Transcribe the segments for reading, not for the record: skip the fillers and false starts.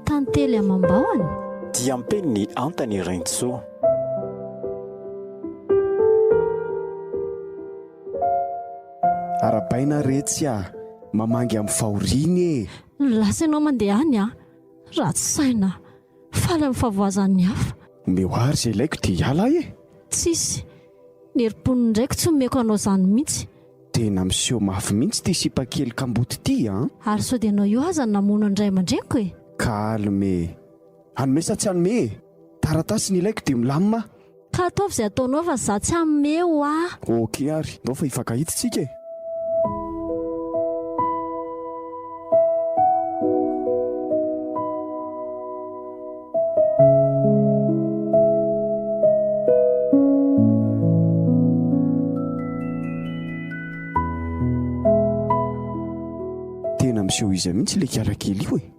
Tantely Amam-Bahona dia ampeny antany raintso. Arabaina retsy mamangy amin'ny fahoriny e. lasa ianao mandeha any raha tsy saina faly amin'ny favoazan'ny hafa. Meohary izay ilaiko dia hiala e. Tsisy ny herim-poniny ndraiky tsy omeko anao izany mihitsy. Tena miseho mafy mihitsy ty sipa kely kamboty ty ary sao dia anao io aza ny namono andray aman-dreniko e. Kalme anome sa tsy anome e. Taratasy ny ilaiko dia milamina. Ka ataovy izay ataonao fa za tsy ameo Ok ary ndao fa hifankahitsitsika e. Tena miseho izy mihitsy ilay kiarakely io e.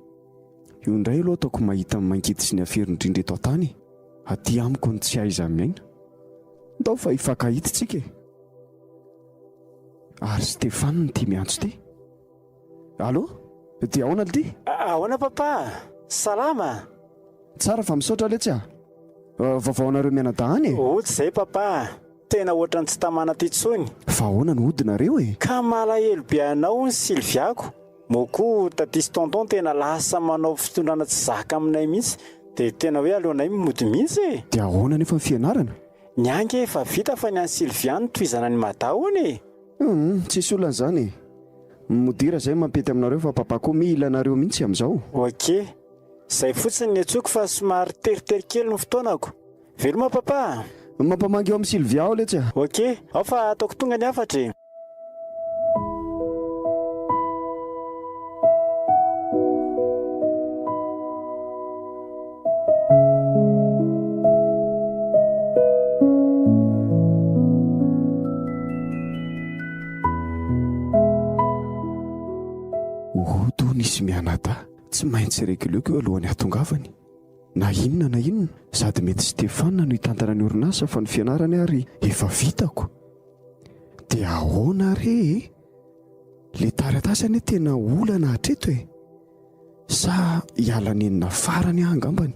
Io indray aloha ataoko mahita amin'ny mankity sy ny aferindrindra eto an-tany. Aty amiko ny tsy aiza miaina. Ndao fa hifankahitsitsika e. Ary Stefana ny tia miantso ty. Allo? Dia ahoana ty? Ahoana papa? Salama? Tsara fa misaotra letsy vaovaonareo mianadahy e. Ohatsy izay papa. Tena ohatran'ny tsy tamana ty tsony. Fa ahoana ny hodinareo e? Ka malahelo be anao ny Silviako. Moko tatisy tonton tena lasa manao fitondrana tsy zaka aminay mihitsy. Dia tena hoe aleonay mimody mihitsy e. Dia ahoana nefa ny fianarana? Ny angy efa vita fa ny any Silviano toizana ny Madahony e. Tsisy olana izany e. Modira izay mampety aminareo fa papa koa mila anareo mihitsy amin'izao. Ok. Izay fotsiny ny antsoiko fa somary teritery kely ny fotoanako. Veloma papa? Mampamangy eo amin'ny Silvia ao letsy Ok. Ao fa ataoko tonga ny afatra e. Nisy mianata tsy maintsy rekileoko eo alohan'ny hatongavany. Na inona sady mety Stefana no hitantara ny orinasa fa ny fianarany ary efa vitako. Dia ahoana re le taratasy ane tena olana hatreto e. Sa hiala nenina farany angambany.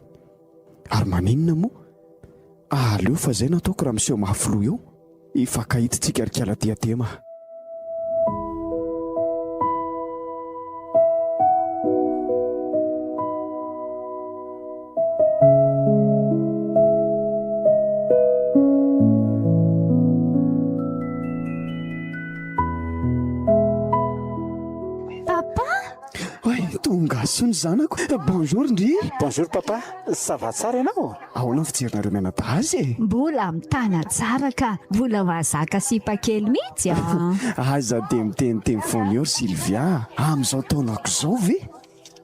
Ary maninona moa? Aleo fa izay nataoko raha miseho mahafilo eo. Hifankahitsitsika ary kiala diadema. Sony zanako. Bonjour Ndry. Bonjour papa. Ça va tsara ianao? Ahoana ny fijerinareo mianadahy e? Mbola mitana tsara ka mbola mahazaka sipa kely mihitsy Aza dia miteniteny foana eo Silvia. Amin'izao taonako izao ve?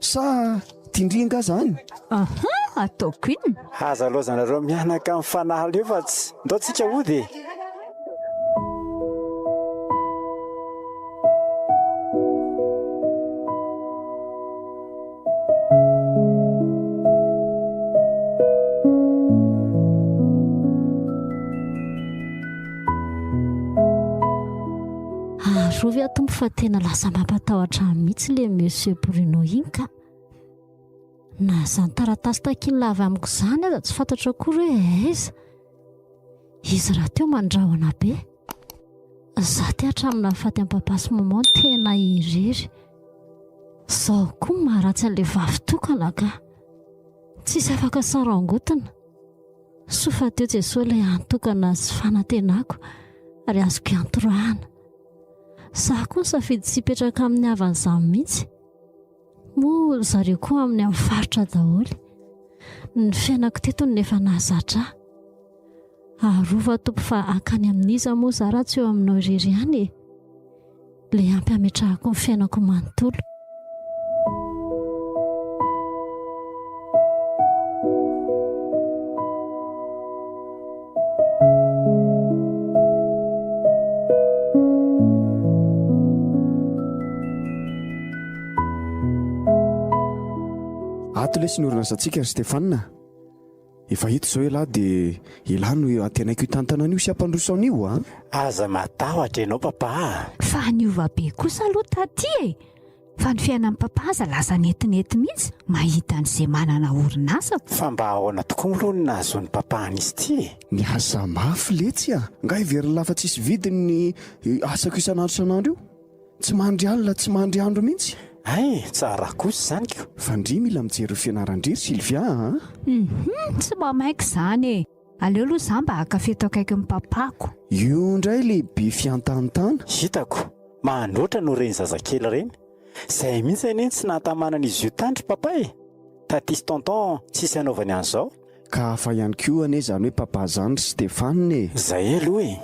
Sa tindringa zany? Ataoko iny. Aza aloazanareo mianaka amin'ny fanahy io fa tsy ndaotsika hody. Rovy atombo fa tena lasa mampatahotra mihitsy le monsieur Bruno iny ka. Na izany taratasy takiny lava amiko izany aza tsy fantatra akory hoe aiza. Izy raha teo mandrahona be. Zatia hatramina faty amin'ny papa sy maman tena irery. Zaho koa maharatsy an'ilay vavy-tokana ka. Tsisy afaka sarangotina. Sofa teo Jesosy ilay antokana sy fanantenako ary azoko iantorahana. Zaho koa safidy tsy hipetraka amin'ny havan'izany mihitsy. Moa zareo koa amin'ny amin'ny faritra daholo. Ny fiainako teto nefa nahazatra. Arova tompo fa akany amin'iza moa za raha tsy eo aminao irery ihany e. Le ampy ametrahako ny fiainako manontolo. Ato lesy ny orinasantsika ry Stefana. efa hito zao elahy dia ilano antenaiko itantanan'io sy ampandrosaon'io a. Aza matahotra ianao papa. Fa niova be kosa aloha taty e. Fa ny fiainan'ny papa aza lasa netinety mihitsy mahita an'izay manana orinasa. Fa mba ahoana tokoa aloha ny nahazoan'ny papa an'izy ity. Niasa mafy letsy a. Nga iveriny lafa tsisy vidiny asako isan'andro isan'andro io. Tsy mandry alina tsy mandry andro mihitsy. Ay, tsara kosa izany ko. Fa ndry mila mijery fianarandriry Sylvia a. Tsy mba maika izany e. Aleo aloha izany mba hakafeto akaikin'ny papako. Io indray lehibe fiantanitana. Hitako mandroatra no reny zazakely reny. Izay mihitsy anie tsy nahatamanana izy io tandry papa e. Tatisy tonton tsisy anaovany an'izao. Ka afa ihany koa anie izany hoe papa zany Stéphane e. Izay aloha e.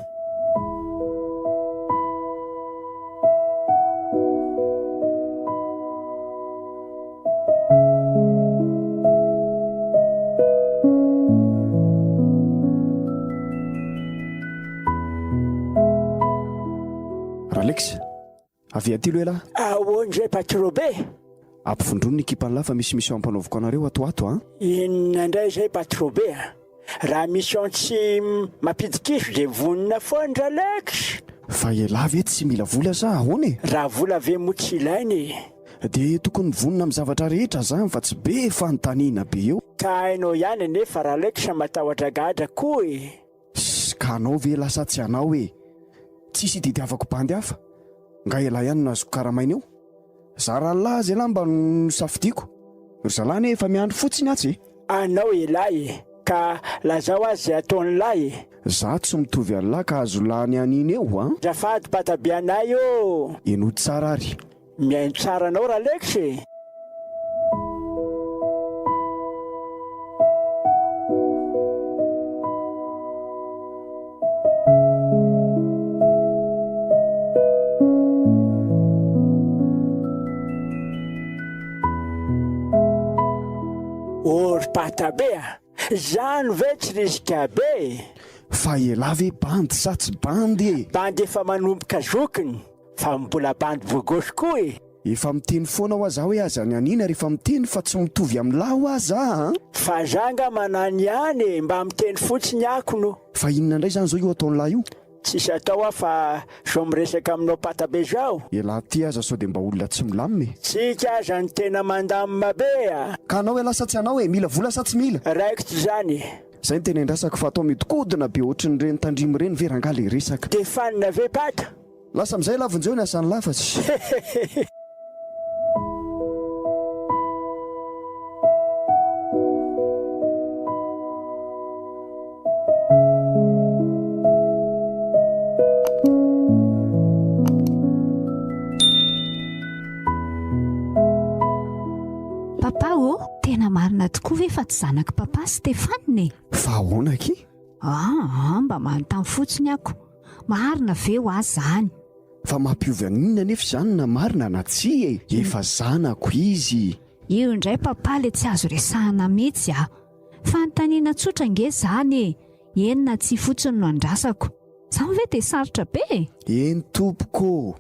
Alex, avy aty lo ela. Ondray patrobe. Ampifondrony ny ekipan'ny lafa misy ampanaoviko anareo ato a. Inona indray zay patrobe. Raha mission tsy mampidikisy dia vonina foana Alex. Fa ela ve tsy mila vola za ahoana e? Raha vola ve mo tsy ilainy. Dia tokony vonina amin'ny zavatra rehetra zany fa tsy be fanontaniana be eo. Ka hainao ihany nefa raha Alex matahotra gadra koa e. Ka anao ve lasa tsy anao e? Tsisy ditiavako bandy hafa. Nga ela ihany no azoko karamaina eo. Za rahalahy zay lahy mba nosafidiako. Ry zalahy efa miandry fotsiny atsy e. Anao elahy ka lazao azy ataony lahy. Za tsy mitovy alahy ka azo lany aniny eo a. Zafady patabianay io. Eno tsara ary. Miaino tsara anao raha Alex e. Patabea, zany ve tsy risika be. Fa ela ve bandy sa tsy bandy e? Bandy efa manomboka zokiny, fa mbola bandy bogosy koa e. Efa miteny foana ho aza hoe aza ny anina rehefa miteny fa tsy mitovy amin'lahy ho aza. Fa zanga manany ihany mba miteny fotsiny akono. Fa inona indray zany zao io ataon'ny lahy io? Tsisy atao aho fa so miresaka aminao patabe zao. Ela ty aza sao dia mba olona tsy milamina e. Tsika aza ny tena mandamina be a. Ka anao lasa tsy anao e, mila vola sa tsy mila? Raikitra zany. Zay ny tena indrasako fa atao midikodina be ohatrany reny tandrimy reny ve rangaha le resaka. Dia fanina ve pata? Lasa amin'izay lavin'izao ny asan'ny lafatsy. Tena marina tokoa ve fa tsy zanaka papa Stéphane? Fa ahoana ki? Mba manontany fotsiny ako. Marina ve ho azy zany? Fa mampiovy an'inona nefa izany na marina na tsy e? Efa zanako izy. Io indray papa le tsy azo resahana mihitsy a. Fanontaniana tsotra nge zany e. Enina tsy fotsiny no andrasako. Zany ve dia sarotra be e? Eny tompoko.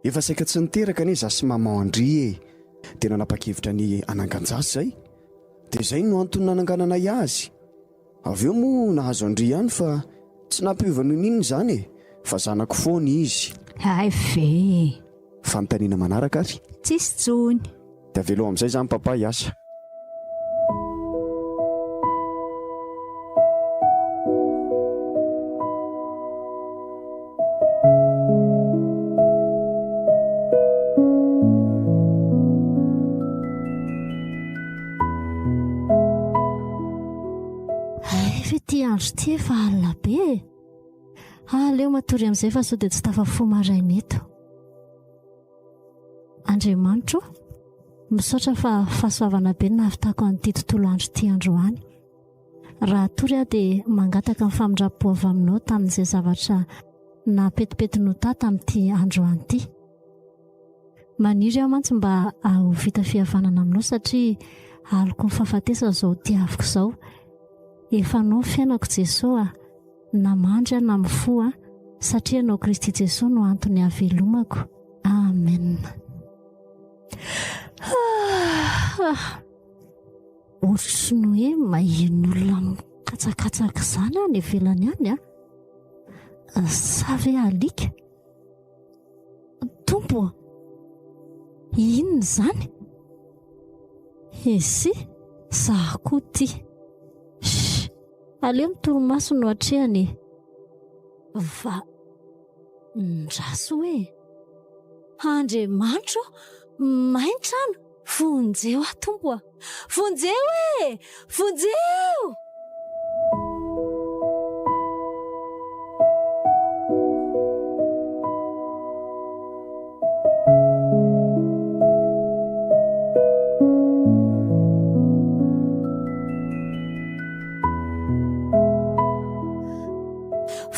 Efa saika tsy niteraka anie za sy mama Andry e. Tena napakevitra ny anangan-jasy zay. Dia izay no antony nanangananay azy. Avy eo moa nahazo Andry ihany fa tsy nampiova noho n'inona izany e. Fa zanako foana izy. Ay ve. Fanontaniana manaraka ary. Tsisy tsony. Dia avelo amin'izay zany papa hiasa. Andro ty efa alina be. Aleo matory amin'izay fa sao dia tsy tafafo maraina eto. Andriamanitro, misaotra fa fahasoavana be nahavitako an'ity tontolo andro ty androany. Raha tory aho dia mangataka amin'ny famindrapo avy aminao tamin'izay zavatra napetipetinao tamin'ity androany ity. Maniry aho mantsy mba ho vita fihavanana aminao satria aloko ny fahafatesana izao tiaviko izao. Efa anao fiainako Jesosy na mandry na mifoa satria anao Kristy Jesosy no antony havelomako. Amen. ohatry ny hoe mahin'olona mikatsakatsaka izany any ivelany any sa ve alika tompo inona izany isy zaho koa ty aleo mitoromaso no atrehany va ndraso hoe Andriamanitro maintrano vonjeo atombo vonjeo vonjeo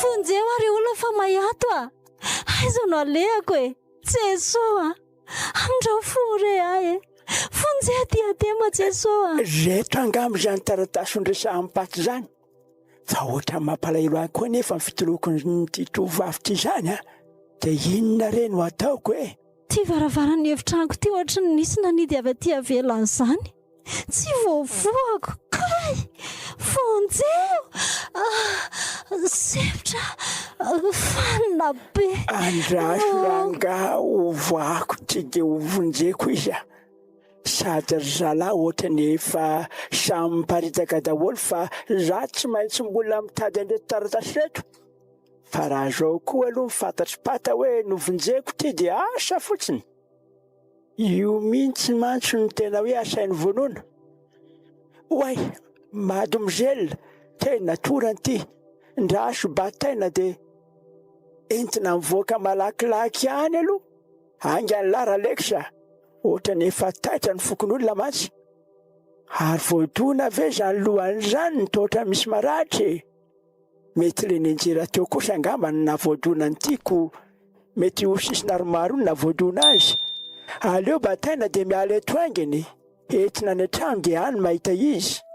vonjeo ary olona fa mayato aiza no alehako Jesoa amindreo fore ahy vonjeo diadema Jesoa reto angamba zany taratasy ndresa ampaty zany fa ohatra mampalahelo any koa nefa fitolokonyty tovavy ty zany dia inona reny ho ataoko ty varavarany evitrano ty ohatra ny nisy nanidy avy aty avelany zany tsy voavoako kay vonjeo sevitra fanina be andraso ranga ovoako tsy dia hovonjeko izy sady ry zalahy ohatra ny efa samy miparitaka daholo fa za tsy maintsy mbola mitady andreto taratasy reto fa raha zao koa aloha mifantatry pata hoe novonjeko ty dia asa fotsiny io mihitsy mantsy ny tena hoe asainy vonoana oay madomizela tena torany ty ndraso bataina dia entina mivoaka malakilaky any aloha angany lara leksa ohatra ny efa taitra ny fokon'olona mantsy ary voadona ve zany lohany zany ny toatra misy maratry mety le nenjera teo kosa angamba na voadona ny tiako mety ho sisina romaro na voadona azy aleo bataina dia miala eto ainginy entina ny trano dia any mahita izy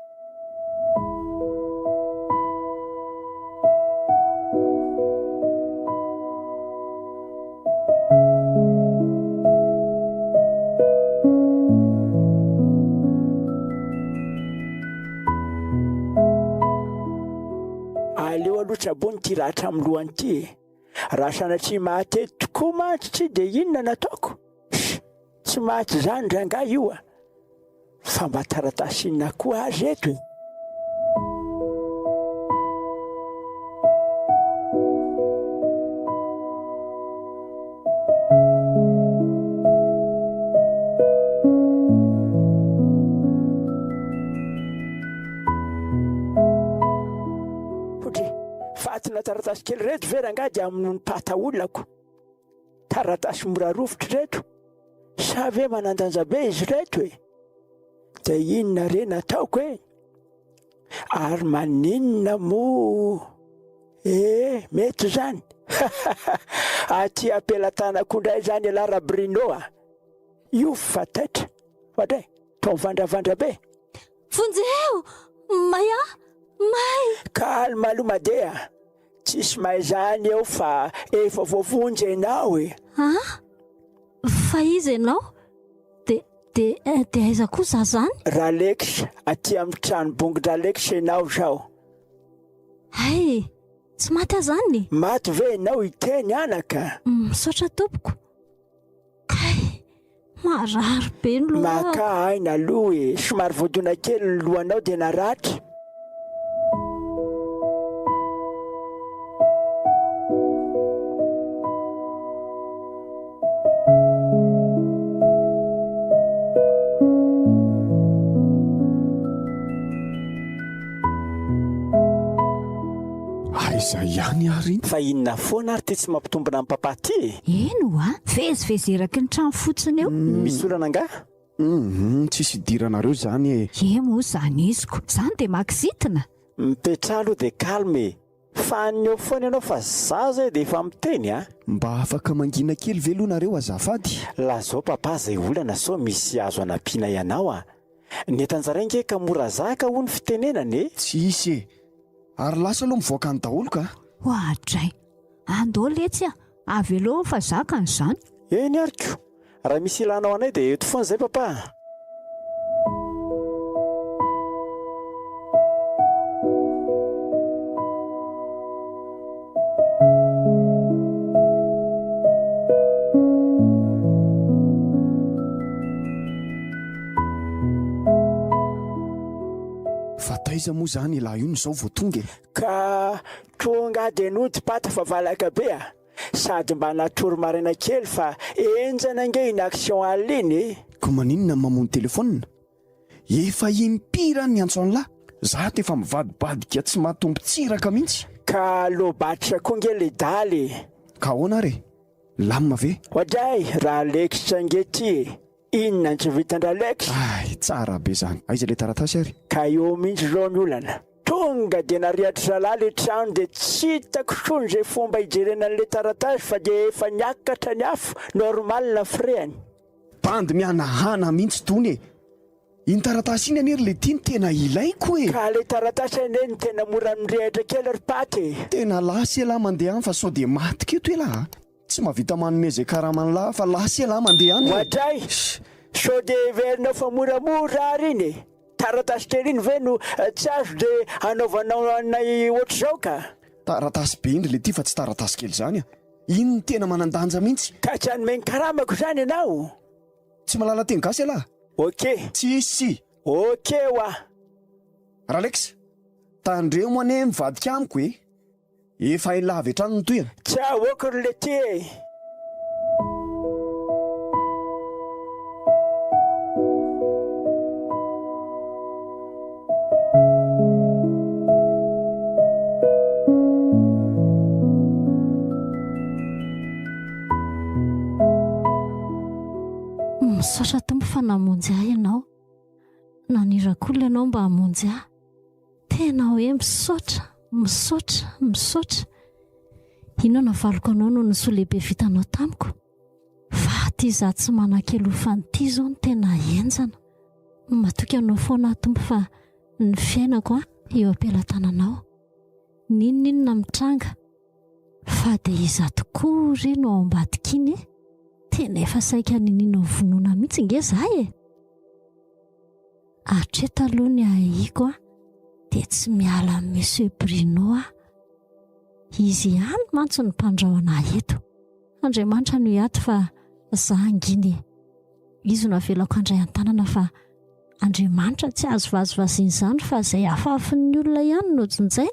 trabony ty rahatra amin'ny lohany ty raha sanatry mahatety tokoa mantsy tsy dia inona nataoko tsy mahatsy zany ranga io fa mba taratasy inona koa azy eto taratasy kely reto ve rangady amin'ny pata olonako taratasy mora rovotry reto sa ve manandanja be izy reto dia inona re nataoko ary maninona mo mety zany aty ampelantanako indray zany alarabrino io fataitra fadray tao mivandravandra be vonjeo maya may kalma aloha madea tsisy mahay zany eo fa efa voavonjy ianao fa izy ianao dia aiza kosa zany ralex aty amin'ny trano bongo ralex ianao zao ay tsy maty azany maty ve ianao iteny anaka misaotra tompoko kay marary be ny loha maka aina aloha somary voadona kely ny lohanao dia naratra aiza ihany ary fa inona foana ary ty tsy mampitombona amin'ny papa ty eno vezivezeraky ny trano fotsiny eo misy olana anga tsisy idiranareo zany mo zany iziko zany dia makisitina mipetra aloha dia kalme fa ny eo foana ianao fa za zay dia efa miteny mba afaka mangina kely velonareo azafady la zao papa zay olana sao misy azo anampiana ianao netanjaray nge ka mora zaka ho ny fitenenany tsisy ary lasa aloha mivoaka ny daholo ka hoadray andoletsy avy aloha fa zakany zany eny ariko raha misy ilanao anay dia eto foana zay papa fa taiza moa zany lahy io nyzao vo tonga ka tonga de nody pata fa valaka be a sady mba natory marina kely fa enjana nge iny action aliny ko maninona mamony telefônina efa impira ny antso an'lahy za tefa mivadibadika tsy mahatombo tsiraka mihitsy ka lobatra koa nge le daly ka ahoana re lamina ve oadray raha lekitra nge ty inona tsy vitandra lekitra ay tsara be zany aiza le taratasy ary ka eo mihitsy zao ny olana tonga de nariatra zalahy le trano de tsy hitako sony zay fomba hijerena an'le taratasy fa de efa niakatra ny afo normal na freany bandy mianahana mihitsy tony iny taratasy iny anery le tiany tena ilaiko e ka le taratasy aneny tena mora mirehatra kely ry paty tena lasy lahy mandeha any fa sao de maty keto e lahy tsy mahavita manome karaman lahy fa lasy lahy mandeha any oadray sao de verinao fa moramora ary iny taratasy kely iny ve no tsy azo de anaovanao anay ohatr' zao ka taratasy be indry le ty fa tsy taratasy kely zany a iny ny tena manandanja mihitsy ka tsy anomeny karamako zany ianao tsy malala teny gasy lahy ok tsisy ok oa ralex tandreo mo ane mivadika amiko e efa ilava etrano ny toyana tsy ahokory le ty e misaotra tompo fa namonjy ahy ianao nanirakola ianao mba hamonjy ahy tena hoe misaotra inao navaloko anao no nyso lehibe vitanao tamiko fa ty za tsy manan-kely hofan'ity zao no tena enjana matoky anao foana tompo fa ny fiainako eo ampelantananao ninonina mitranga fa de iza tokoa reno ao ambadika iny tena efa saika ninino vonoana mihitsy nge zahay e atreto aloha ny ahiko de tsy miala amin'ny monsieur Bruno izy ihany mantsy ny mpandraona eto Andriamanitra no hiato fa za anginy izy no avelako andray an-tanana fa Andriamanitra tsy azo vazivaziana izany fa zay hafahafin'ny olona ihany no jinjay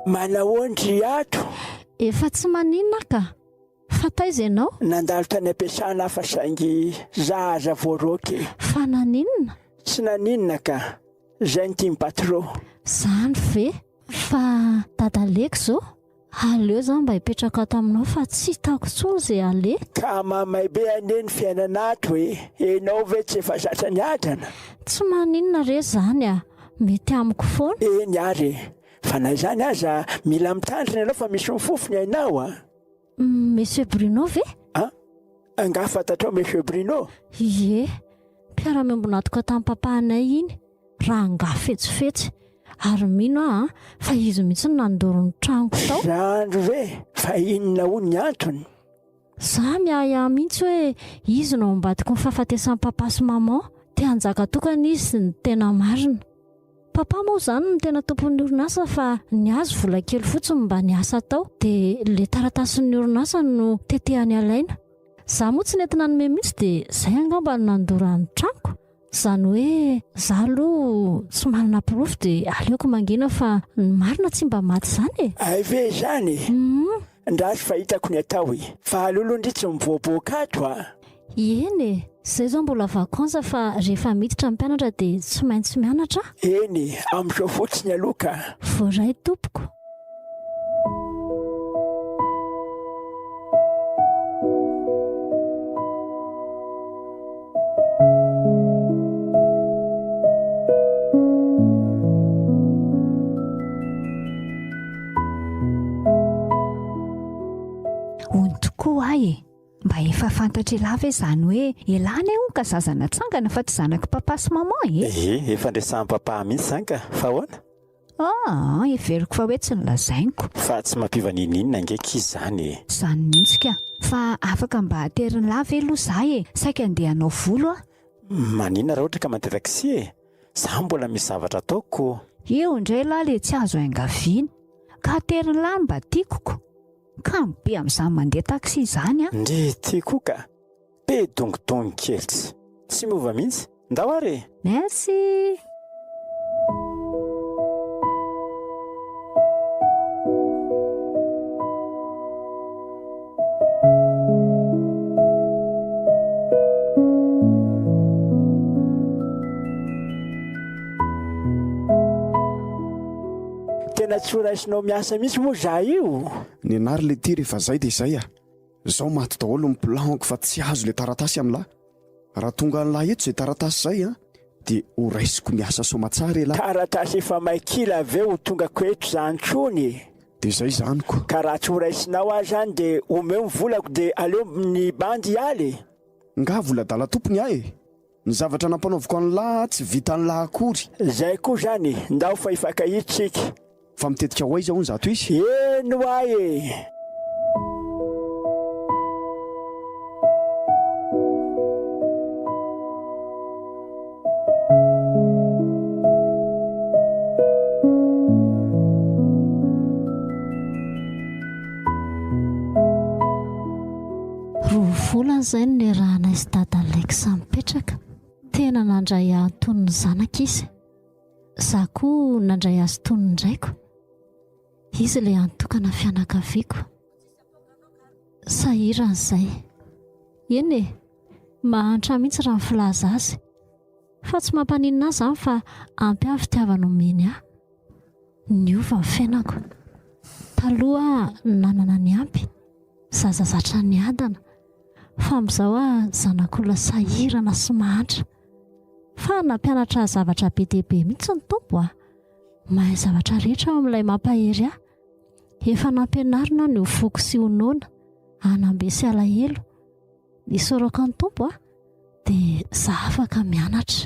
manahoandry ato efa tsy maninona ka fa taiza ianao nandalo tany ampiasana fa saingy zaza voaroky fa naninona tsy naninona ka zay ny tia patron zany ve fa dadaleko zao aleo zao mba hipetraka taminao fa tsy hitako tsony zay ale ka mamay be aneny fiainana ato e enao ve tsy efa zatra ny adrana tsy maninona re zany mety amiko foana eny ary fa na zany aza mila mitandrina ianao fa misy mifofony ainao monsieur Bruno ve anga fantatrao monsieur Bruno ie mpiara-miambonatoka tamin'ny papanay iny raha nga fetsifetsy ary mino fa izy mihitsy nandoro ny tranoko tao zandro ve fa inona hono ny antony za miaya mihitsy hoe izy no ambadiko ny fahafatesan'ny papa sy maman te hanjaka tokana izy sy ny tena marina papa moa zany no tena tompon'ny orinasa fa ny azo vola kely fotsiny mba ny asa tao de le taratasin'ny orinasa no tetehany alaina za moa tsy nentina nome mihitsy de zay angamba nandorany tranoko zany hoe za aloha tsy manana pirofo de aleoko mangina fa ny marina tsy mba maty zany e ay ve zany ndraso fa hitako ny atao fa alolo ndry tsy mivoaboaka ato eny zay zao mbola vakansa fa rehefa miditra mpianatra de tsy maintsy mianatra eny amin'izao fotsiny aloka voaray tompoko ony tokoa mba efa fantatra lava zany hoe elana io ka zazana tsangana fa tsy zanaky papa sy maman efa ndraisan'ny papa mihitsy zany ka fa ahoana everiko fa hoe tsy nilazainiko fa tsy mampivaninina ngeky izy zany zany mihitsy ka fa afaka mba ateriny lava aloha za saika andeha hanao volo Manina raha ohatra ka mandeha taxi e? Za mbola misy zavatra ataoko. Eo indray lahy le tsy azo aingaviana ka terylany mba tiakoko ka be amin'izany mandeha taxi izany a. Ndre tiako ka be dongidongy kely tsy mova mihitsy. Ndao ary. Merci. Tena tsy ho raisinao miasa mihitsy moa za io. Ny anary le ty rehefa zay dia izay a. Zaho maty daholo ny planko fa tsy azo le taratasy amin'lahy. Raha tonga an'lahy eto izay taratasy zay a dia ho raisiko miasa somatsara lahy. Taratasy efa maikila aveo tongako eto zany trony. Dia izay zaniko. Ka raha tsy ho raisinao ahy zany dia omeo ny volako dia aleo ny bandy ialy. Nga vola-dala tompony ahy e. Ny zavatra nampanaoviko an'lahy tsy vita an'lahy akory. Zay koa zany ndao fa ifakahitsika. Fa mitetika ho aiza hono zato izy. Eno ahy e. Volana izay ny rahana izy dada Alexa mipetraka. Tena nandray ahy tony ny zanaka izy. Za koa nandray azy tony ny draiko. Izy le antokana fianakaviako. Sahirana izay. Eny e, mahantra mihitsy raha filaza azy. Fa tsy mampaninina azy fa ampy avy tiavana omeny ahy. Niova ny fiainako. Taloha nanana ny ampy. Zazazatra ny adana. Fa amin'izao zanak'olona sahirana sy mahantra. Fa nampianatra zavatra be dia be mihitsy ny tompo mahay zavatra rehetra ao amin'ilay mampahery ahy. Efa nampianarina ny hofoko sy honoana, hanambe sy alahelo. Ny sorako ny tompo dia za afaka mianatra.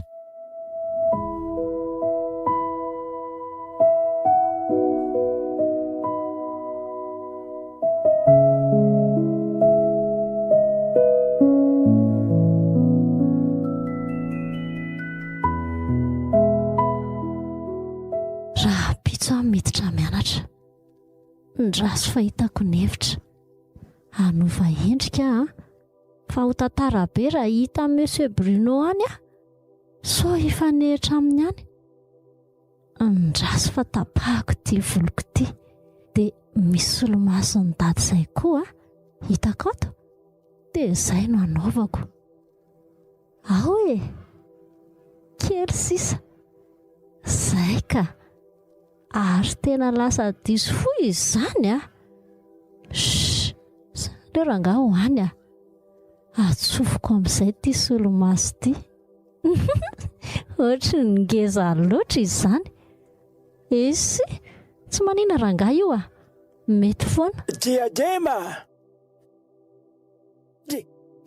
Miditra mianatra. Ndraso fahitako nevitra. Hanova endrika fa ho tantara be raha hita Monsieur Bruno any so hifanehitra aminy any. Ndraso fa tapahako ty voloko ty. Dia misy solomasony dady izay koa hitako ato. Dia izay no anaovako. Ao e, kely sisa. Zay ka. Ary tena lasa diso foy izy zany Leo rangahy hoany atsofoko amin'izay ty solomaso ty. Ohatry ny ngeza loatra izy zany. Esy, tsy manina rangahy io mety foana. Diadema.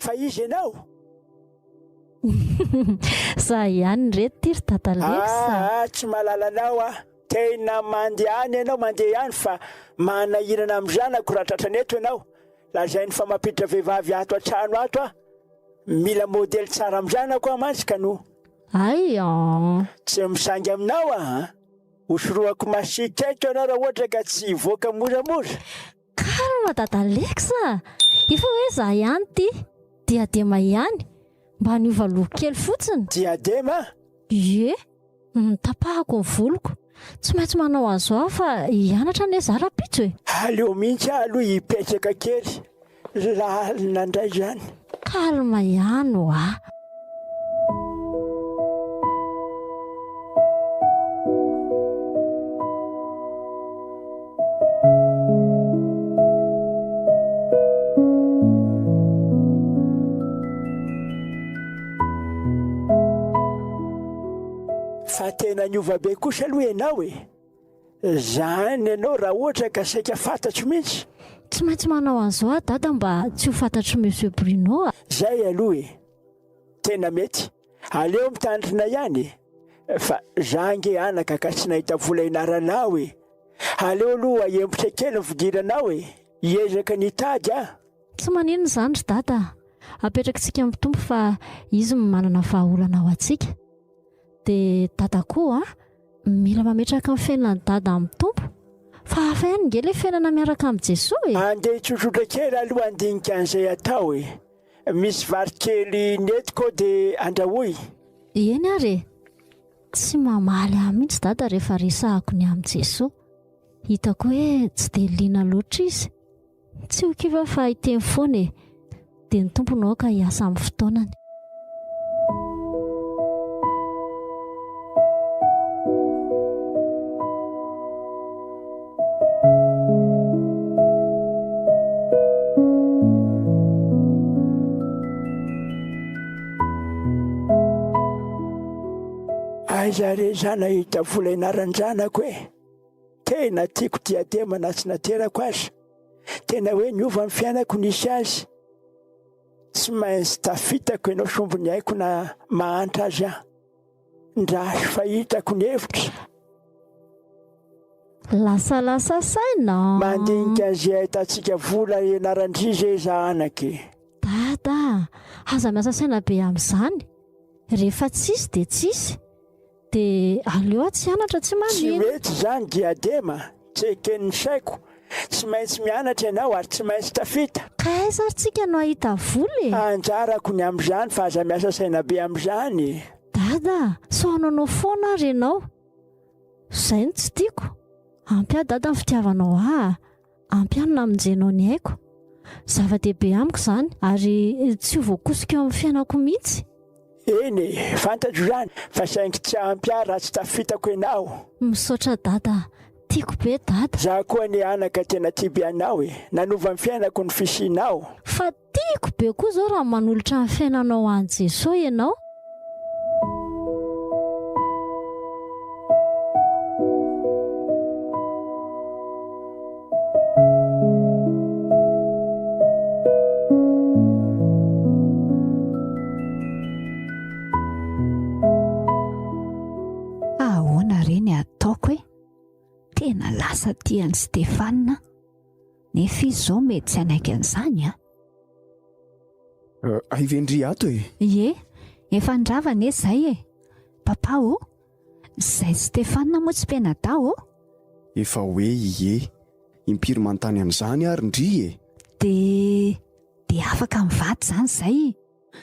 Fa izy ianao? Za ihany reto ty ry tata Alexa. Tsy malala anao tena mandeha ianao mandeha ihany fa manahirana amin'ny zanako raha tratrany eto ianao. Lazainy fa mampiditra vehivavy ato an-trano ato mila modely tsara amin'ny zanako mantsika no. Tsy misangy aminao hosoroako masika eto ianao raha ohatra ka tsy hivoaka moramora. Kalma tata Alexa. Efa hoe za ihany ty. Diadema ihany. Mba niova loko kely fotsiny. Diadema? Ie, tapahako ny voloko. Tsy maintsy manao azo aho fa hianatra anie za rapitso e. Aleo mihitsy aloha hipetraka kely. Lalina indray zany. Kalma ihany fa tena niova be kosa aloha ianao zany ianao raha ohatra ka saika fantatro mihitsy. Tsy maintsy manao an'izao dada mba tsy ho fantatro Monsieur Bruno. Zay aloha tena mety. Aleo mitandrina ihany fa zange anaka ka tsy nahita vola inaranao aleo aloha ahembotra kely ny fidiranao hiezaka nitady Tsy manino zany ry dada. apetrakantsika amin'ny tompo fa izy manana vahaolana ao antsika. Dia dada koa mila mametraka amin'ny fiainana dada amin'ny tompo fa hafa ihany nge ilay fiainana miaraka amin'ny Jesosy e. Andeha tsotsotra kely aloha andinika an'izay atao e. Misy varikely netiko dia andrahoy. Eny ary tsy mamaly ahy mihitsy dada rehefa resahako ny amin'ny Jesosy. Hitako hoe tsy dia liana loatra izy. Tsy ho kiva fa hiteny foana e. Dia ny tomponao ka hiasa amin'ny fotoanany. Aiza re zana hita vola inaran-dranako e. Tena tiako diadema na tsy naterako azy. Tena hoe niova amin'ny fiainako nisy azy. Tsy maintsy tafitako ianao sombony haiko na mahantra azy aho. Ndraso fahitako ny hevitra. Lasa saina. Mandinika izay ahitantsika vola inaran-drizy zanaky. Dada, aza miasa saina be amin'izany. Rehefa tsisy dia tsisy. Dia aleo tsy hianatra tsy Tsy manino. mety zany diadema. Tsy eken'ny saiko. Tsy maintsy mianatra ianao ary tsy maintsy tafita. Ka aiza ary tsika no ahita vola e. Anjarako ny amin'izany fa aza miasa saina be amin'izany. Dada, soananao foana ary ianao. Izay no tsy tiako. Ampy ahy dada ny fitiavanao ahy. Ampy ahy no namonjenao ny haiko. Zava-dehibe amiko izany ary tsy ho voakosika eo amin'ny fiainako mihitsy. Eny, fantatro zany fa saingy tsy ampy ahy raha tsy tafitako ianao. Misaotra dada, tiako be dada. Za koa ny anaka tena tia be anao e. Nanova ny fiainako ny fisianao. Fa tiako be koa zao raha manolotra ny fiainanao an'i Jesosy ianao. Tena lasa tian'i Stefana nefa izy izao mety tsy hanaiky an'izany Aivendry ato e. Ie, efa ndravana izay e. Papa o, izay Stefana moa tsy mpianadahy o. Efa hoe ie, impiry manontany an'izany ary ndry e. Dia afaka mivady zany izay.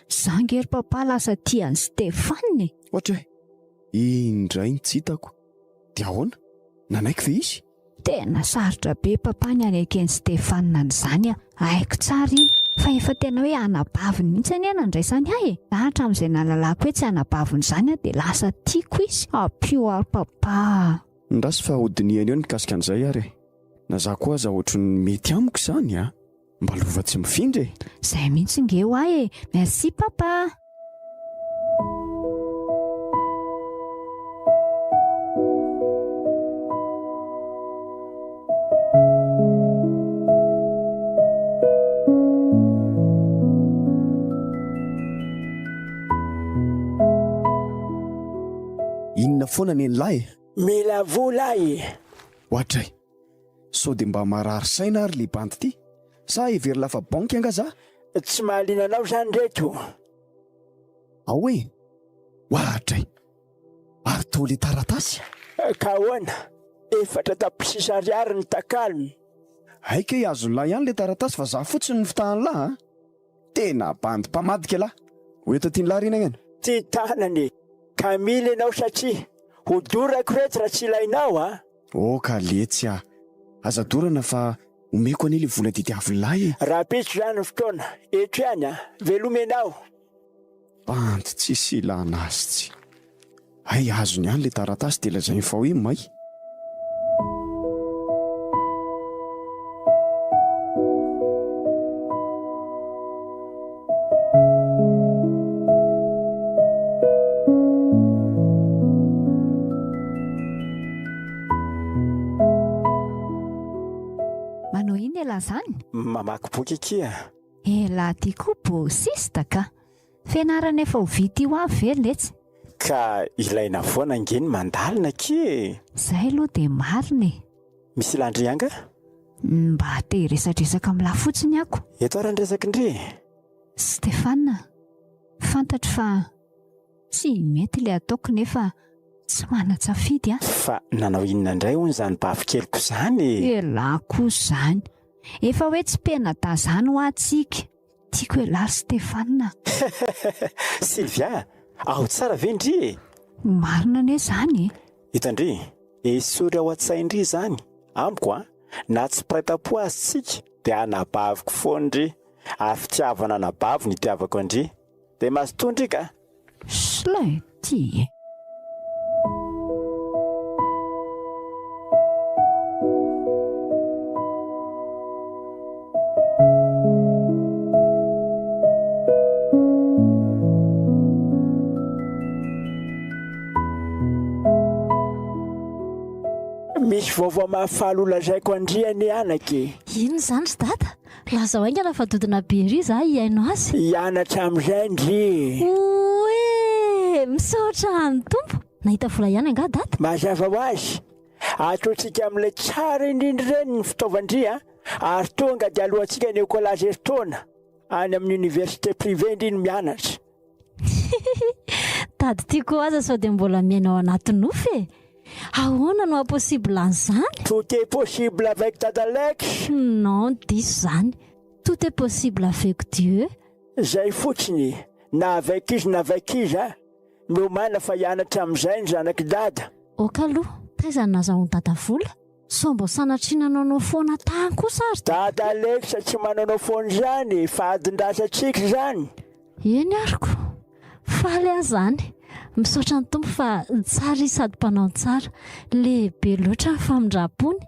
Zangery papa lasa tian'i Stefana e. Ohatra indray tsy hitako. Dia ahoana? Nanaiky ve izy? Tena sarotra be papa ny anaiky an'i Stefana n'izany haiko tsara iny. Fa efa tena hoe anabaviny mihitsy any nandraisany ahy e. Lahatra amin'izay nahalalako hoe tsy anabaviny izany dia lasa tiako izy. Ampio ary papa. Ndrasy fa hodiniany eo nikasika an'izay ary. Na za koa aza ohatran'ny mety amiko izany mba lova tsy mifindra e. Izay mihitsy ngeo ahy e. Merci papa. Inona foana ny lahy? Mila vola e. Ohatra sao dia mba marary saina ary le bandy ty. Sa hevery lafa banky anga za? Tsy mahaliana anao zany reto. Ahoe? Ohatra ary to le taratasy. Ka hoana, 4 tapitrisa ariary ny takalony. Haika azony lahy ihany le taratasy fa za fotsiny ny fitahany lahy. Tena bandy mpamadika lahy. Hoeto tiany lahy rina ngana. Ty tanany ka mila ianao satria hodorako reto raha tsy ilainao ka letsy aza dorana fa omeko anie le vola didiavy lahy e. Raha pitso zany ny fotoana eto ihany veloma ianao. Bandy tsisy ilana azy tsy. Hay azony ihany le taratasy dia lazainy fa hoe may. Manao iny ela zany? Mamaky boky kia. Ela ty koa bosista ka. Fianarana efa ho vita io avy ve letsy? Ka ilaina foana ngeny mandalina kie. Zay aloha dia marina e. Misy landry anga? Mba te hiresadresaka amin'ny lahy fotsiny ako. Eto ary ny resaka ndre. Stefana, fantatro fa tsy mety ilay ataoko nefa tsy manan-tsafidy a. Fa nanao inona indray hono izany bavikeliko izany? Elako izany. Efa hoe tsy pena tazany ho atsika. Tiako elary Stefana. Sylvia, ao tsara ve ndry? Marina anie izany. Hitandry, esory ao an-tsaindry izany. Amiko na tsy praita-po azy tsika dia anabaviko foana ndry. Afitiavana anabavo ny itiavako andry. Dia mazotoa ka. Slay, ty. Misy vaovao mahafaly lazaiko andriany anaky. Ino izany sy dada? Lazao aingana fa dodina be ry za ianao azy. Ianatra amin'izay ndry. Oe, misaotra ny tompo. Nahita vola ihany anga dada? Mazava ho azy. Ataontsika amin'ilay tsara indrindra ireny ny fitaovandry ary tonga dia alohantsika ny écolage eritaona any amin'ny université privé indry ny mianatra. Tady tiako aza sao dia mbola miainao anaty nofo e. Ahoana no impossible an'izany? Tout est possible avec Tadalex. Non, diso zany. Tout est possible avec Dieu. Zay fotsiny, na avec izy na avec izy miomana fa hianatra amin'izay ny zanaky dada. Okaloha, taiza ny nazahoany dada vola? So mbo sanatriana nanao foana tahany kosa ary. Tadalex tsy mananao foana izany, fa adin-drasantsika izany. Eny ariko. Faly ahy zany. Misaotra ny tompo fa tsara izy sady mpanao tsara. Lehibe loatra ny famindram-pony.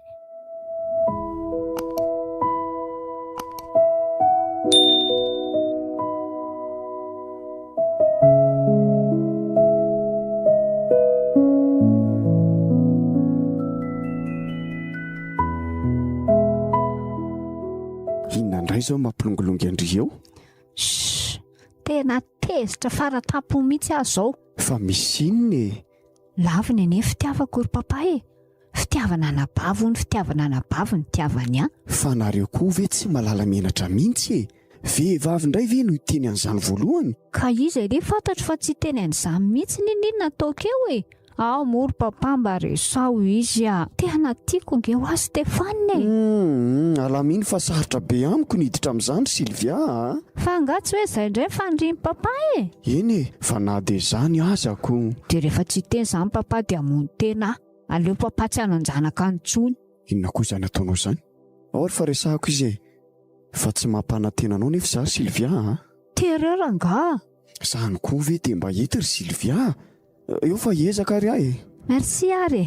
Inona indray izao mampilongolongy Andry eo? Tena tezitra faratapo mihitsy aho zao. Fa misy inona e? Laviny anie fitiavako ry papa e. Fitiavana anabavo ny fitiavana anabavo ny tiavany ahy. Fa nareo koa ve tsy malala menatra mihitsy e? Vehivavy indray ve no teny an'izany voalohany? Ka izy anie fantatro fa tsy teny an'izany mihitsy ninona ataoko eo e. Ao moa ry papa mba resao izy a. Tena tiako nge ho azy Stefana e. Alaminy fa sarotra be amiko niditra amin'izany Sylvia a. Fa nga tsy hoe izay indray fandriny papa e. Eny e, fa na dia izany azako. Dia rehefa tsy teny izany papa dia mony tena. Aleo papa tsy hananjanaka antsony. Inona koa izany ataonao izany? Ao ry fa resahako izy e. Fa tsy mampana-tena anao nefa za Sylvia a. Terera nga. Zany koa ve dia mba hety ry Sylvia. Eo fa hiezaka ary ahy e. Merci ary.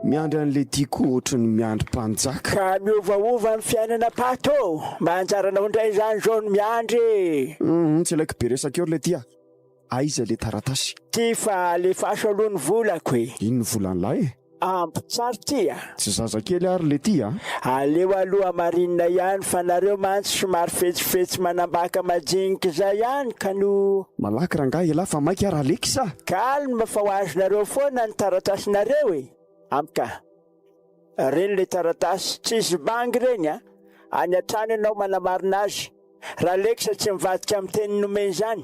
Miandry an'ilay tiako ohatry ny miandry mpanjaka. Ka miovaova amin'ny fiainana pato. Mba anjaranao indray izany zao ny miandry. Tsy ilaiko be resaka eo ilay tia. Aiza ilay taratasy? Ty fa lefaso aloha ny volako e. Ino ny volan'lahy e? Ampitsary tia. Tsy zazakely ary ilay tia. Aleo aloha marinina ihany fa nareo mantsy somary fetsifetsy manambaka majinika izay ihany ka no malaky rangahy elahy fa mainka ary aleky sa. kalma fa ho azonareo foana ny taratasinareo e. Amka reny le taratasy tsisy bangy reny any an-trano ianao manamarina azy. Raha lekisa tsy mivadika amin'ny teny nomeny izany.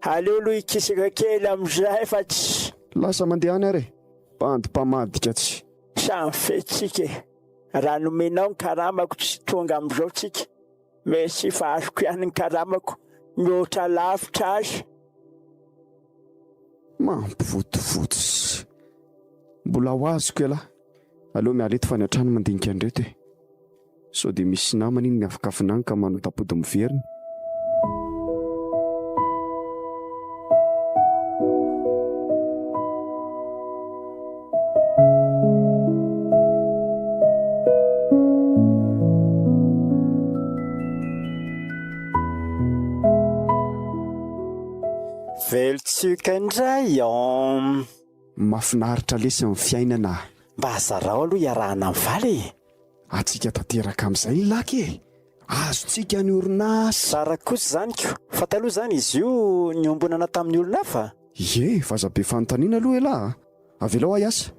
Aleo aloha ikisaka kely amin'izay fa tsy lasa mandeha any ary bandim-pamadika tsy. samy fetsika e. Raha nomenao ny karamako tsy tonga amin'izao tsika. Mesy fa azoko ihany ny karamako mihoatra lavitra azy. Mampivotovotsy. Mbola ho azoko elahy. Aleo mialeto fa ny an-trano mandinika andreto e. Sao dia misy namany iny miafakafinany ka manotapody miverina. Velotsoka indray Mafinaritra lesy ny fiainana. Mba hazarao aloha iarahana amin'ny valy e. Atsika tanteraka amin'izay laky e. azontsika ny orinasa. Sara kosa zany ko fa taloha zany izy io niombonana tamin'ny olona hafa. Ye vazabe fanontaniana aloha elahy. Avelao aiasa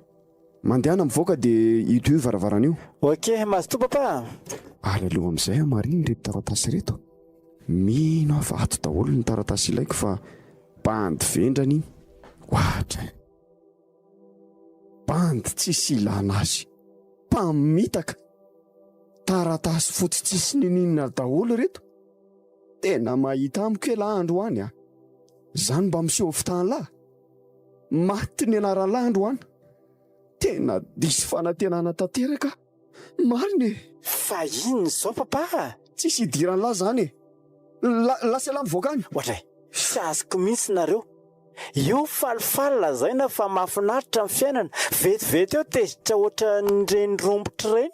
mandehana mivoaka dia ito io varavarana io. Ok mazoto papa. Ary aloha amin'izay amariny reto taratasy reto. Mino afa ato daholo ny taratasy ilaiko fa bandy vendrana iny. Ohatra bandy tsisy ilana azy, mpamitaka, taratasy fotsy tsisy nininona daholo reto. Tena mahita amiko elahy androany a. Zany mba miseho fitany lahy. Maty ny anaran'ny lahy androany. Tena disy fanantenana tanteraka. Mariny e. Fa inona zao papa? Tsisy idiran'ny lahy zany e. Lasa lahy mivoaka any. Ohatray, sy azoko mihitsy nareo. Io falifaly lazaina fa mahafinaritra amin'ny fiainana. Vetivety eo tezitra ohatra nyreny rombotra ireny.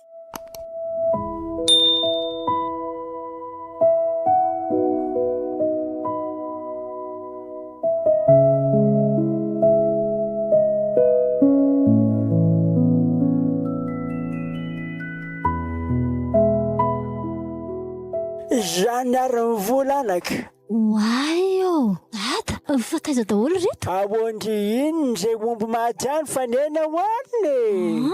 Zany ary ny volanaka. Waio, dada, fa taiza daholo reto? Ahoandry iny zay omby maty any fa nena hoaniny.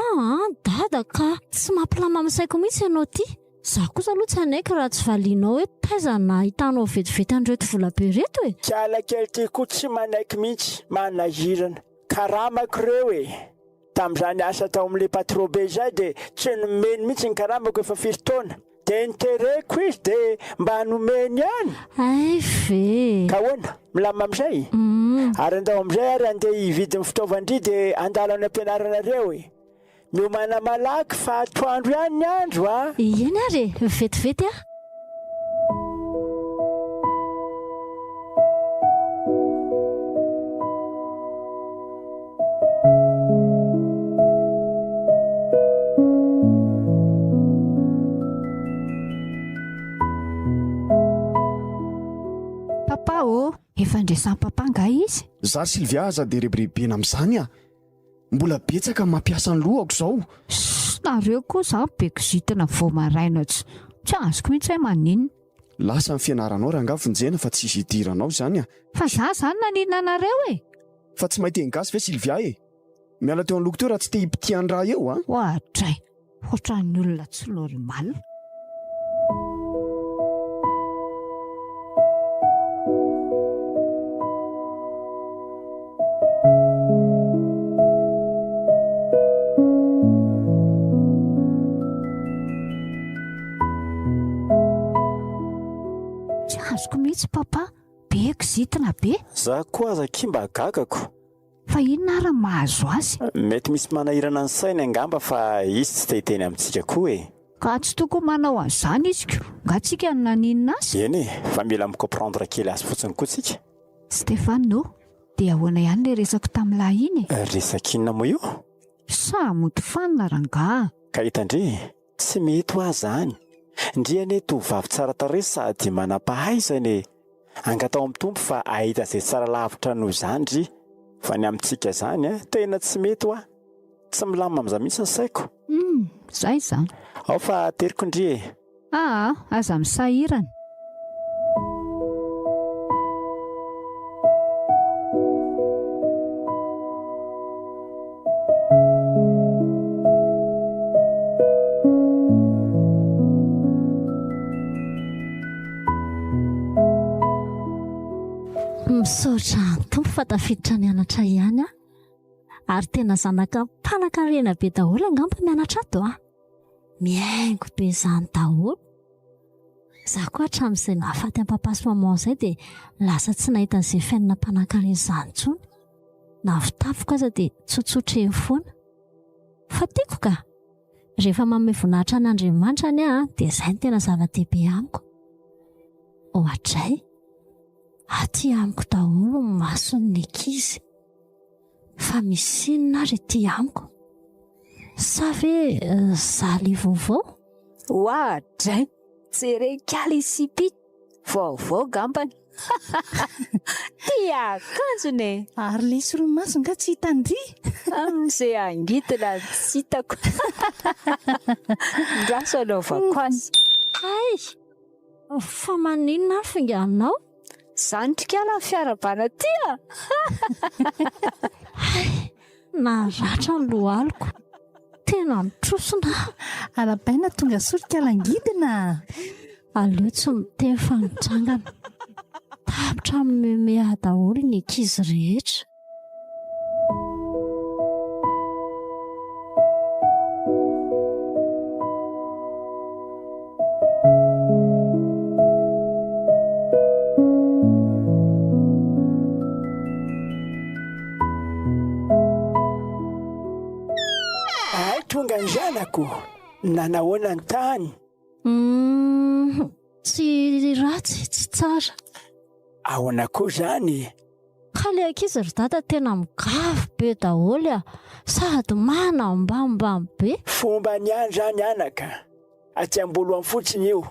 Dada ka tsy mampilama amin'saiko mihitsy ianao ty. Zaho kosa aloha tsy anaiky raha tsy valianao hoe taiza nahitanao vetivety an'ireto volabe reto e. Kiala kely ty koa tsy manaiky mihitsy, manahirana. Karamako reo e. Tamin'izany asa tao amin'ilay patron be zay dia tsy nomeny mihitsy ny karamako efa 5 taona. Dia nitereko izy dia mba nomeny ihany. Ay ve. Ka hoana, milama amin'izay? Ary andao amin'izay ary andeha hividy ny fitaovan-dry dia andalo any ampianaranareo e. Miomana malaky fa atoandro ihany ny andro a. Iny ary vetivety a. Papa efa ndresan'ny papa nga izy. Za Sylvia aza dia rebiribena amin'izany a. Mbola betsaka mampiasa ny lohako zao. Nareo koa za bekizitina vao maraina tsy azoko mihitsy hoe maninona. Lasa ny fianaranao ranga fonjena fa tsisy idiranao zany a. Fa za zany naninona anareo e. Fa tsy mahita gasy ve Sylvia e. Miala teo amin'ny loko teo raha tsy te hipitiany raha eo a. Ohatray, ohatran'ny olona tsy normal. Azoko mihitsy papa, be kizitina be. Za koa aza kimba gagako. Fa inona ary mahazo azy? Mety misy manahirana ny sainy angamba fa izy tsy te hiteny amintsika koa e. Ka tsy tokony manao an'izany izy ko. Nga tsika no naninona azy. Eny e, fa mila mikomprendre kely azy fotsiny koa tsika. Stefano, dia ahoana ihany ilay resako tamin'lahy iny e? Resakinona moa io? Sa moto fanina rangaha. Ka hitandry, tsy mety ho azany. Ndriane tovavy tsara tarehy sady manam-pahaizana e. Angatao amin'ny tompo fa ahita izay tsara lavitra noho izany ry. Fa ny amintsika zany tena tsy mety ho. Tsy milama amin'izany mihitsy ny saiko. Zay zany. Ao fa teriko ndry e. Aza misahirana. Misaotra tompo fa tafiditra nianatra ihany a. Ary tena zanaka mpanan-karena be daholo angamba mianatra ato a. Miaingo be izany daholo. Za koa hatramin'izay nahafaty amin'ny papa sy maman izay dia lasa tsy nahita an'izay fiainana mpanan-karena izany intsony. Navitafiko aza dia tsotsotra eny foana. Fa tiako ka. Rehefa manome voninahitra an'Andriamanitra any a dia izay no tena zava-dehibe amiko. Ohatray. Aty amiko daholo ny mason'ny ankizy. Fa misy inona ary ety amiko? Sa ve zaly vaovao? Ohatray, tserekiala isipi. Vaovao gambany. Tiakanjone. Ary le solomaso nga tsy hitandry. Amin'izay angitina tsy hitako. Ndraso anaovako azy. Ay, Fa maninona finganao? Zanytrikala fiarabana tia. Naratra ny lohaliko. Tena mitrosona. Arabaina tonga sorika langidina. Aleo tsy miteny fa mitsangana. Tapitra mimeme daholo ny ankizy rehetra. Tonga ny zanako, nanahoana ny tany? Tsy ratsy, tsy tsara. Ahoana koa zany? Ka le ankizy ry dada tena migavy be daholo sady manambambamy be. Fomba ny any zany anaka, aty ambolo amin'ny fotsiny io.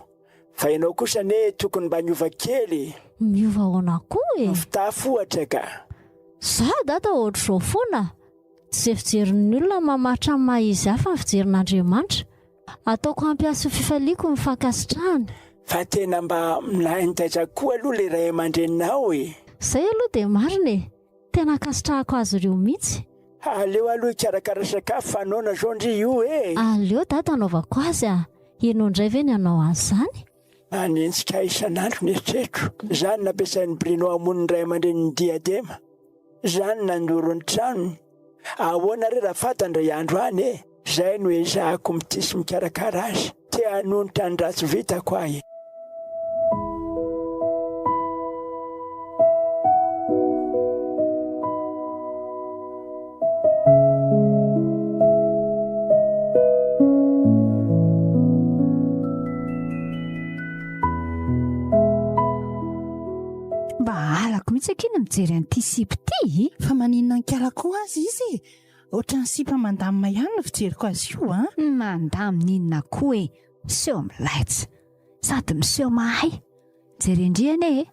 Fa ianao kosa ne tokony mba miova kely. Miova ahoana koa Fitafy ohatra ka. Za dada ohatr'izao foana. Tsy fijerin'ny olona mamatra amin'ny maha-izy hafa ny fijerin'Andriamanitra. Ataoko hampiasa fifaliako ny fankasitrahana. Fa tena mba nahitaitra koa aloha le ray aman-dreninao Zay aloha dia marina Tena kasitrahako azy ireo mihitsy. Aleo aloha ikarakara sakafo fa anao na zondry io Aleo dada anaovako azy Ianao indray ve ny anao azy zany? Manentsika isan'andro ny eritreritro. Zany nampiasain'ny Brino hamono ny ray aman-drenin'ny diadema. Zany nandoro ny tranony. Ahoana re raha fantandray andro any Zay no ezahako mitisy mikarakara azy. Te hanonitra ny ratsy vitako ahy. Alako mihitsy akina mijery an'ity sipy ity. Fa maninona nikalako azy izy? Ohatry ny sipa mandamina ihany no fijeriko azy io Mandamina inona koa miseho milaitsy sady miseho mahay. Jery andriana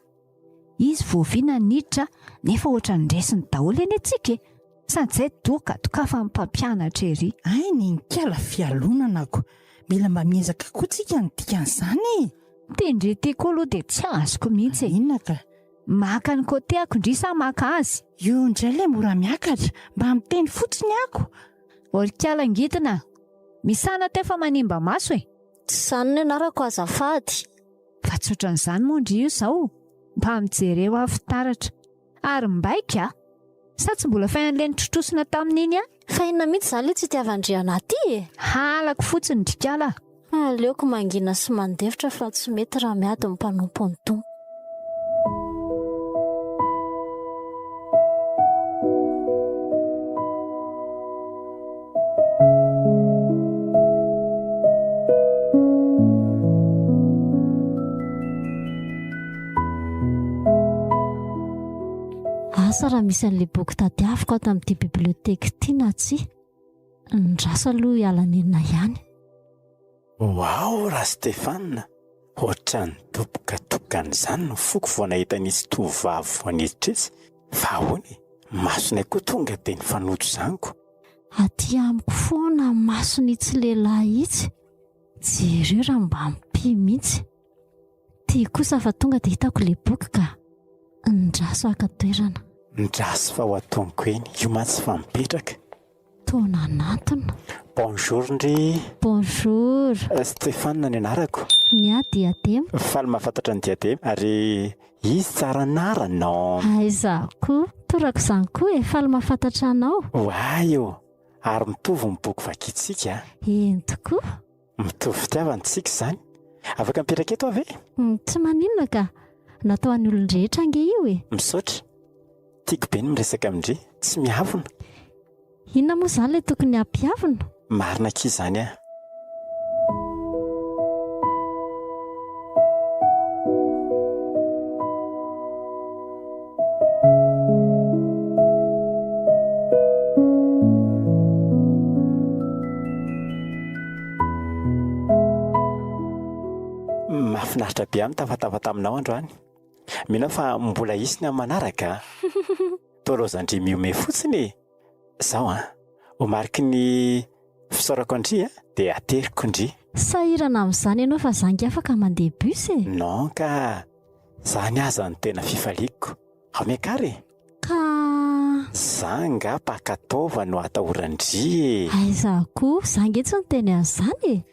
izy voaviana niditra nefa ohatra ny ndresiny daholo eny antsika sady zay doka dokafa mpampianatra ery. Ay ny nikala fialonanako. Mila mba miezaka koa tsika ny dikan'izany. Tendry tiako aloha dia tsy azoko mihitsy. Inona ka? Maka ny kote ako ndry sa maka azy. Io indray le mora miakatra mba miteny fotsiny ako. Orikala ngidina, misana tefa manimba maso Tsy sanona ianarako azafady. Fa tsotran'izany moa ndry io zao mba mijery eo afitaratra. Ary mbaika sa tsy mbola fain'le nitrotrosina tamin'iny Fa inona mihitsy zany le tsy itiavan-driana aty Halako fotsiny drikala. Aleoko mangina sy mandevitra fa tsy mety raha miady ny mpanompo ny tompo. Asa raha misy an'ilay boky tadiaviko ato amin'ity biblioteka ity na tsy? Ndrasa aloha hialan'enina ihany. Wow, raha Stefana, ohatran'ny doboka tokan'izany no foko vao nahita nisy tovovavy vao niditra izy. Fa ahoana masonay koa tonga dia ny fanoto zaniko. Aty amiko foana masony tsy lehilahy itsy. Jereo raha mba mpi mihitsy. Tia kosa fa tonga dia hitako ilay boky ka ndraso aka toerana. Ndraso fa ho ataoniko eny, io mantsy fa mipetraka. Taona anatona. Bonjour ndry. Bonjour. Stefana ny anarako. Ny diadema. Faly mahafantatra ny diadema ary izy tsara nara non. Aiza koa, torako izany koa faly mahafantatra anao. Waay ary mitovy ny boky vakitsika. Eny tokoa. Mitovy fitiavantsika izany. Afaka mipetraka eto ave? Tsy maninona ka. Natao an'ny olon-drehetra ange io Misaotra. Tiako be ny miresaka amindry, tsy mihavona. Inona moa izany ilay tokony hampihavina? Marina k'y izany mahafinaritra be amin'ny tafatafata aminao androany. Mino fa mbola isiny amin'ny manaraka. Tolozandry miome fotsiny. Zao ho mariky ny fisaorako Andry dia ateriko Andry. Sahirana amin'izany ianao fa zangy afaka mandeha bus e. Non ka zany aza ny tena fifaliko. Amikary Ka zanga pakatova no atahorandry aiza koa zangy etsy ny teny an'izany e.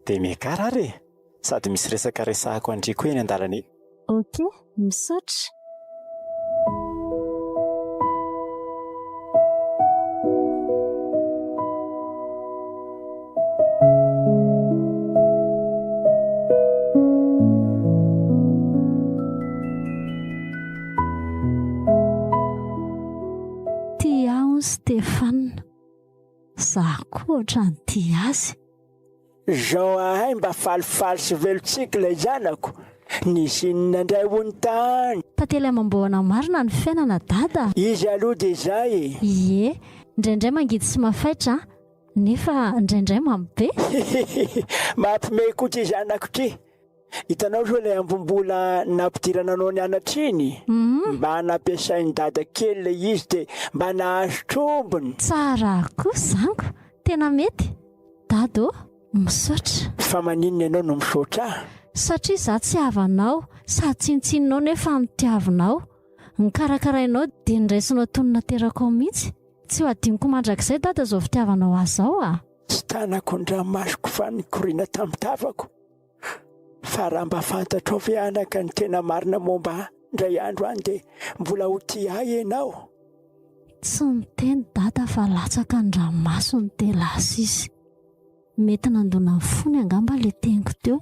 dia miakara ary sady misy resaka resahako Andry koa eny an-dalana eny. Ok, misaotra. Stefana za koa ohatrany tia azy. Jean ahay mba falifaly sy velotsika ilay zanako nisy inona hony tany. Tantely Amam-Bahona marina ny fiainana dada. Izy aloha dia izay e. Ie, indraindray mangidy sy mafaitra nefa indraindray mambe. Mampime koa ty zanako ty. Hitanao zao ilay ambombola nampidirana anao nianatra iny. Mba nampiasainy dada kely ilay izy dia mba nahazo trombony. Tsara koa zango, tena mety. Dado, misaotra. Fa maninona ianao no misaotra? Satria za tsy havanao, sady tsinotsininao nefa mitiavinao. Nikarakarainao dia niraisinao tonona terako mihitsy. Tsy ho adiniko mandrakizay dada zao fitiavanao azy zao a. Tsy tanako ny ranomasoko fa nikoriana tamin'ny tavako. Fa raha mba fantatrao ve anaka ny tena marina momba indray andro any dia mbola ho tia ahy ianao. Tsy niteny dada fa latsaka ny ranomaso ny telasy izy. Mety nandona ny fony angamba ilay teniko teo.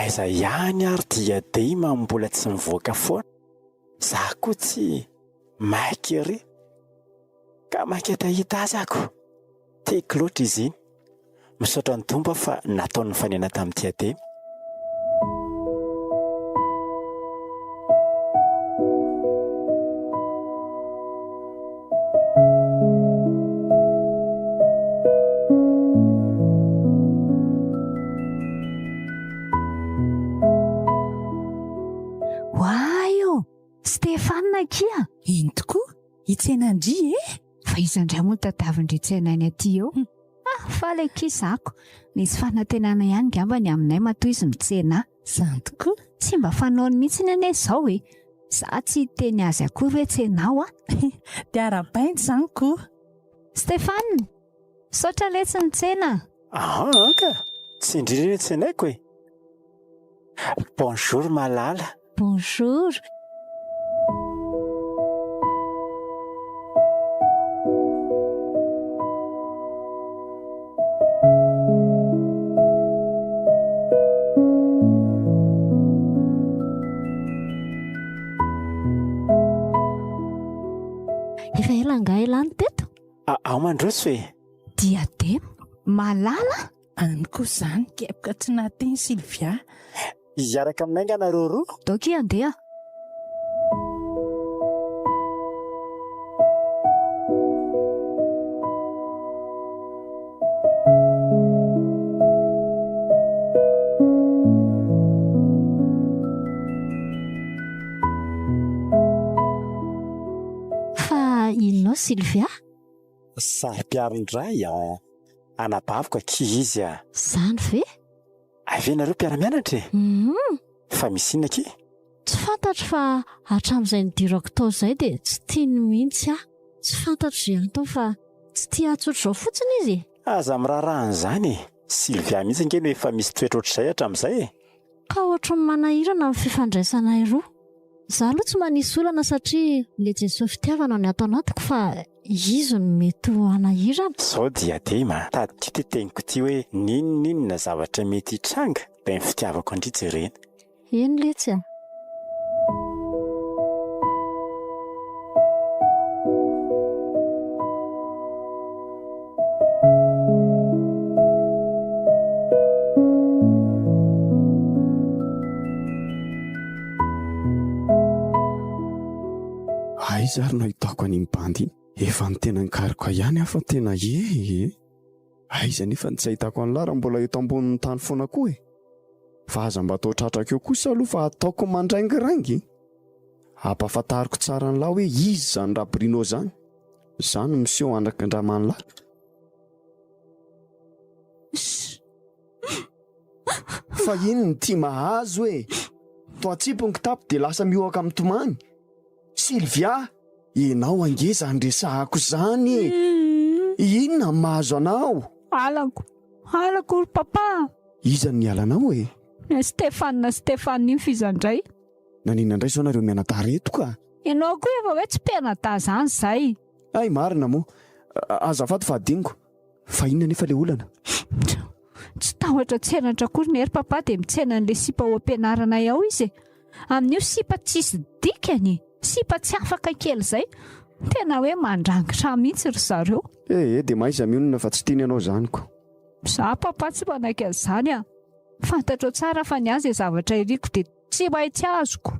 Aiza ihany ary dia mbola tsy mivoaka foana. Za koa tsy maiky ery ka manketa hita azy ako. Tiako loatra izy iny. Misaotra ny tomba fa nataony fanena tamin'ity ateny. Stefana kia iny tokoa hitsenandry fa izandray moa tadavindry tsenany aty eo. Faly kisako nisy fanantenana ihany gambany aminay matoa izy mitsena. Zany tokoa tsy mba fanaony mihitsy ane zao e. Za tsy teny azy akory hoe tsenao a. dia arabainy zany koa. Stefana, saotra letsy ny tsena. Ka tsy indrindra tsenaiko e. Bonjour malala. Bonjour. Efa ela nga elany teto? Ao mandroso e. Diadema malala any koa zany kepoka tsy nateny Sylvia. Iaraka aminay nga nareo roa. Doky andeha. Fa inona Sylvia? Sary-piarindray anabaviko ki izy a. Zany ve? Ave nareo mpiara-mianatra e. Fa misy inona ki? Tsy fantatro fa hatramin'izay nidirako tao izay dia tsy tiany mihitsy aho. Tsy fantatro izay atao fa tsy tia atsotra izao fotsiny izy. Aza mirarahan'izany e. Sylvia mihitsy angeny efa misy toetra ohatr'izay hatramin'izay e. Ka ohatran'ny manahirana amin'ny fifandraisanay roa. Za aloha tsy manisy olana satria ilay Jesosy fitiavana ny ato anatiko fa izy no mety ho anahirana. Zao Diadema, tady ty teteniko ty hoe ninona zavatra mety hitranga dia ny fitiavako Andry jerena. Eny letsy a. Aiza ary no ahitako any bandy iny? Efa ny tena nikaroka ihany afa tena aiza nefa ny tsy ahitako any lara mbola eto ambonin'ny tany foana koa fa aza mba atao tratraka eo kosa aloha fa ataoko mandraingirangy ampahafantariko tsara ny lahy hoe izy zany Rajoelina zany miseho andrakindramany lahy. Fa iny ny tia mahazo toatsipo ny kitapo dia lasa miohaka amin'ny tomany. Silvia, ianao angeza andresahako zany inona ny mahazo anao? Alako papa. Iza ny alanao Stefany Fizandray. Nanina indray sao nareo mianatareto ka? Ianao koa efa hoe tsy mpianadahy zany zay. Ay marina moa, azafady fa adiniko. Fa inona nefa ilay olana? Tsy tahotra tsenatra kory nery papa dia mitsena n'ilay sipa ho ampianarana ao izy. Amin'io sipa tsisy dikany, sipa tsy afaka kely zay. Tena hoe mandrangitra mihitsy ry zareo. Dia maiza mionona fa tsy tiany ianao zany ko. Za papa tsy manaiky an'izany fantatro tsara fa ny azy zavatra iriko dia tsy mahitsy azoko.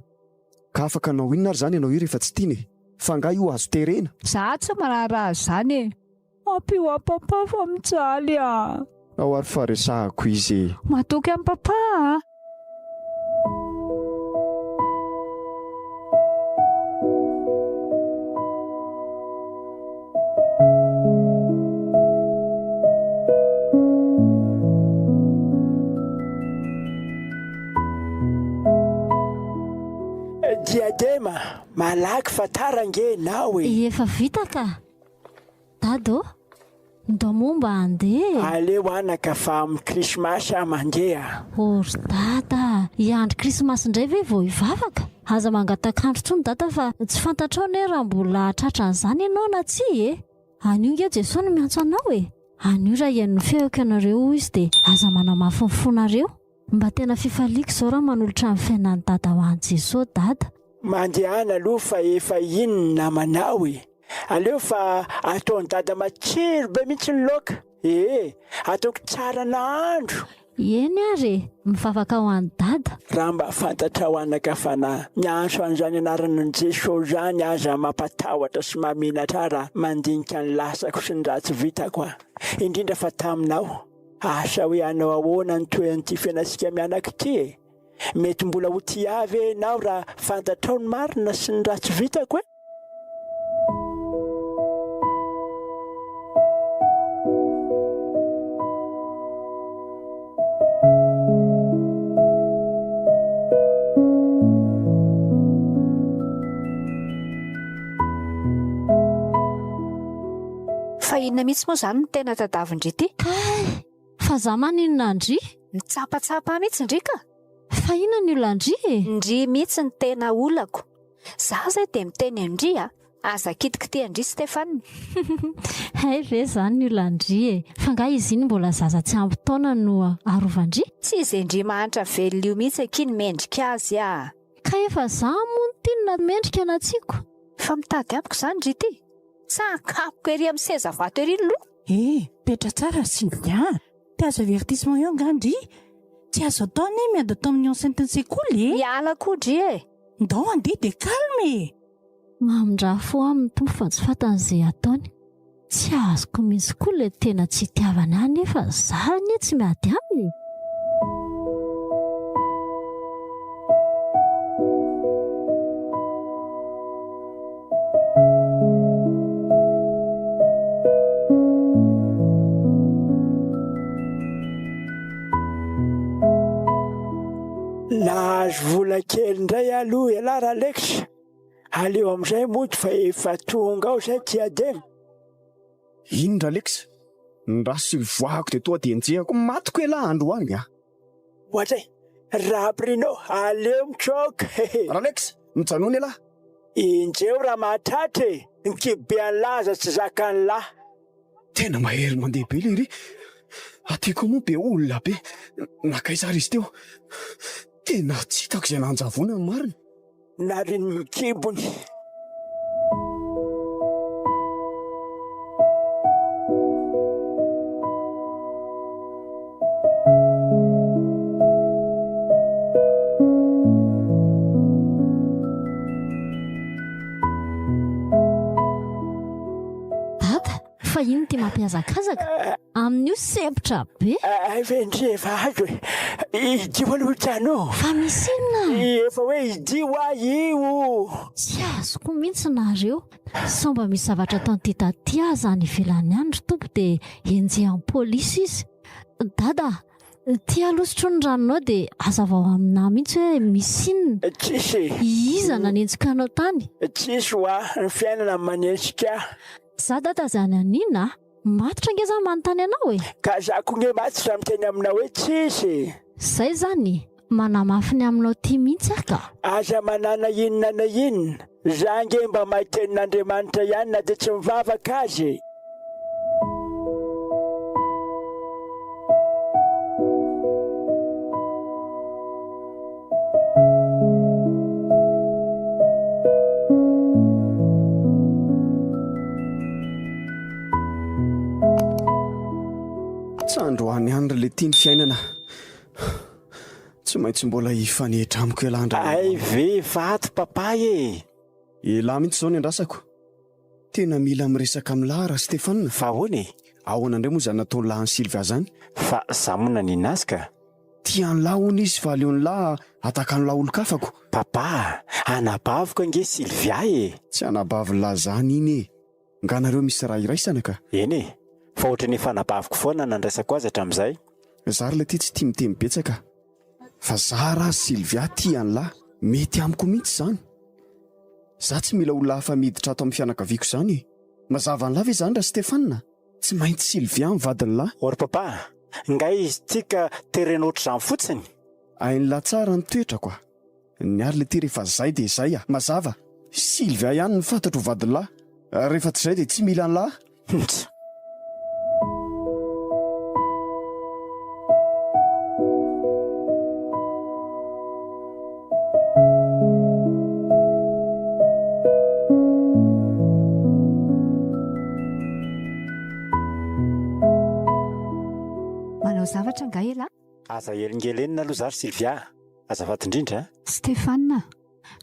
Ka afaka anao inona ary zany ianao io rehefa tsy tiany? Fa nga io azo terena. Za tsy maraharaha zany ampio papa fa mijaly ao ary faresahako izy. Matoky amin'ny papa Diadema, malaky fa tarangenao Efa vita ka dado ndao momba andeha aleo anaka fa amin'ny krismasy mandeha. Ory dada iandry krismasy indray ve vao hivavaka? Aza mangatakandro tsony dada fa tsy fantatrao ne raha mbola tratra an'izany ianao na tsy anio nge Jesosy no miantso anao anio raha ian'ny feoko ianareo izy dia aza manamafy ny fonareo mba tena fifaliako zao raha manolotra amin'ny fiainan'ny dada ho an'i Jesosy dada. Mandehana aloha fa efa inona manao aleo fa ataony dada matsiro be mihitsy ny loka. Ataoko tsara nahandro. Eny ary mivavaka ho an'i dada. Raha mba fantatra ho anaka fa na miantso an'izany anaran'ny Jesosy zany aza mampatahotra sy maminatra raha mandinika ny lasako sy ny ratsy vitako indrindra fa taminao asa hoe anao ahoana ny toean'ity fiainasika mianaka ity mety mbola ho tia avy ianao raha fantatrao ny marina sy ny ratsy vitako Fa inona mihitsy moa zany no tena tadavindry ity? Fa za maninona Andry? Mitsapatsapa mihitsy Ndry ka? Fa inona ny olona Andry Ndry mihitsy ny tena olako. Za zay dia miteny Ndry aza kitikity Ndry Stefany. Hay ve zany ny olona Andry fa nga izy iny mbola zaza tsy ampy taona no arova-Ndry? Tsy izay Ndry mahantra velona io mihitsy akiny mendrika azy Ka efa za moa no tinona mendrika anatsiko. Fa mitady amiko zany Ndry ity. Sakapoko ery amin'ny seza vato ery lo. Petra tsara Sylvia. Ty azo avertissement io nga Ndry. Tsy azo ataony miady atao amin'ny enceinte sekoly Miala koa Ndry ndao andeha dia calme. Mamindra fo amin'ny tompo fa tsy fantan'izay ataony. Tsy azoko mihitsy koa ilay tena tsy itiavana any nefa zany tsy miady aminy. Nahazo vola kely indray aloha iala Alex. Aleo amin'izay moa fa efa tonga ao izay Diadema. Inona Alex? Ny raha sy voako dia toa dia njehako matiko elahy andro any Ohatra Rajoelina aleo mitsoka. Alex, mijanona elahy. Injeo raha mahatratra ny kibean'ny laza tsy zakan'ny lahy. Tena mahery mandeha be lery. Atiako moa be olona be. Nakaizary izy teo. Tena tsy hitako izay nanjavona ny marina. Nariny mikibony. iny ty mampiazakazaka amin'io sepotra be vendrevavy idio aloha trano fa misy inona efa hoe idio a io tsy azoko mihitsy nareo sao mba misy zavatra taony ty tatia zany ivelany andro tompo dia enjehan'ny polisy izy dada ty alosotro ny ranonao dia azavao aminah mihitsy hoe misy inona tsisy iza nanenjikanao tany tsisy hoa ny fiainana manenjika za dada zany anina matotra nge za manontany anao e ka za ko nge matitra miteny aminao hoe tsisy zay zany manamafiny aminao ty mihitsy aka aza manana inona na inona za nge mba mahitenin'Andriamanitra ihany na dia tsy mivavaka azy tsandroany andra le tia ny fiainana tsy maintsy mbola hifanehitra amiko elandra ay vehivato papay elahy mihitsy izao ny andrasako tena mila miresaka amin'lahy raha Stefana fa hoany ahoana indray moa izany nataony lahy ny Silvia zany fa za mona ninazy ka tiany lahy hoany izy fa aleony lahy ataka ny lahy olo-kafako papa anabaviko ange Silvia tsy anabavy lahy zany iny nganareo misy raha iraisana ka eny fa ohatrany efa anabaviko foana nandraisako azy hatramin'izay zary le ty tsy tia miteny betsaka fa za raha Silvia tiany lahy mety amiko mihitsy izany za tsy mila olona hafa miditra ato amin'ny fianakaviako izany mazava ny lava izany raha Stefana tsy maintsy Silvia mivadiny lahy ory papa ngay izy tika teren'oatra izany fotsiny hainy lahy tsara ny toetra koa ny ary le ty rehefa zay dia zay mazava Silvia ihany ny fantatro ho vadiny lahy rehefa tsy zay dia tsy mila ny lahy zavatra nga ela aza elingelenina aloha zary Silvia azafady indrindra Stefana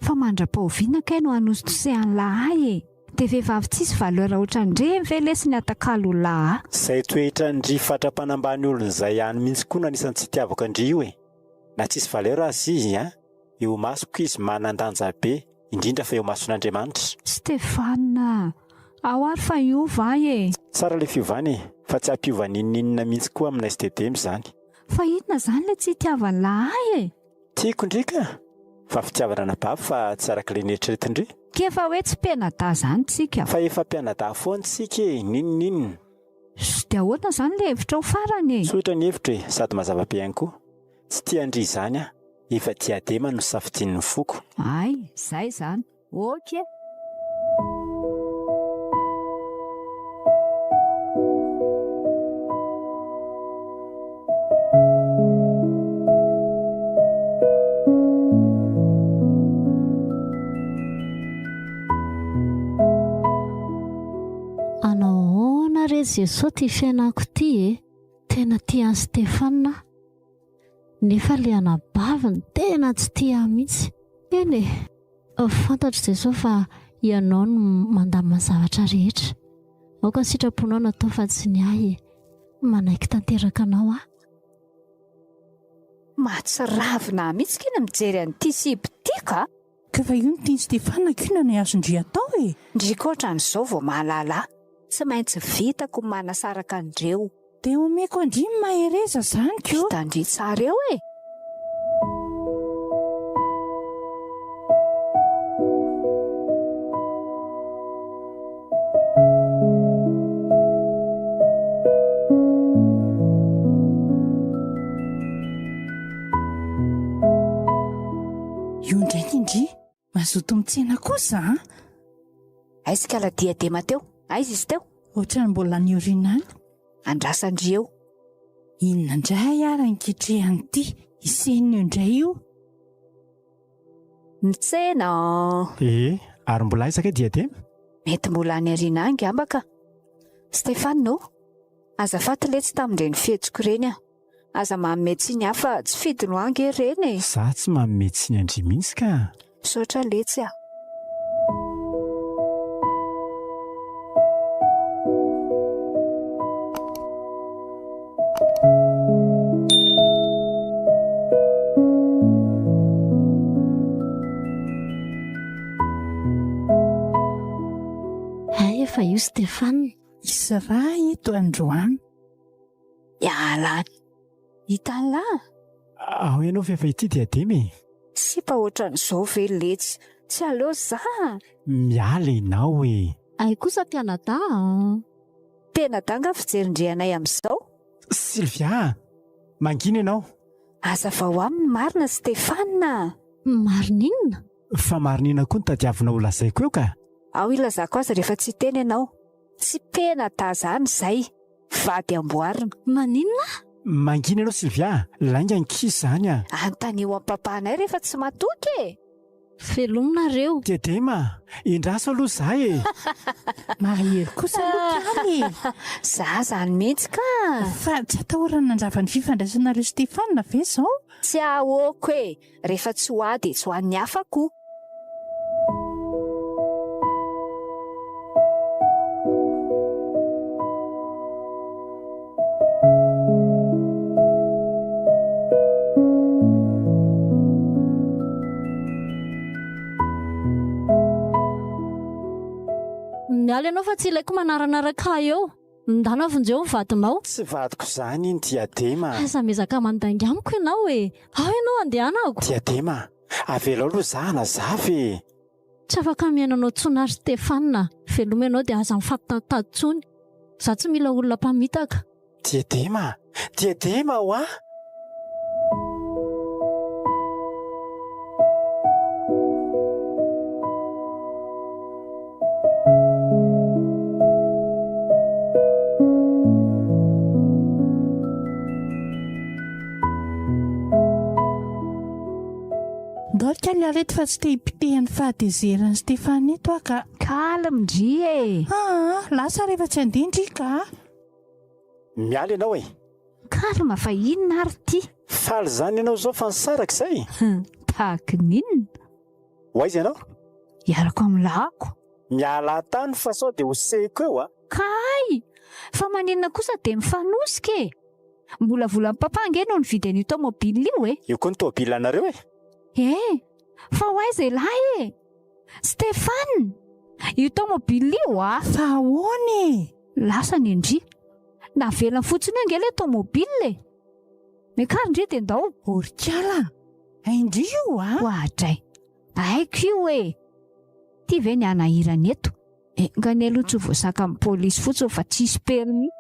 fa mandra-paoviana kay no anositosehany lahy dia vehivavy tsisy valeur ohatrandreny ve lesiny atakalo lahy zay toetra ndry fatra-panambany olona izay ihany mihitsy koa no anisan'ny tsy tiavako andry io na tsisy valeur azy izy eo masoko izy manandanja be indrindra fa eo mason'Andriamanitra Stefana ao ary fa iova tsara le fiovany fa tsy ampiova ninninina mihitsy koa aminay STDM zany fa inona zany le tsy tiavany lahy tiako ndrika fa fitiavana anabavy fa tsy araka le nieritreretindry kefa hoe tsy mpianada zany tsika fa efa mpianada foana tsika ninninina sy dia ahoana zany le hevitra ho farany sotra ny hevitra sady mazava-be ihany koa tsy tiandry izany efa diadema no safidin'ny foko ay zay zany ok Jesosy ty fiainako ty tena tian'ny Stefana nefa le anabaviny tena tsy tia mihitsy eny fantatro Jesosy fa ianao no mandamina zavatra rehetra aoka sitraponao natao fa tsy ny ahy manaiky tanteraka anao mahatsiravina mihitsy kina mijery an'ity sibitika ka fa io ny tiany Stefana kina ny azondry atao ndrika ohatran'izao vao mahalala tsy maintsy vitako manasaraka andreo dia omeko andry mahereza zany ko vitandry tsara eo io ndraiky indry mazoto mitsena kosa aisika ladiadema teo aiza izy teo ohatrany mbola niorinany andrasandry eo inona indray ara niketrehany ity iseniny eo indray io mitsena ary mbola aisaka diadema mety mbola any ariana angy ambaka Stefano azafaty le tsy tamin'ireny fihetsiko ireny aza mametsiny hafa tsy fidino angy ireny za tsy mametsiny andry mihitsy ka sotra letsy fa io Stefana. Isy raha ito androany. Iala, hitalahy. Ao ianao fa efa ity diademy. Sy mba ohatran'izao ve letsy. Tsy aleo za. Miala ianao e. Ay kosa mpianada. Tena danga fijerindreanay amin'izao. Sylvia, mangina ianao. Aza vao aminy marina Stefana. Marinina? Fa marinina koa ny tadiavina ho lazaiko eo ka. Ao ilazako azy rehefa tsy teny ianao. Tsy pena tazany izay. Vady amboarina. Maninona? Mangina ianao Sylvia, lainga nkisy zany a. Antanio am-papanay rehefa tsy matoky e. Velonareo. Diadema, indraso aloha za e. Mahery kosa lokany. Za zany mihitsy ka. Fa tsy atahorana nandrava ny fifandraisanareo Stefana ve zao? Tsy ahoko e. Rehefa tsy ho ady tsy ho an'ny hafa koa. Miala ianao fa tsy ilaiko manaranaraka eo. Ndana vonjeo vadimao. Tsy vadiko zany iny Diadema. Aza mezaka mandangy amiko ianao e. Ao ianao andehanako. Diadema, avela aloha za na zavy. Tsy afaka miainanao tsonary Stefana. Veloma ianao dia aza mifampitantady tsony. Za tsy mila olona mpamitaka. Diadema, Diadema ho a. Dorka liareto fa tsy te hipitehan'ny fahadezeran'ny Stefana ito ka. Kalamindry e. Lasa rehefa tsy andindry ka. Miala ianao e. Kalma fa inona ary ty? Faly zany ianao zao fa nisaraka izay. Tahaka ninona? Ho aiza ianao? Iarako amin'ny lahako. Miala tany fa sao dia ho seko eo a. Kay! Fa maninona kosa dia mifanosika e. Mbola volan'ny papa ange no nividy an'io tomobily io e. Io koa ny tomobily anareo e. Fa ho aiza lahy e. Stefana! Io tomobily io a. Fa ahoana e. Lasa ny Andry. Navelany fotsiny ange ilay tomobily e. Mekarindry dia ndao. Orikala. Andry io a. Ho adray. Aiko io e. Ty ve ny anahirana eto. Nga ny aloha tsy ho voasaka amin'ny polisy fotsiny fa tsisy permis.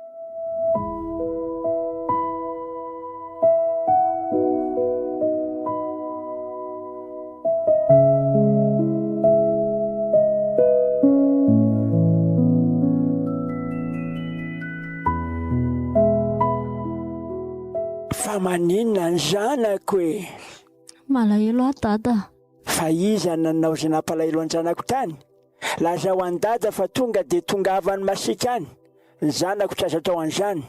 Fa maninona ny zanako e. Malahelo a dada. Fa iza nanao izay nampalahelo any zanako tany. Laza ho an-dada fa tonga dia tonga avany masika any. Ny zanako tsy azo atao an'izany.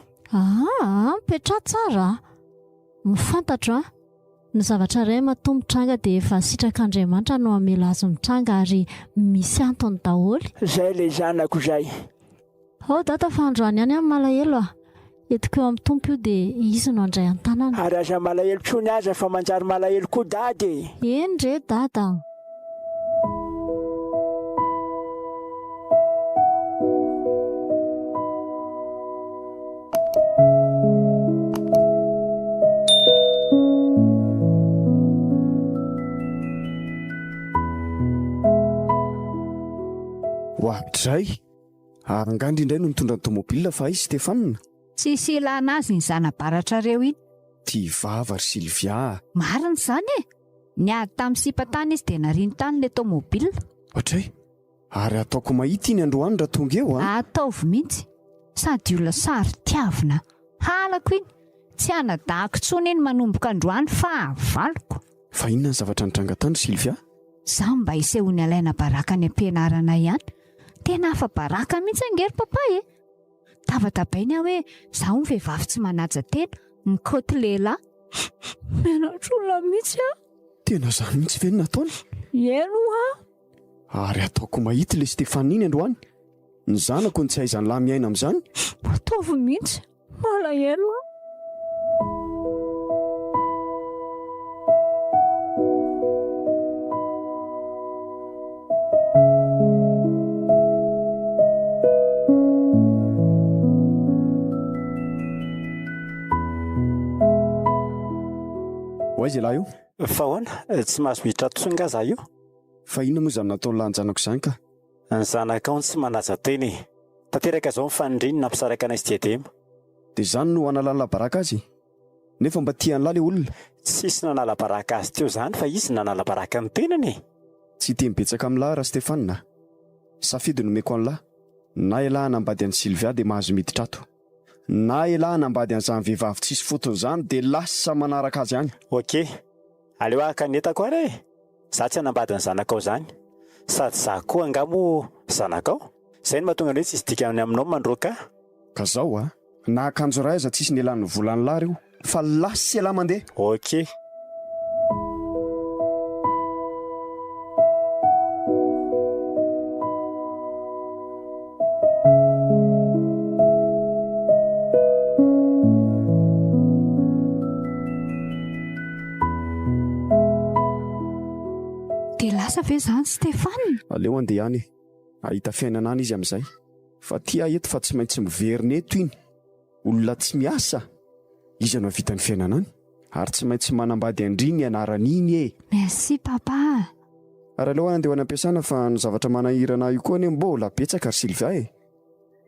Petra tsara. Mifantatra. Ny zavatra iray matombotranga dia efa sitrak'Andriamanitra no hamela azy mitranga ary misy antony daholo. Zay le zanako zay. Dada fa androany ihany amin'ny malahelo a. Etiko eo amin'ny tompo io dia izy no andray an-tanana. Ary aza malahelo tsony aza fa manjary malahelo koa dady. Eny re dada. Ho abitray. Angandry indray no nitondra ny tomobila fa izy Stefana. Tsisy ilana azy ny zanabaratra reo iny. Ty vava ry Sylvia. Marina izany e. Niady tamin'ny sipatany izy dia nariny tany ilay tomobila. Ohatray. Ary ataoko mahita iny androany raha tonga eo a. Ataovy mihitsy. Sady olona sary tiavina. Halako iny. Tsy anadahako tsony iny manomboka androany fa avaloko. Fa inona ny zavatra nitranga tany Sylvia? Zaho mba isehony alaina baraka ny ampianarana ihany. Tena hafa baraka mihitsy angery papa e. Tavatabainy aho hoe zaho ny vehivavy tsy manaja tena. Mikoty lehilahy. Menatra olona mihitsy a. Tena izany mihitsy ve ny nataony? Eno a. Ary ataoko mahita ilay Stefana iny androany. Ny zanako ny tsy haizany lahy miaina amin'izany. Ataovy mihitsy. Malahelo a. Hoaiza lahy io? Fa hoana tsy mahazo hiditra tsonga za io. Fa inona moa izany nataony lanjanako izany ka? Ny zanakao tsy manaja teny. Tanteraka izao mifandriny nampisaraka anay diadema. Dia izany no analala baraka azy? Nefa mba tia an'lahy ilay olona? Tsisy nanala baraka azy teo izany fa izy nanala baraka ny tenany. Tsy teny betsaka amin'lahy raha Stéphane. Safidy no meko an'lahy. Na ialahy nambady an'i Sylvia dia mahazo miditra ato. Na ialahy nambady an'izany vehivavy tsisy fotony izany dia lasa manaraka azy any. Ok, aleo akanetako ary e. Za tsy hanambady ny zanakao izany. Sady za koa angamo zanakao. Izay no mahatonga hoe tsisy dikany aminao mandroaka. Ka zao na akanjo iray aza tsisy nielan'ny volan'ny lahy io fa lasa ialahy mandeha. Ok. Dia lasa ve izany Stéphane? Aleo andeha any. Ahita fiainana any izy amin'izay. Fa tia eto fa tsy maintsy miverina eto iny. Olona tsy miasa. Izy no havita ny fiainana any. Ary tsy maintsy manambady Andry ny anarany iny e. Merci papa. Ary aleo andeha any am-piasana fa ny zavatra manahirana io koa ane mbola betsaka ry Sylvia e.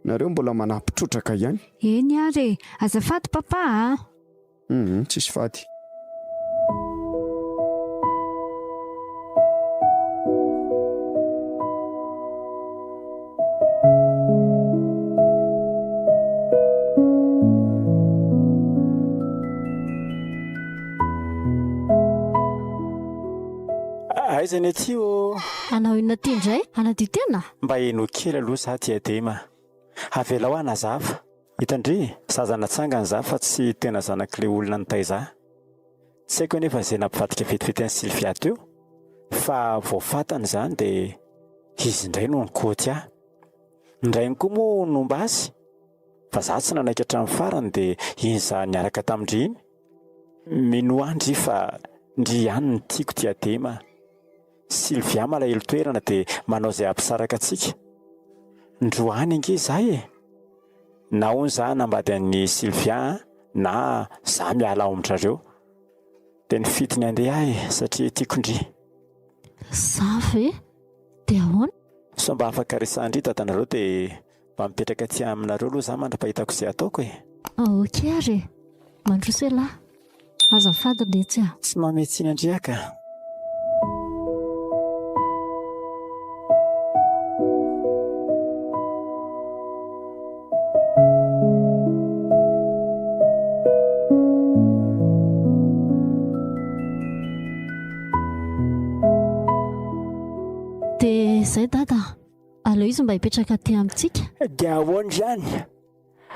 Nareo mbola manampitrotraka ihany. Eny ary, azafady papa. Tsisy fady. Aiza ny aty o? Anao inona ty indray? Anadio tena? Mba eno kely aloha za diadema. Avela ho anazava. Hitandry, zaza natsangany za fa tsy tena zanak'ilay olona nitay za. Tsy haiko nefa izay nampivadika vetivety an'i Sylvia teo. Fa voafatana izany dia izy indray no nikoty ahy. Indray koa moa nomba azy. Fa za tsy nanaiky hatramin'ny farany dia iny za niaraka tamindry iny. Mino Andry fa Ndry ihany ny tiako diadema. Sylvia malahelo toerana dia manao izay ampisaraka antsika. Ndroany ange izahay e. Na hono za nambady an'i Sylvia na za miala ao amin'izareo. Dia nifidy ny andeha ahy satria tiako Ndry. Za ve? Dia ahoana? So mba afaka resan'Andry dadanareo dia mba mipetraka aty aminareo aloha za mandra-pahitako izay ataoko e. Ok ary. Mandroso lahy. Azafady letsy aho. Tsy mametsiny Andry aka. Dia izay dada, aleo izy mba hipetraka aty amintsika. Dia ahoana izany?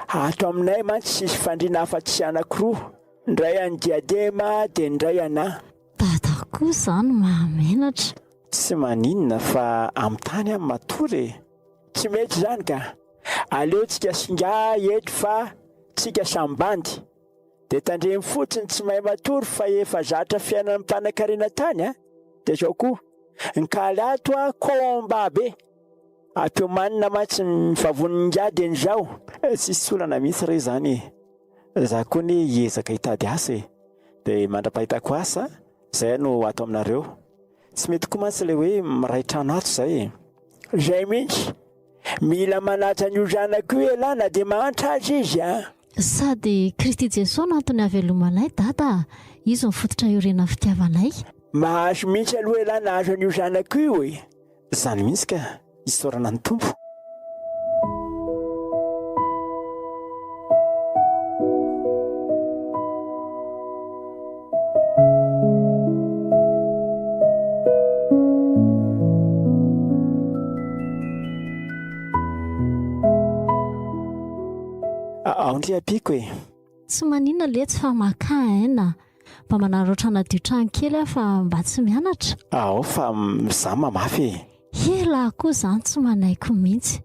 Ato aminay mantsy sisy fandriana afa-tsy anankiroa. Ndray any diadema dia ndray anahy. Dada koa izany mahamenatra. Tsy maninona fa amin'ny tany amin'ny matory e. Tsy mety izany ka. Aleo tsika singa eto fa tsika sambandy. Dia tandremy fotsiny tsy mahay matory fa efa zatra fiainana mpanankarena tany a. Dia izao koa nkaly ato a komba be. Apeo manina mantsy mivavon'ny ngady an'izao. Tsisy olana mihitsy re izany e. Za koa ny hiezaka hitady asa e. Dia mandra-pahitako asa izay no ato aminareo. Tsy mety koa mantsy ilay hoe miray trano ato izay e. Izay mihitsy. Mila manatra an'io zanako io na dia mahantra azy izy a. Sady Kristy Jesosy no antony havelomanay dada. Izy mifototra iorenan'ny fitiavanay. Mahazo mihitsy aloha nahazo an'io zanako io e. Izany mihitsy ka isaorana ny tompo. Andry apiako e. Tsy maninona letsy fa makaina. Mba manaratra nadio trano kely aho fa mba tsy mianatra. Ao fa za mamafy e. Ela koa izany tsy manaiko mihitsy.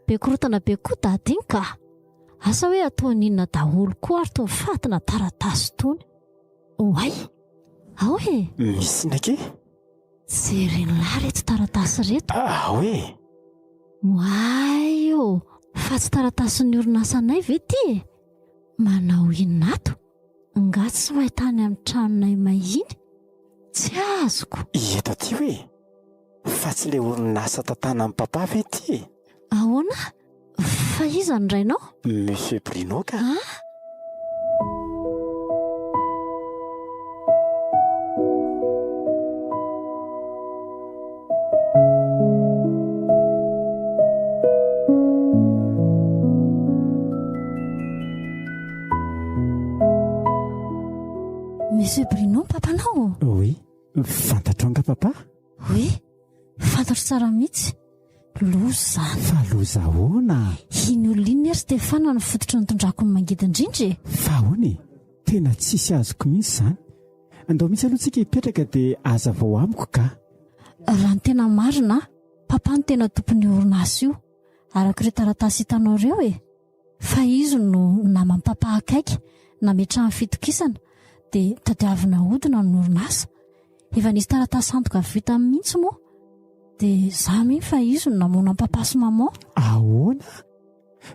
Be korotana be koa dady iny ka. Asa hoe ataon'inona daholo koa ary toa fatina taratasy tony. Oay. Ao e. Misy nake? Jeren'lahy reto taratasy reto. Ao e. Oay fa tsy taratasy ny orinasanay ve ty e? Manao inona ato? nga tsy mahitany amin'ny tranonay mahiny tsy azoko. Eto aty hoe fa tsy le orinasa tantana amin'ny papa ve ty? Ahoana? Fa iza ny rainao? Monsieur Bruno ka. Monsieur Bruno, papanao? Oui, fantatro anga papa? Oui, fantatro tsara mihitsy. Loza zany. Fa loza ahoana? Iny olona ery Stefana ny fototry ny tondrako ny mangidindrindra. Fa hoany, tena tsisy azoko mihitsy izany. Andao mihitsy aloha tsika hipetraka dia aza vao amiko ka. Raha ny tena marina, papa ny tena tompon'ny orinasa io. Arak'ireo taratasy hitanao ireo e. Fa izy no naman'ny papa akaiky, nametrahan'ny fitokisana, dia tadiavina hodina ny orinasa. Efa nisy taratasy antoka vita mihitsy moa. Dia za mihitsy fa izy no namoana papa sy maman. Ahoana?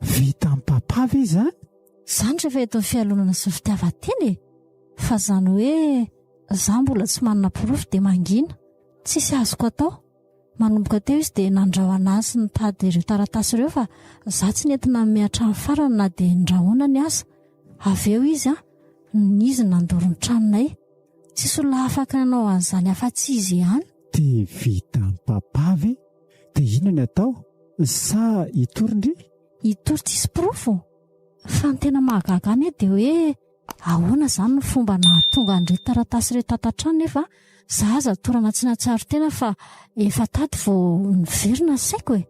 Vita amin'ny papa ve izany? Zany rehefa eto ny fialonana sy fitiavan-teny e. Fa zany hoe za mbola tsy manana porofo dia mangina. Tsisy azoko atao. Manomboka teo izy dia nandrao anazy ny tady ireo taratasy ireo fa za tsy nentina mihatra amin'ny farany na dia ndrahoana ny asa. Avy eo izy nizy nandoro ny tranonay. Tsisy olona afaka nanao an'izany afa-tsy izy ihany. Dia vita amin'ny papa ve? Dia inona ny atao? Sa hitorindry? Hitory tsisy porofo. Fa ny tena mahagaga any dia hoe ahoana zany ny fomba nahatonga an'ireo taratasy ireo tatantrano nefa za aza torana tsy nahatsaro tena fa efa tady vao niverina saiko e.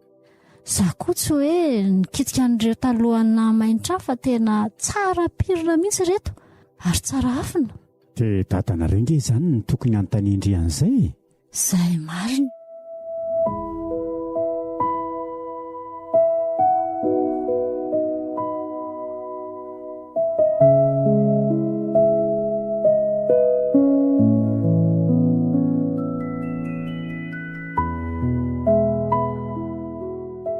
Za koa tsy hoe nikitika an'ireo talohan'ny nahamain-trano fa tena tsara pirina mihitsy reto ary tsara afina. Dia dadana renge izany ny tokony anontaniandry an'izay. Zay marina.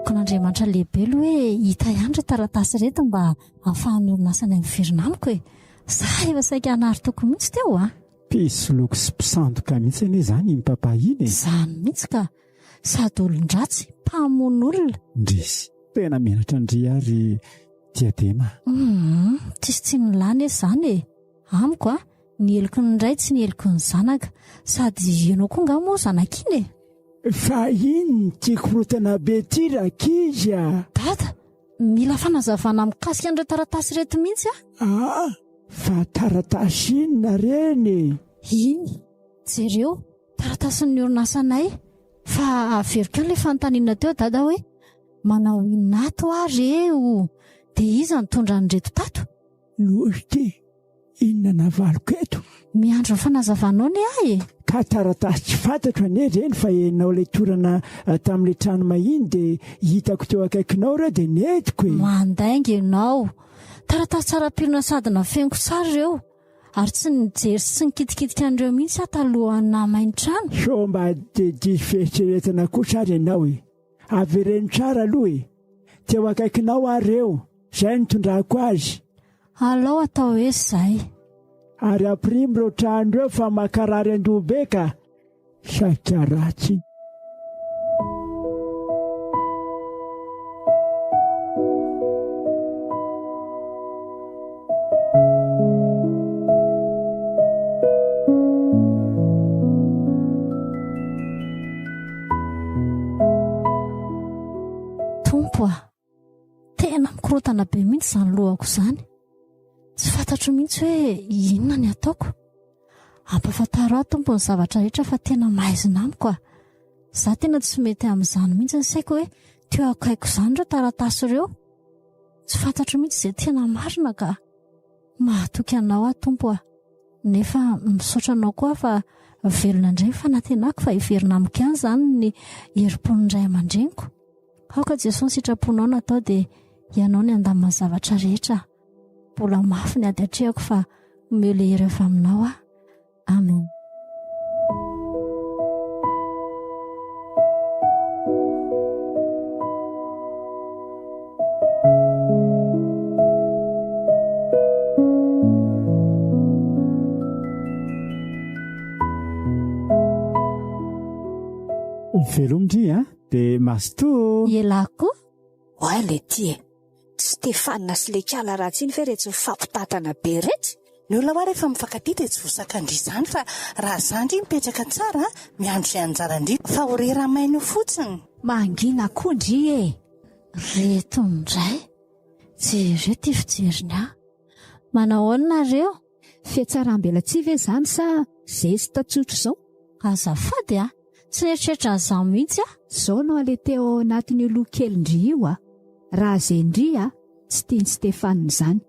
Kon'Andriamanitra lehibe aloha hoe hita ihany ireo taratasy reto mba ahafahan'ny orinasany miverina amiko e. Za efa saika hanary toko mihitsy teo Mpisoloky sy mpisandoka mihitsy anie izany ny papa iny. Zany mihitsy ka. Sady olon-dratsy, mpamono olona. Ndrisy, tena menatra ndry ary diadema. Tsisy nilany izany e. Amiko ny heliko ny ray tsy ny heliko ny zanaka. Sady ianao koa nga moa zanak'iny e. Fa iny tiako rotana be ty rakizy Dada, mila fanazavana mikasika an'ireo taratasy reto mihitsy fa taratasy inona reny? Iny, jereo, taratasin'ny orinasanay. Fa averiko ilay fanontaniana teo dada hoe manao inato ary eo. Dia iza nitondra an'ireto tato? Lozy ty, inona navaloko eto? Miandro ny fanazavanao ne e. Ka taratasy tsy fantatro anie reny fa enao ilay torana tamin'ilay trano mahiny dia hitako teo akaikinao ireo dia netiko e. Mandainga ianao. Taratasy tsara pirina sady nafeniko tsara ireo. Ary tsy nijery sy nikitikitika an'ireo mihitsy talohan'ny nahamain-trano. So mba dia fieritreretana kosa ary ianao e. Avereny tsara aloha e. Teo akaikinao ary eo. Izay nitondrako azy. Alao atao hoe izay. Ary aprimo ireo trano ireo fa makarary andoha be ka saika ratsy. Tena mikorotana be mihitsy izany lohako izany. Tsy fantatro mihitsy hoe inona ny ataoko. Ampafantaro aho tompo ny zavatra rehetra fa tena mahaizina amiko. Za tena tsy mety amin'izany mihitsy ny saiko hoe teo akaiko izany ireo taratasy ireo. Tsy fantatro mihitsy izay tena marina ka mahatoky anao aho tompo. Nefa misaotra anao koa fa velona indray fanantenako fa hiverina amiko ihany izany ny herim-pon'ny ray aman-dreniko. Aoka Jesosy sitraponao natao dia ianao ny andamina zavatra rehetra. Mbola mafy ny ady hatrehako fa omeo ilay hery avy aminao aho. Amen. velomindry a dia masto ielako oay le ty Stéphane sy le kala ratsy iny fe rehetra mifampitatana be rehetra. Ny olona hoa rehefa mifankatia dia tsy vosakandry izany fa raha zandry mipetraka tsara miandro izay anjarandry fa ho reramaina fotsiny. Mangina koa ndry reto indray jery ty fijeriny a manao nareo fiatsaram-bela tsy ve zany sa zesta tsotro izao azafady a tsy neritreritra an'izao mihitsy a zao no ale teo anatin'ny loha kely ndry io raha zay ndry tsy tiany Stéphane izany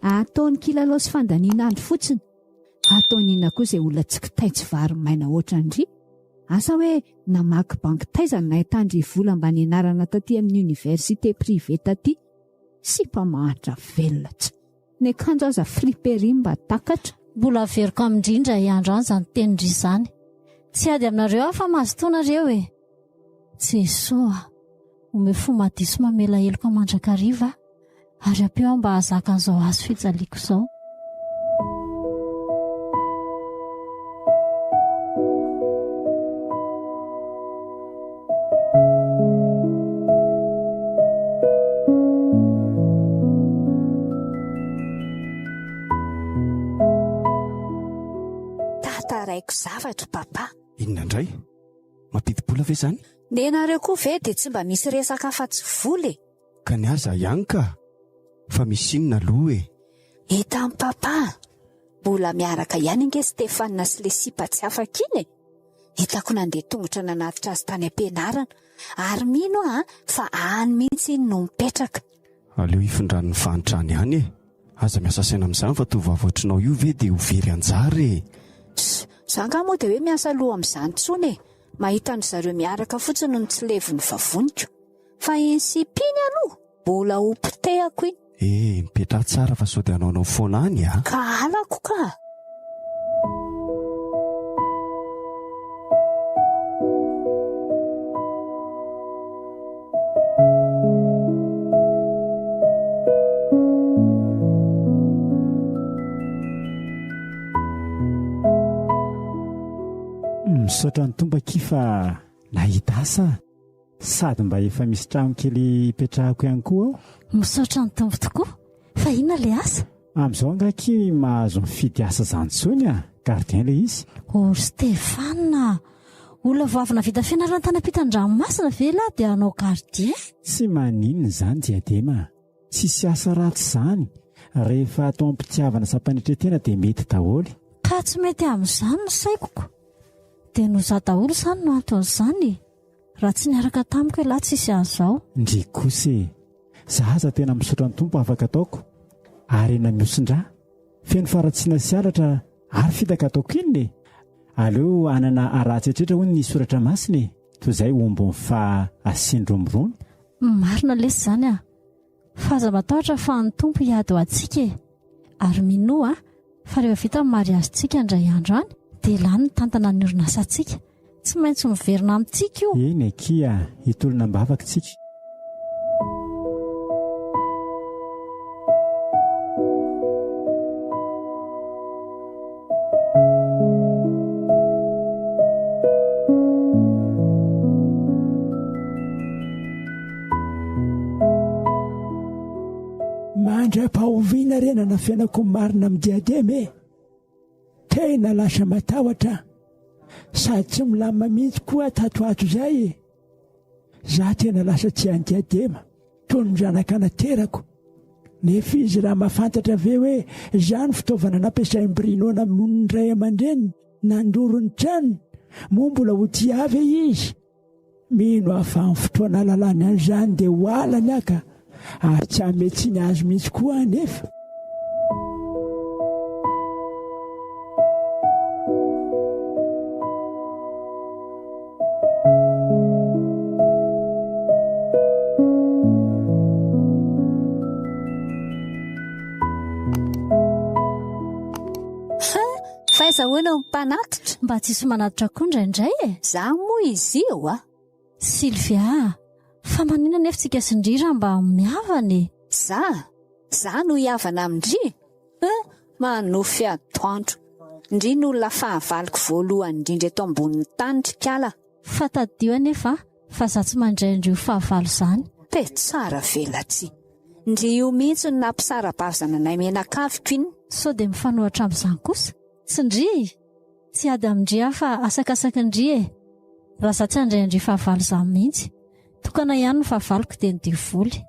ataony kilalao sy fandaniana andro fotsiny ataony ina koa izay olona tsy kitaitsy vary maina oatra ndry asa hoe namaky banky taizana nahitandry vola mba nianarana taty amin'ny université privé taty sy mpamahatra velona tsy ny akanjo aza fripery mba takatra mbola veriko amindrindra iandro any zany tenindry izany tsy ady aminareo afa mazotoanareo Jesoa ome fo madiso mamela heloko mandrakariva ary ampeo mba hazaka an'izao azo fijaliako izao. Tataraiko zavatra papa. Inona indray? Mampidi-bola ve zany? Ny anareo koa ve dia tsy mba misy resaka afa-tsy vola Ka ny aza ihany ka fa misy inona aloha hita amin'ny papa mbola miaraka ihany inge Stéphane sy le sipa tsy afaka iny hitako nandeha tongotra nanatitra azy tany am-pianarana ary mino fa any mihitsy iny no mipetraka. Aleo ifindran'ny fahantrany ihany aza miasa saina amin'izany fa tovavotrinao io ve dia ho very anjary Zanga moa dia hoe miasa loha amin'izany tsony mahita ny zareo miaraka fotsiny no tsy leviny vavoniko fa iny sipiny aloha mbola ho pitehako iny mipetra tsara fa sao dia anaonao foana any ka alako ka misaotra ny tombaki fa nahita asa sady mba efa misy trano kely ipetrahako ihany koa aho. Misaotra ny tombo tokoa fa inona le asa amin'izao angaky mahazo mifidy asa zany tsony gardien le izy. Stéphane olona voavina vita fianarana tany ampitan-dranomasina ve lahy dia anao gardien tsy maninona izany diadema tsisy asa ratsy izany rehefa atao ampitiavana sampanetretena dia mety daholo ka tsy mety amin'izany ny saikoko dia no za daholo izany no anton'izany raha tsy niaraka tamiko lahy tsisy an'izao ndry kosa zaza tena misaotra ny tompo afaka ataoko ary ena miosindra feno faratsiana sy alatra ary fitaka ataoko inony aleo anana aratsyetrehtra hoy ny soratra masiny toy izay ombony fa asindromorono marina lesy izany fa aza matahotra fa ny tompo hiady ho antsika ary minoa fa rehefa vita ny mariazintsika indray andro any dia lany ny tantana ny orinasantsika tsy maintsy miverina amintsika io eny akia hitolona mbavaka tsika mandra-pahoviana renana fianako marina amin'ny diadema tena lasa matahotra sady tsy milamina mihitsy koa tatoato izay za tena lasa tsy any diadema toy ny zanaka naterako nefa izy raha mahafantatra ve hoe izany fitaovana nampiasaim-brino namono ny ray aman-dreny nandoro ny tranony moa mbola ho tia avy izy mino ahafahan'ny fotoana lalany an'izany dia ho alany aka ary tsy hametsy ny azo mihitsy koa nefa faizahoana mpanatitra mba tsisy manatitra koa indraindray za moa izy io Sylvia fa manina nefa tsika sindrira mba miavany za no hiavana amindry manofy atoandro ndry ny olona fahavaliko voalohany indrindra eto ambonin'ny tany trikala Fatadio anefa fa za tsy mandray andrio fahavalo izany. Pe tsara velatsy. Ndry io mihitsy no nampisara-bavy nanay menakaviko iny. Sao dia mifanohatra amin'izany kosa. Tsy ndry, tsy ady amindry aho fa asakasaka ndry e. Raha za tsy handray andrio fahavalo izany mihitsy, tokana ihany ny fahavaloko dia ny divoly.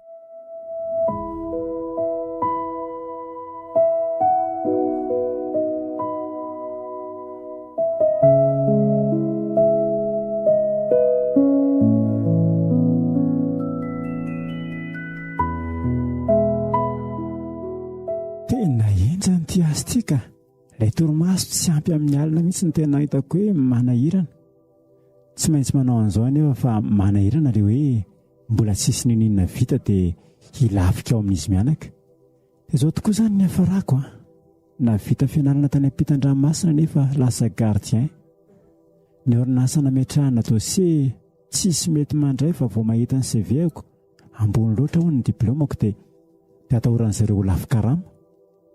Ty azy ty ka ilay torimaso tsy ampy amin'ny alina mihitsy ny tena hitako hoe manahirana. Tsy maintsy manao an'izao anefa fa manahirana ilay hoe mbola tsisy ninina vita dia hilafika ao amin'izy mianaka. Dia izao tokoa izany ny hafarako na vita fianarana tany ampitan-dranomasina nefa lasa gardien. Ny orinasa nametrahana dosie tsisy mety mandray fa vao mahita ny CV-ko ambony loatra hono ny diplaomako dia atahoran'izareo lafikarama.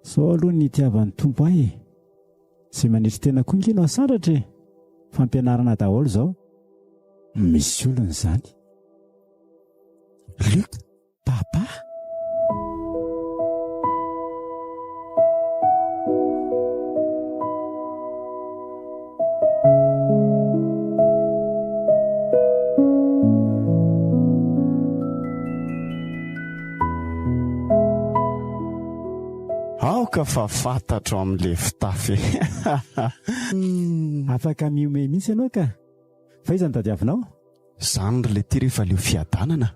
Sao aloha ny itiavan'ny tompo ahy izay manitry tena koa ingino asaratra fampianarana daholo izao. Misy olona izany. Luc, papa. Aoka fa fantatro amin'ilay fitafy. Afaka miome mihitsy ianao ka. Fa iza ny tadiavinao? Izany ry lety rehefa leo fiadanana.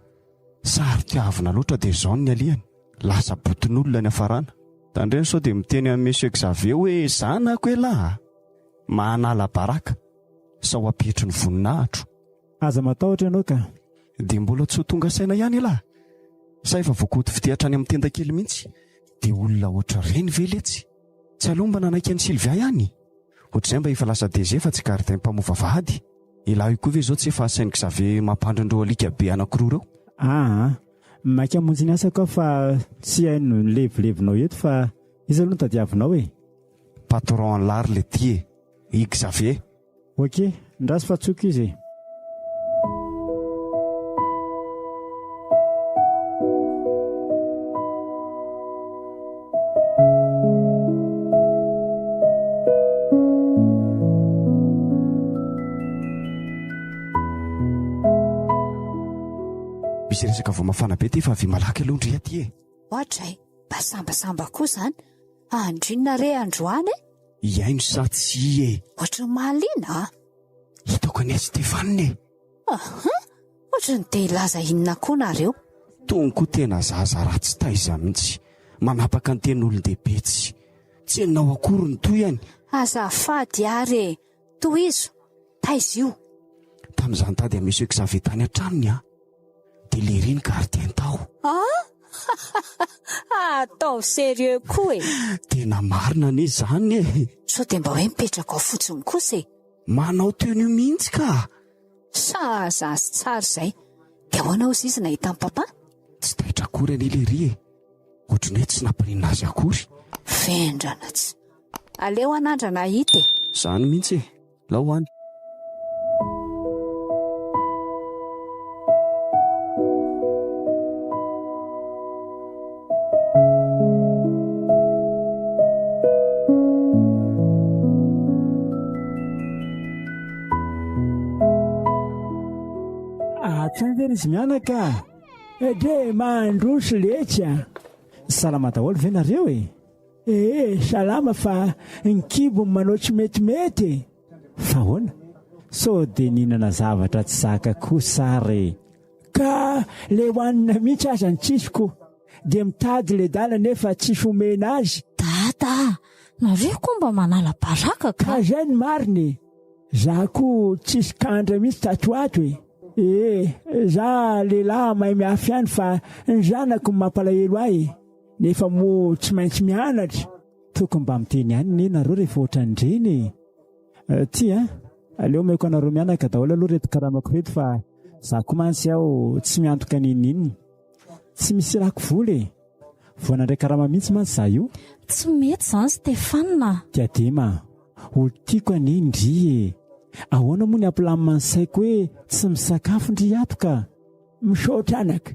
Sary tiavina loatra dia izao ny alihany. Lasa botin'olona ny hafarana. Tandreny sao dia miteny amin'ny Monsieur Xavier hoe zanako elahy. Manala baraka. Sao ampitro ny voninahitro. Aza matahotra ianao ka. Dia mbola tsy ho tonga saina ihany elahy. Sa efa voakoty fitehatra any amin'ny tenda kely mihitsy. Dia olona oatra reny veletsy. Tsy alomba nanaiky any Sylvia ihany. Ohatr'izay mba efa lasa DG fa tsy gardien mpamova vahady. Ilahy koa ve izao tsy efa asainy Xavier mampandrondreo alika be anankiroa reo? Maika monjy ny asa koa fa tsy haino ny levilevinao eto fa izy aloha tadiavinao e. Patron lary le tie, i Xavier. Ok, ndraso fa tsoko izy. Misy resaka vao mafana be ty fa avy malaky aloha ndry aty e. Ohatra mba sambasamba koa izany. Andrina re androany e? Iaino sa tsy e? Ohatra ny mahaliana. Hitako any Stéphane e. Ohatra ny te hilaza inona koa nareo. Tongo tena zaza ratsy taiza mihitsy. Manapaka ny ten'olon-dehibe tsy enao akory ny toy any. Azafady ary tohizo taiza io. Tamin'izany tady a Monsieur Xavier tany an-tranony dia leriny gardien tao. Atao sérieux koa e. Tena marina ne izany e. Sao dia mba hoe mipetraka ao fotsiny kosa e. Manao teny mihitsy ka. Saza sy tsara izay. Dia ahoana ozy izy nahita amin'ny papa? Tsy taitra akory any lery e. Ohatrany hoe tsy nampirina azy akory. Vendrana tsy. Aleo anandrana hita e. Izany mihitsy e. Lao any. Atsandery izy mianaka. Dre mandroso letra. Salama daholo ve nareo e? Salama fa ny kibo manao tsy metimety. Fa hoana? Sao dia ninana zavatra tsy zaka koa sary. Ka le hoanina mihitsy aza ny tsisiko. Dia mitady le dala nefa tsisy omena azy. Dada, nareo koa mba manala baraka ka. Ka zay ny mariny. Za koa tsisy kandra mihitsy tatoato e. Za lehilahy mahay miafy ihany fa ny zanako mampalahelo ahy. Nefa mo tsy maintsy mianatra. Tokony mba miteny ihany ne nareo rehefa ohatrandreny. Aleo maiko anareo mianaka daholo aloha reto karamako reto fa za koa mantsy aho tsy miantoka ninina. Tsy misy rako voly. Voana ndray karama mihitsy mantsy za io. Tsy mety zany Stéphane. Diadema, olo tiako anie ndry e. ahoana moa ny ampilamina ny saiko hoe tsy misakafo ndry ato ka misaotra anaka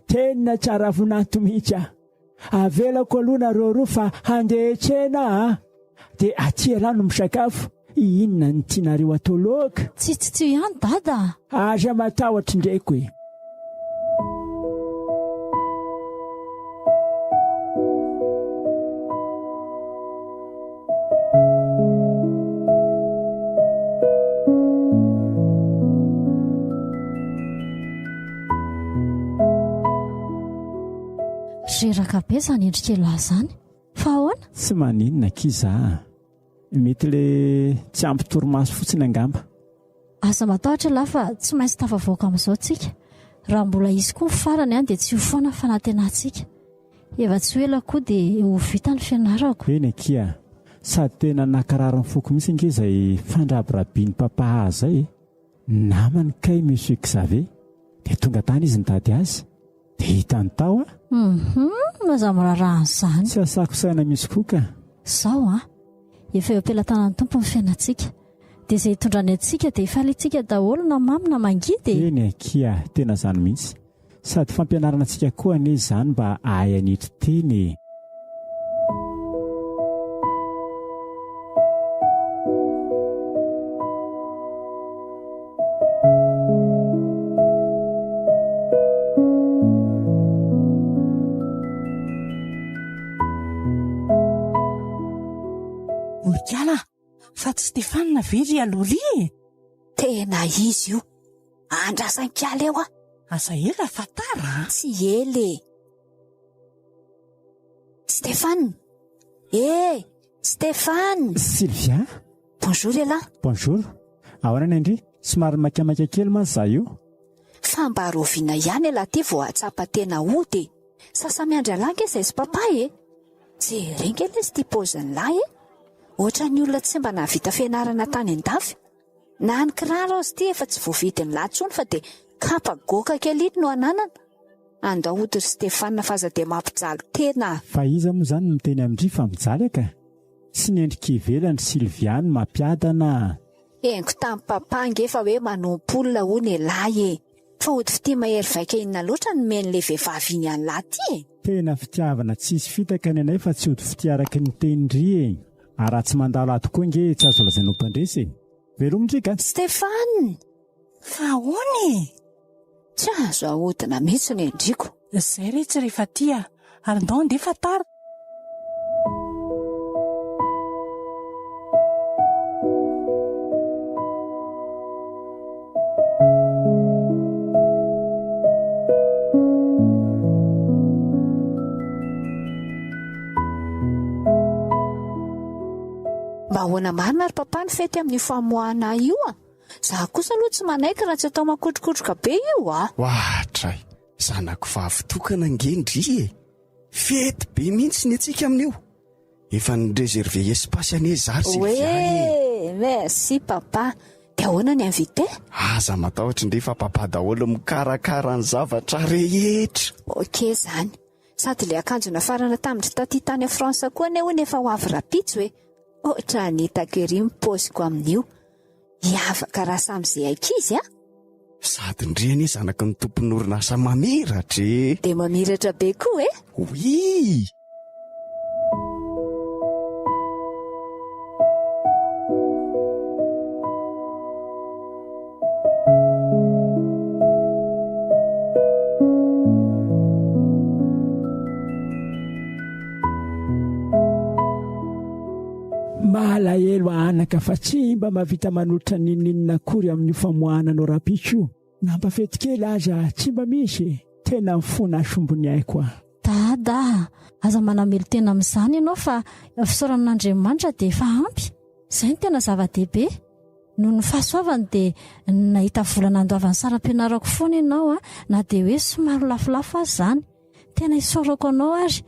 tena tsara vonato mihitsy avelako aloha nareo roa fa handehitrena dia aty rano misakafo inona ny tianareo atao loaka tsy ihany dada aza matahotra ndraiky hoe reraka be zany endrikelahy zany fa ahoana tsy maninona kiza mety le tsy ampy torimaso fotsiny angamba asa matahotra lahy fa tsy maintsy tafavoaka amin'izao tsika raha mbola izy koa farany dia tsy ho foana fanantenantsika efa tsy ho ela koa dia ho vita ny fianarako eny akia sady tena nakararany foko mihitsy ange izay fandrabirabiany papaha zay namany kay monsieur Xavé dia tonga tany izy nitady azy dia hitany tao maza mirarahany zany tsy asako saina misy koka zao efa eo ampelantanany tompo ny fiainantsika dia izay hitondrany antsika dia ifalitsika daholo na mamy na mangidy eny akia tena zany mihitsy sady fampianarana antsika koa ane zany mba ahay anitry teny Olokala fa tsy Stefana very alori tena izy io andrasan-kiala eo asa ela fatara tsy ely Stefane Stefane Sylvia bonjour elahy bonjour ahoana ny Andry somary makamaka kely ma za io fa mba roviana ihany elahy ty vao atsapa tena ody sasa miandry alangy izay sy papa jerenge le sy ty paoziny lahy ohatra ny olona tsy mba nahavita fianarana tany an-dafy na ny kiraro azy ty efa tsy voavidiny lahtsony fa dia kapa goka kely iny no ananana andaody ry Stefana fa aza dia mampijaly tena fa iza moa zany no miteny amindry fa mijaly aka tsy nendrika ivelany Sylviany mampiadana engo tamin'ny papa ngefa hoe manompo-olona hoy ny lahy fa ody fity mahery vaika inona loatra ny men'le vehivavy iny any lahy ty tena fitiavana tsisy fitaka ny anay fa tsy ody fitiaraky ny tenindry raha tsy mandalo ato koa nge tsy azo lazainao mpandresy velomindrika Stefane fa hony tsy azo ahodina mihitsy ny endriko izay retsy rehefa tia ary ndao ndefa tara mba hoana marina ry papa ny fety amin'ny famoahana io za kosa aloha tsy manaiky raha tsy atao makotrokotroka be io ohatray zanako vavitokana ngendry fety be mihitsy ny atsika amin'io efa ny réserve espace ane zary Sylvia merci papa dia ahoana ny invité aza matahotra ndefa papa daholo mikarakara ny zavatra rehetra ok zany sady le akanjo nafarana tamindry taty tany a France koa ane hoy nefa ho avy rapitso ohatra nitako ery mipôsiko amin'io hiavaka raha samyizay ankizy sady ndreny zanaky ny tompon'orinasa mamiratra dia mamiratra be koa oui malahelo anaka fa tsy mba mavita manotra ninninina akory amin'ny famoahananao rapitso nampafety kely aza tsy mba misy tena mifona asombony aiko dada aza manamelo tena amin'izany ianao fa fisaoran'Andriamanitra dia efa ampy izay ny tena zava-dehibe noho ny fahasoavany dia nahita volana andoavan'ny saram-pianarako foana ianao na dia hoe somary lafolafo azy zany tena isaorako anao ary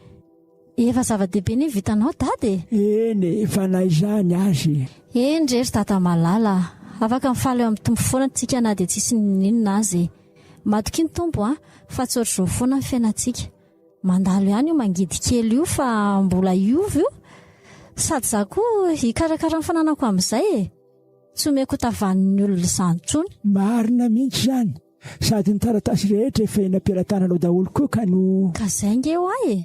efa zava-dehibe ny vitanao dady eny efa naizany azy endrery dada malala afaka mifaly eo amin'ny tombo foana tsika na dia tsisy ninona azy matoky ny tombo fa tsy ohatr'izao foana ny fiainantsika mandalo ihany io mangidy kely io fa mbola iovy io sady za koa hikarakara ny fananako amin'izay tsy omeko tavan'ny olona izany intsony. Marina mihitsy izany, sady ny taratasy rehetra efa nampiaratananao daholo koa ka no ka izay nge ho ahy e.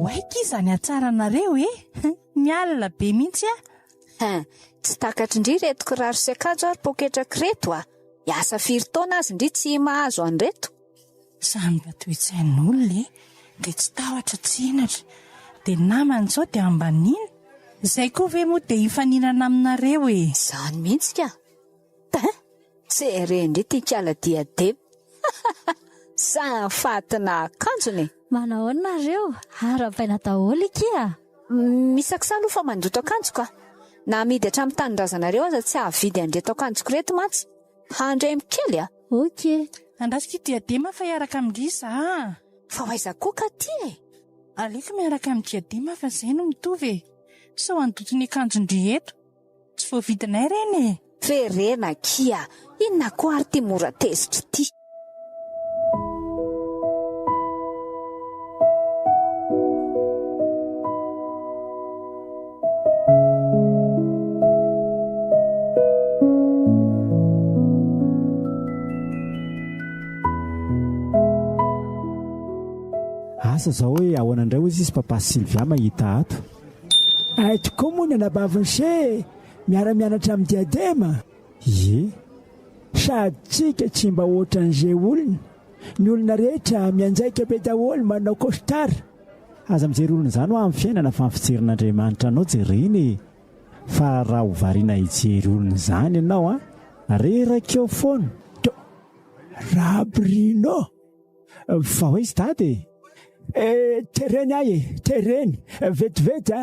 Oaiky izany atsaranareo mialina be mihitsy tsy takatry indry reto kiraro sy akanjo ary poketraka reto hiasa firy taona azy indry tsy mahazo an'ireto. Izany mba toetsain'olona dia tsy tahotra tsinatra dia namana izao dia ambanina izay koa ve moa dia hifaninana aminareo izany mihitsy ka jerendry tiakala diadema sa fatina akanjony. Manao nareo ara-paina daholo kia. Misakisalo fa mandoto akanjo ka na amidy hatramin'ny tanindrazanareo aza tsy hahavidy andreto akanjoko reto mantsy handray mikely Ok, andrasika diadema fa hiaraka amin'ny risa fa hoaiza koa ka ty aleko miaraka amin'ny diadema fa izay no mitovy sao andotony akanjondry eto tsy voavidinay reny ferena kia inona koa ary ty mora tezitra ty. asa zao hoe ahoanandray ozy izy papa Sylvia mahita ato. Tokoa moa ny anabaviny se miara-mianatra amin'ny diadema. Sady tsika tsy mba ohatran'izay olona, ny olona rehetra mianjaika be daholo manao kostara. Aza mijery olona izany ho amin'ny fiainana fa ny fijerin'Andriamanitra anao jereny fa raha ho variana hijery olona izany ianao reraka eo foana. Rabrino fa hoe izy tady tereny ahy tereny vetivety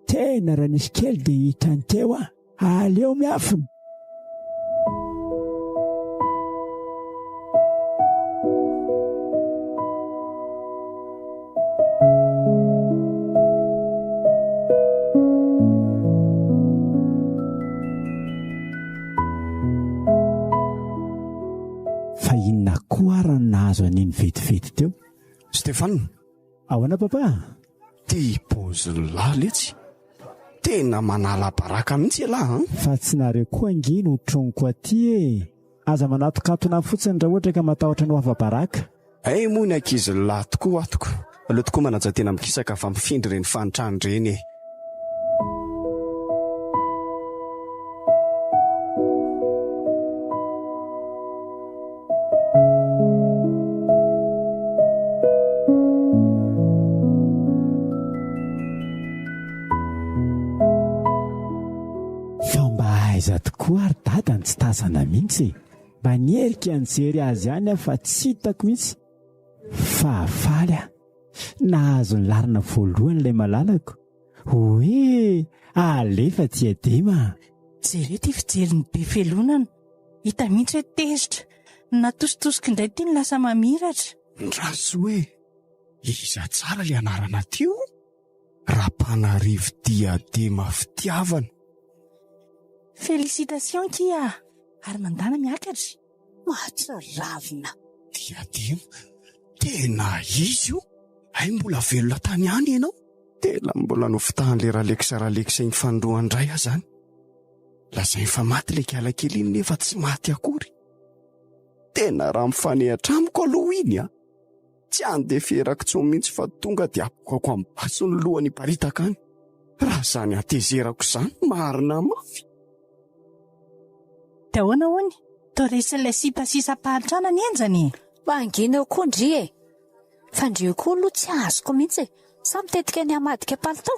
tena raha nisy kely dia hitany teo aleo miafina. fa inona koa raha nahazo an'iny vetivety teo? Stefana, ahoana papa? ty bozolahy letsy tena manala baraka mihitsy lahy fa tsy nareo koa angino troniko aty aza manatokatona fotsiny raha ohatra ka matahotra ny hoava baraka. moa ny ankizy lahy tokoa atoko aleo tokoa manajatena mikisaka fa mifindry reny fanitrany reny Aiza tokoa ary dada ny tsy tazana mihitsy mba nierika nijery azy ihany fa tsy hitako mihitsy fa faly nahazo ny larina voalohany ilay malalako hoe alefa diadema. jereo ty fijeriny be felonana hita mihitsy hoe tezitra natositosika indray ty ny lasa mamiratra. ndraso hoe iza tsara le anarana tio rapanarivo diadema fitiavana. Félicitations kia ary mandana miakatra mahatra ravina diadema tena izy io mbola velona tany any ianao tena mbola nofitahan'le rahalekisa iny fandroandray zany lazay fa maty le kialakely iny nefa tsy maty akory tena raha mifanehatra amiko aloha iny tsy andeha fierako tso mihitsy fa tonga dia apokako amin'ny baso ny lohany paritaka any raha zany atezerako zany marina mafy. Dahoana hony toresin'ilay sipasisa-pahatrana ny enjany mangina eo koa ndry fa ndrio koa aloha tsy azoko mihitsy sa mitetika ny amadika palitao.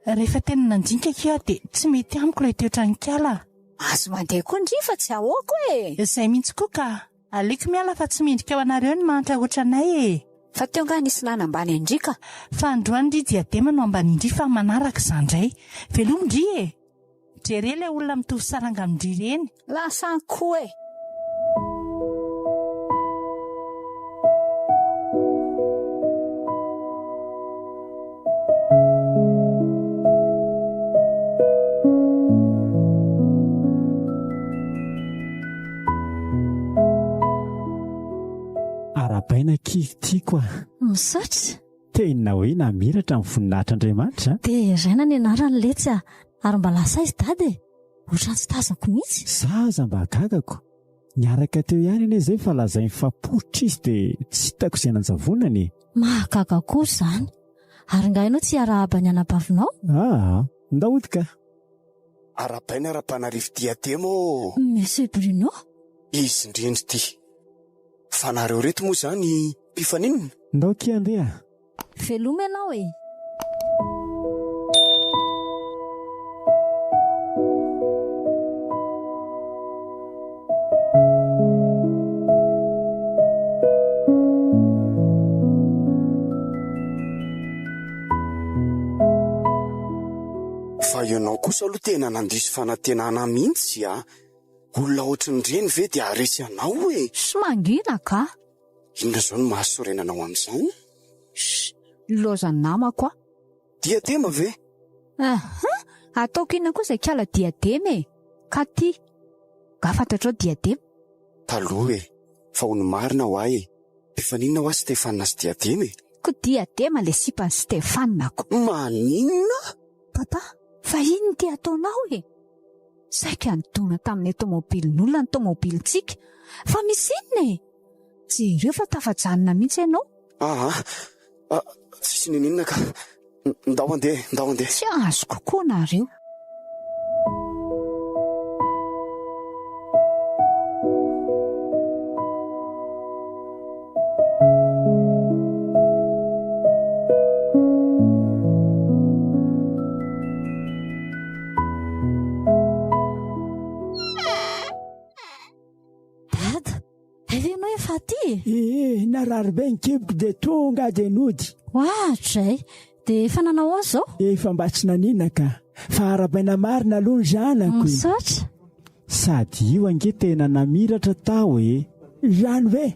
rehefa tena nanjinika kia dia tsy mety amiko ilay toetranikala azo mandeha koa ndry fa tsy ahoako izay mihitsy koa ka aleko miala fa tsy mendrika ao anareo ny manitra ohatranay fa teo nga nisy lana ambany andrika fa androany ndry diadema no ambany indry fa manaraka izandray velomindry jere ilay olona mitovy saranga amindry reny lasa koa arabaina kitiako misaotra tena hoe namiratra amin'ny voninahitra Andriamanitra dia raina ny anarany letsy ary mba lasa izy dady ohatrany tsy tazako mihitsy zaza mba gagako niaraka teo ihany anie izay fa lazainy fapoitra izy dia tsy hitako izay nanjavonany mahagaga koa izany ary nga ianao tsy arahaba ny anabavinao ndahodika arabaina ara-panarivo diademo monsieur Bruno izy indrindry ty fa nareo reto moa izany mpifaninina ndaoky andeha veloma ianao e fa ianao kosa aloha tena nandiso fanantenana mihitsy olona ohatrin'ireny ve dia aresy anao e sy mangina ka inona izao no mahasorenanao amin'izany loza namako diadema ve ataoko inona koa izay kiala diadema e ka ty ga fantatrao diadema taloha fa ho ny marina ho ahy mpifaninona ho ahy Stefanina sy diadema e ko diadema le sipany Stefanina ko maninona papa fa iny ty ataonao e saika nidona tamin'ny tomobilin'olona ny tomobilintsika fa misy inona e jereo fa tafajanona mihitsy ianao tsisy ninina ka ndao andeha tsy azo kokoa nareo nararibe nikiboko dia tonga dia nody ohatray dia efa nanao azy zao efa mba tsy nanina ka fa arabaina marina aloha ny zanako misaotra sady io ange tena namiratra tao zany ve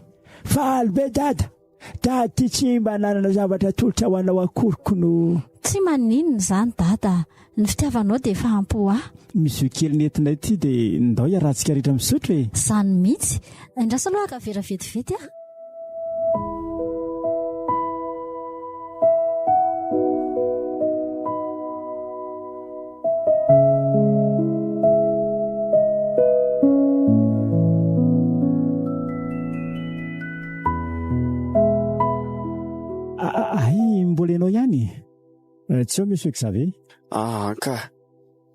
faly be dada ty tsy mba nanana zavatra tolotra ho anao akoroko no tsy maninona izany dada ny fitiavanao dia efa ampo misy kely nentinay ity dia ndao iarahantsika rehetra misotro izany mihitsy indrasa aloha akavera vetivety mbola ianao ihany tsy eo monsieur Xavier ka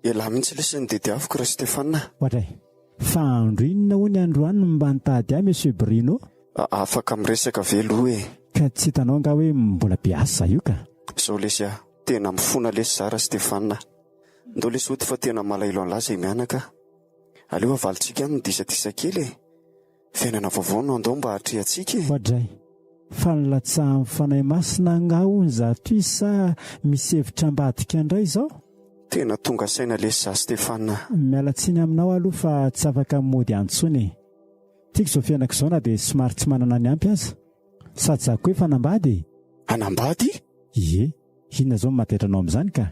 ialahy mihitsy lesany dede avoko raha Stefanina ohatray fa andro inona ho ny androany mba nitady ahy monsieur Bruno afaka miresaka veloha ka tsy hitanao nga hoe mbola piasa io ka zao lesy tena mifona lesy zara Stefanina ndao lesy oty fa tena malailo an'laza mianaka aleo avalitsika any nodisatisa kely fiainana vaovao no andao mba hatrehantsika ohatray fa nilatsaha mifanahy masina ngao ny zato isa misy hevitra ambadika indray izao tena tonga saina lesy za Stefanina mialatsiny aminao aloha fa tsy afaka mody antsony tiako izao fiainako izao na dia somary tsy manana ny ampy aza sady za koa efa nambady anambady inona izao matetranao amin'izany ka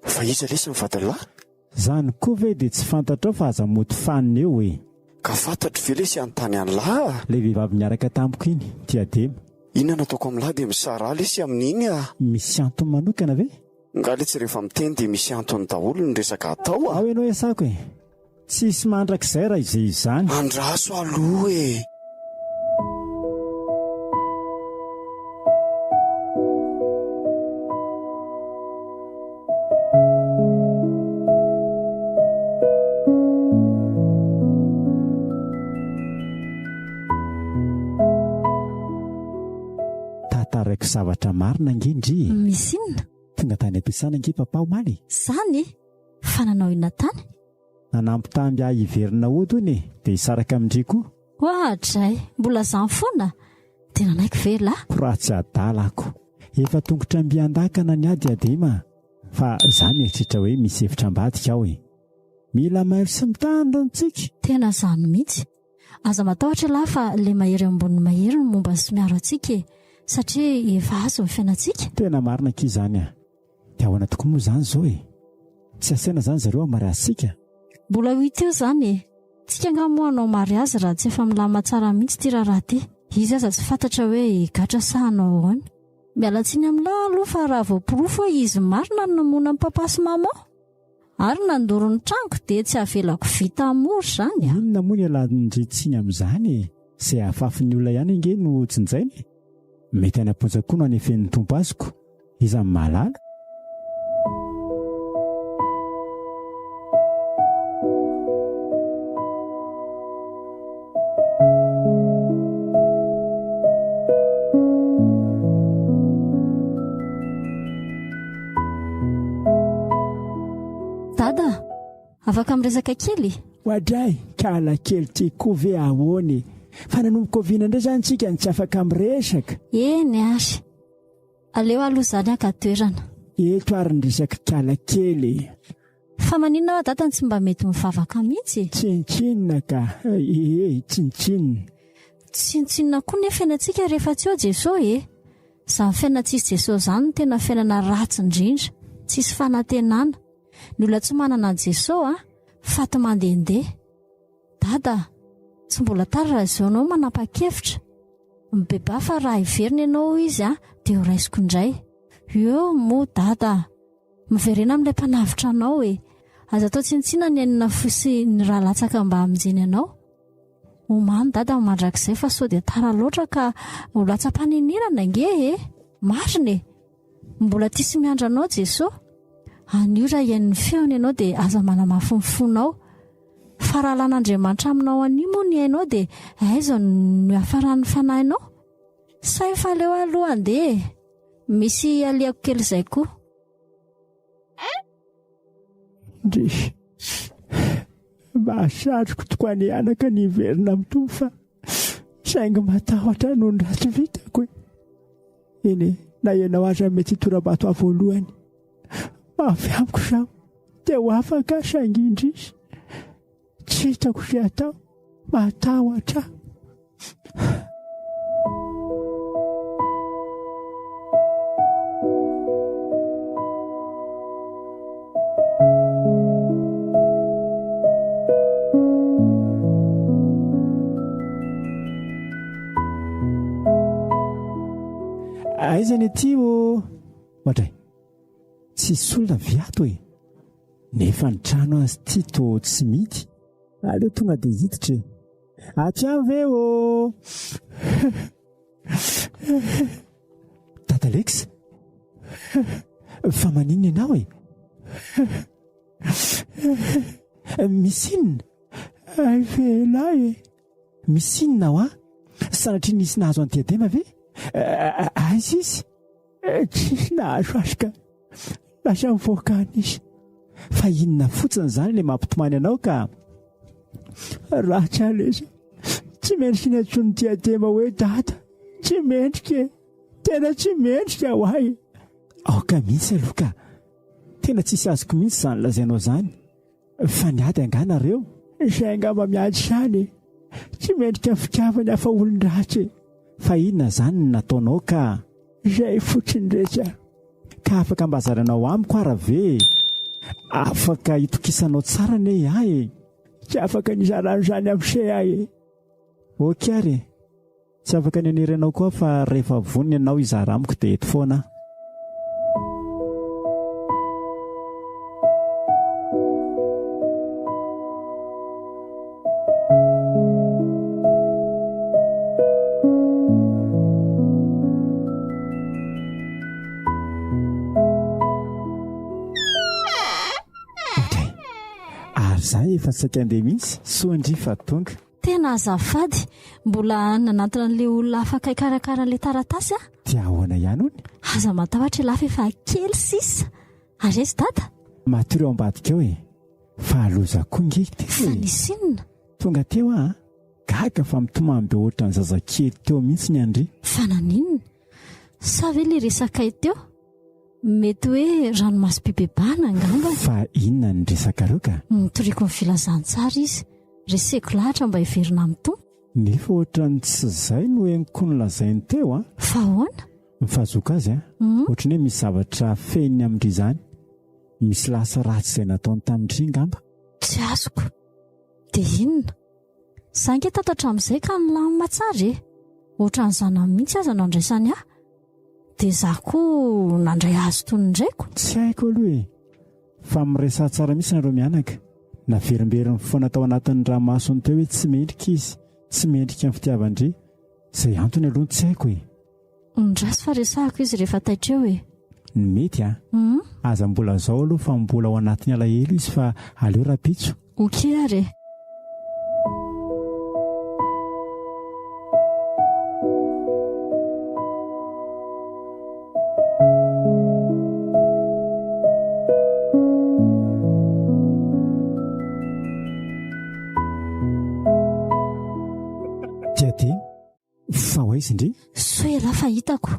fa iza lesy mivadalahy zany koa ve dia tsy fantatrao fa aza mody fanina eo ka fantatro ve lesy anontany an'lahy ilay vehivavy niaraka tamiko iny diadema inona nataoko amin'lahy dia misara lesy amin'iny misy antony manokana ve nga le tsy rehefa miteny dia misy antony daholo ny resaka atao ao ianao iasako tsisy mandrakizay raha izay izany andraso aloha tatarako zavatra marina angendry misy inona tonga tany ampiasana ange papa omaly izany fa nanao inona tany nanampitamby ahy hiverina ody ony dia hisaraka amindry koa ohatray mbola izany foana dia nanaiky vela koratsy adalako efa tongotra mbiandakana ny ady adema fa izany eritritra hoe misy hevitra ambadika ao mila mahery sy mitandrontsika tena izany mihitsy aza matahotra lahy fa le mahery ambony mahery ny momba sy miaro antsika satria efa azo ny fiainantsika tena marina anki izany dia ahoana tokoa moa izany izao tsy asaina izany zareo amariazysika mbola ho ity eo izany tsika nga moa anao mariazy raha tsy efa milama tsara mihitsy ty raharaha ty izy aza tsy fantatra hoe gatra sahanao ahoana. Mialatsiny amin'lahy aloha fa raha voapirofo hoe izy marina no namona amin'ny papa sy mama ary nandoro ny trango dia tsy havelako vita amory izany a. Inona moa ny alanindretsiny amin'izany izay hahafafin'ny olona ihany inge no tsinjainy. Mety any am-ponja koa no anefen'ny tompo azoko iza malala. Dada, afaka miresaka kely? Hoadray, kala kely tiako ve ahoany? Fa nanomboka oviana indray izany tsika ny tsy afaka miresaka. Eny ary. Aleo aloha izany aka toerana. Eto ary ny resaka kala kely. Fa maninona ao dada tsy mba mety mivavaka mihitsy? Tsintsinina ka. Tsintsinina. Tsintsinina koa nefa fiainantsika rehefa tsy eo Jesosy Izany fiainana tsisy Jesosy izany no tena fiainana ratsy indrindra. Tsisy fanantenana. Ny olona tsy manana Jesosy faty mandehandeha. Dada, tsy mbola tara raha izao ianao manapa-kevitra. Mibeba fa raha iverina ianao izy dia ho raisiko indray. Eo moa dada, miverena amin'ilay mpanavitra anao aza atao tsintsiina ny anina fosy ny raha latsaka mba hamonjeny ianao. Omany dada mandrakizay fa sao dia tara loatra ka ho latsa-paninirana nge marina mbola tisy miandra anao Jesosy. Anio raha iain'ny feony ianao dia aza manamafy ny fonao. Fa raha lan'Andriamanitra aminao anio moa ny hainao dia aiza no hafaran'ny fanahinao? Sa efa leo aloha andeha misy aliako kely izay koa. Ndry mahasatroko tokoa ny anaka ny iverina amin'ny tompo fa saingy matahotra noho ny ratsy vitako. Eny na ianao aza mety tora-bato voalohany. Avy amiko sao dia ho afaka saingy indrisy. Tsy hitako izay atao, matahotra. Aiza ny aty o? Ohatray, tsisy olona viato nefa ny trano azy ty to tsy mity. Aleo tonga dia hiditra aty any ve o? Dada Alex, fa maninona ianao misy inona? Velahy misy inona ho sanatria nisy nahazo an-diadema ve? Aiza izy? Tsisy nahazo azy ka lasa mivoaka anisy. Fa inona fotsiny izany ilay mampitomany anao ka ratsy aleza? Tsy mendrika ny antsoiny diadema hoe dada. Tsy mendrika, tena tsy mendrika ho ahy. Aoka mihitsy aloha ka. Tena tsisy azoko mihitsy izany lazainao izany. Fa niady anganareo? Izay angamba miady izany. Tsy mendrika fitiavany hafa olon-dratsy. Fa inona izany no nataonao ka? Izay fotsiny rehetra. Ka afaka mbazaranao amiko ara ve? Afaka hitokisanao tsara ne ahy? Tsy afaka nizaran'izany amin'izay ahy. Oka ary, tsy afaka nianiranao koa fa rehefa vonona ianao izara amiko dia eto foana. Zaho efa saika andeha mihitsy, soandry fa tonga. Tena azafady, mbola nanantona an'ilay olona afaka hikarakara an'ilay taratasy Dia ahoana ihany hony? Aza matahotra lafa efa kely sisa. Aretsy dada? Matory ao ambadika eo fa aloza koa nge fa nisy inona? Tonga teo gaga fa mitomany be ohatra ny zazakely teo mihitsy ny Andry. Fa naninona? Sa ve ilay resaka teo? Mety hoe ranomasim-pibebana angamba. Fa inona ny resaka reo ka? Nitoriako ny filazantsara izy. Reseko lahatra mba hiverina amin'ny tompo. Nefa ohatra ny tsy izay no henoko nolazainy teo Fa ahoana? Mifazoka azy ohatra ny hoe misy zavatra feniny amin'indry izany. Misy lasa ratsy izay nataony tamin'indry ngamba. Tsy azoko. Dia inona? Saingy tatatra amin'izay ka nilamina tsara ohatran'izana mihitsy aza nandraisany aho dia izaho koa nandray azy tony indraiko. Tsy haiko aloha e, fa miresaha tsara mihitsy nareo mianaka. Naverimberiny foana tao anatin'ny ranomasony teo hoe tsy mendrika izy, tsy mendrika amin'ny fitiavan-dry. Izay antony aloha tsy haiko e. Ndrasy fa resahako izy rehefa taitra eo e. Mety aza mbola zao aloha fa mbola ao anatin'ny alahelo izy fa aleo rapitso. Oke ary. Tiady fa hoaizy indri soela fa hitako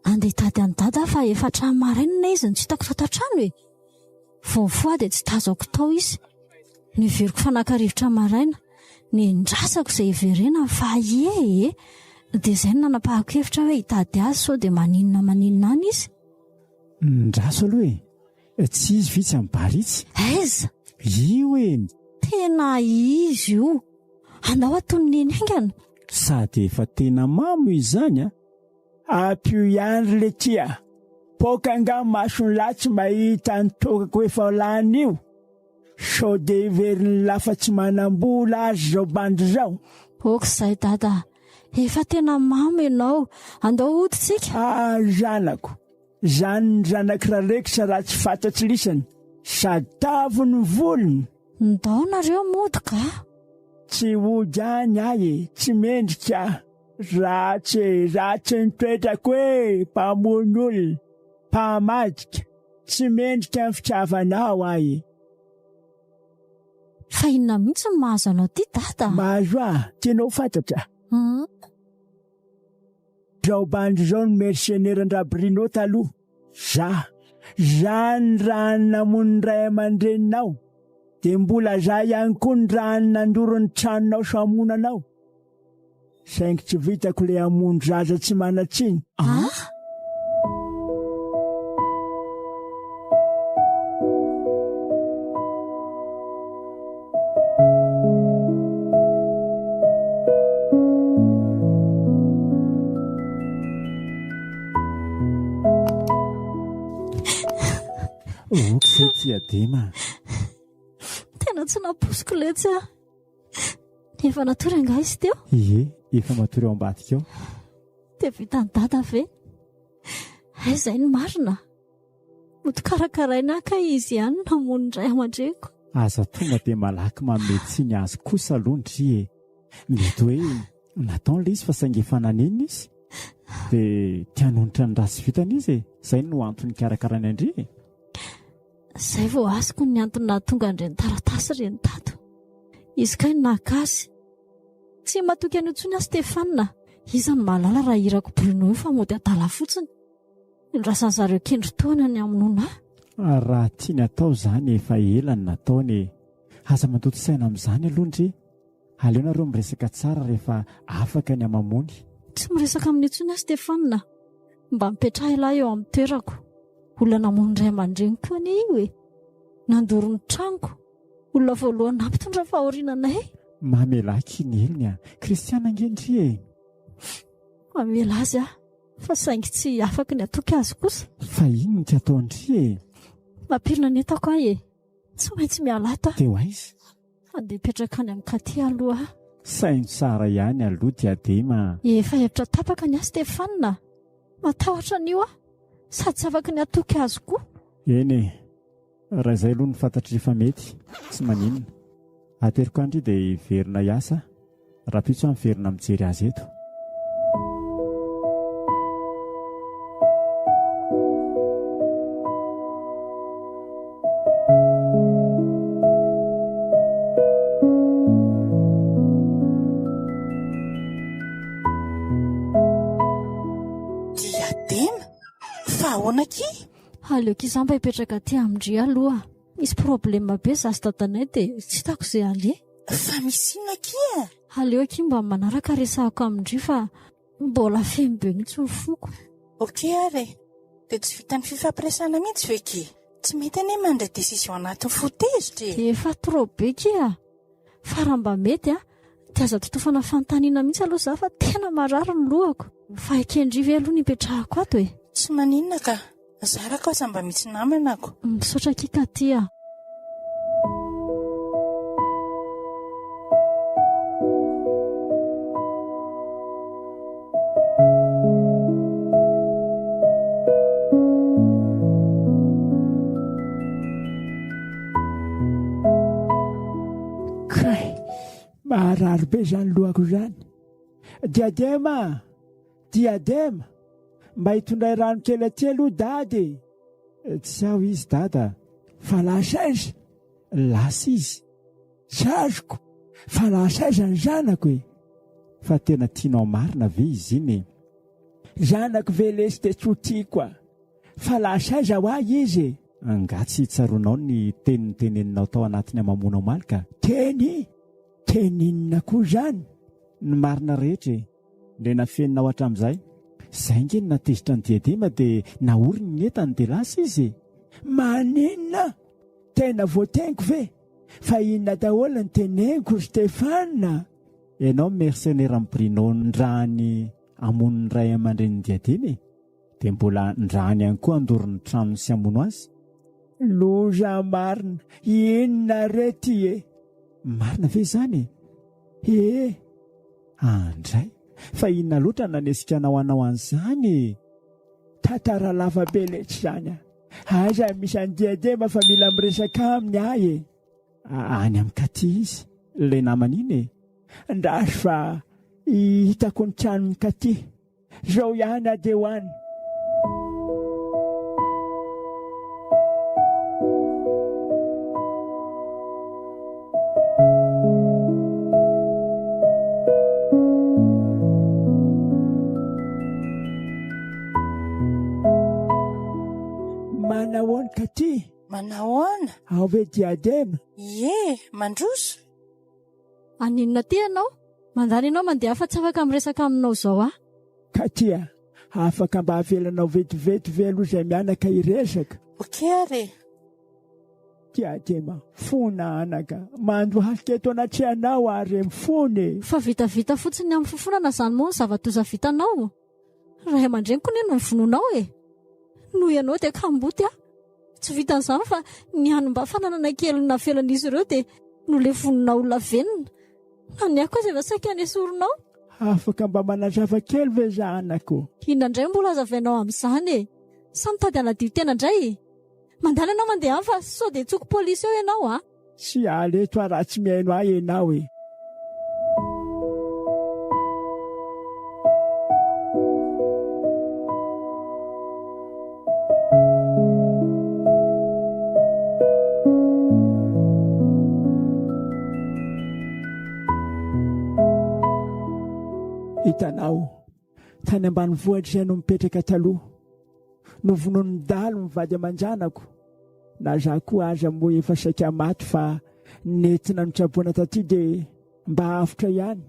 andeha hitady any dada fa efa trano marainina izy ny tsy hitako fatatrano e. Voafoa dia tsy tazako tao izy. Niveriko fanakarivotra maraina ny ndrasako izay iverena fa dia izay nanapahako hevitra hoe hitady azy sao dia maninona any izy. Ndraso aloha e, tsy izy vitsy amin'ny baritsy. Aiza io e, tena izy io. Anao aton'ny haingana. Sady efa tena mamo izany apio ihany le tia. Poka nga masony latsy mahita ny tokako efa lany io. Sao dia iveriny lafa tsy manam-bola azy zao bandy zao. Okizay dada, efa tena mamo ianao. Andao oditsika. Zanako. Zany ny zanako rarekisa raha tsy fantatsy lisany. Sady tavo ny volony. Ndao nareo mody ka? Tsy ody any ahy, tsy mendrika. Ratsy ny toetrako hoe mpamono olona, mpamadika. Tsy mendrika amin'ny fitiavanao ahy. Fa inona mihitsy ny mahazo anao ty dada? Mahazo tianao fantatra. Zao bandy zao ny mercenaire-ndrabrinao taloha. Zany raha namono ny ray aman-dreninao. Dia mbola za ihany koa ny raha nandoro ny tranonao samonanao. Saingy tsy vitako le amono zaza tsy manatsiny. Okizay Tiadema. Tena tsy naposiko letsy aho. Efa natory anga izy teo? Efa matory ao ambadika ao. Dia vitany dada ve? Izay ny marina. Mody karakaraina ka izy ihany namono indray aman-dreko. Aza tonga dia malaky mametsiny azy kosa aloha ndry mety hoe nataon'ilay izy fa saingy efa nanenina izy. Dia tianonitra ny rasy vitany izy Izay no antony karakaraina indry. Izay vao azoko ny antony nahatonga andreny taratasy reny tato. Izy kay nagasy. Tsy matoky an'io intsony Stefana. Iza ny mahalala raha irako Bruno io fa mody adala fotsiny. Ndrasan'ny zareo kendron-taona ny aminona. Raha tiany atao izany efa ela ny nataony. Aza mandoto saina amin'izany aloha ndry. Aleo nareo miresaka tsara rehefa afaka ny amamony. Tsy miresaka amin'ny intsony Stefana. Mba mipetraha ilahy eo amin'ny toerako. Olona namono ray aman-dreny koa ny io e. Nandoro ny tranoko. Olona voalohany nampitondra fahorinanay. Mamelaky ny eliny Kristiana angendry e. Mamela azy fa saingy tsy afaka ny atoky azy kosa. Fa ino ny tsy ataondry e. Mampirina ny etako ahy e. Tsy maintsy mialata. Teo aiza? Andeha petraka any amin'ny katy aloha. Saingy tsara ihany aloha Diadema. Efa hevitra tapaka ny Stefana. Matahotra an'io sady tsy afaka ny atoky azy koa. Eny raha izay aloha ny fantatry efa mety. Tsy maninona. Ateriko andry dia hiverina hiasa. Rapitso miverina mijery azy eto. Aleoko izany mba hipetraka aty Andry aloha. Misy problema be zazy tatanay dia tsy hitako izay ale. Fa misy inona kia? Aleoko mba manaraka resahako Andry fa mbola feno be mihitsy ny foko. Okey ary. Dia tsy vita ny fifampiresana mihitsy ve ki? Tsy mety anie mandray décision anatin'ny fotezitra. Efa trop be kia. Fa raha mba mety Tiaza totofana fanontaniana mihitsy aloha za fa tena marary ny lohako. Fa ekendrivy aloha nipetrahako ato e. Tsy maninona ka, zarako aza mba misy namana ako. Misaotra kika tia. Marary be zany lohako zany. Diadema, diadema, mba hitondray rano kely aty aloha dady. Tsy aho izy dada, fa lasa izy, lasa izy. Sazoko, fa lasa izy ny zanako e. Fa tena tianao marina ve izy iny e. Zanako ve lesy de tsy ho tiako, fa lasa izy ho ahy izy e. Angatsy hitsaronao ny teninao tao anatiny Amamonao malika. Teninina koa zany. Ny marina rehetra le nafeninao hatramin'izay. Zay nge natezitra ny diadema dia naoriny ny entany dia lasa izy. Maninona? Tena voateniko ve? Fa inona daholo ny teneniko Stefana? Ianao mercenaire ampirinao ndrahany amon'ny ray aman-dreniny diadema e. Dia mbola ndrahany ihany koa andorony tranony sy amono azy. Loza marina, inona rety e? Marina ve zany e? Andray, fa inona loatra nanesikanao anao an'izany? Tantara lava be letra zany. Aza misy any diadema fa mila miresaka aminy ahy e. Any amin'ny katy izy, le namany iny e. Ndasy fa hitako ny tranony katy. Zao ihany ade ho any. Manahoana katy? Manahoana? Ao ve diadema? Ie, mandroso. Aninona ty ianao? Mandany ianao mandeha fa tsy afaka miresaka aminao zao a? Katya, afaka mba havelanao vetivety ve aloha izay mianaka hiresaka? Okey. Diadema, fona anaka. Mando halika eto anaty anao ary mifony. Fa vitavita fotsiny amin'ny fofonana zany moa ny zavatoza vitanao. Ray aman-dreniko ny no fononao e. No ianao dia kamboty a. Tsy vitan'izany fa ny hanomba fananana kely na felan'izy ireo dia no le fononao olona venona. Na ny ako izay vasaika anesoronao. Afaka mba manazava kely ve zanako? Inona indray mbola azavainao amin'izany e. Sa mitady anadio tena indray. Mandala ianao mandeha fa sao dia tsoko polisy eo ianao a. Tsy aleto a raha tsy mihaino ahy ianao e. Hitanao, tany ambany vohitra izay no mipetraka taloha. Novonon'ny dalo mivady aman-janako. Na za koa aza moa efa saika maty fa nentina notsaboana taty dia mba avotra ihany.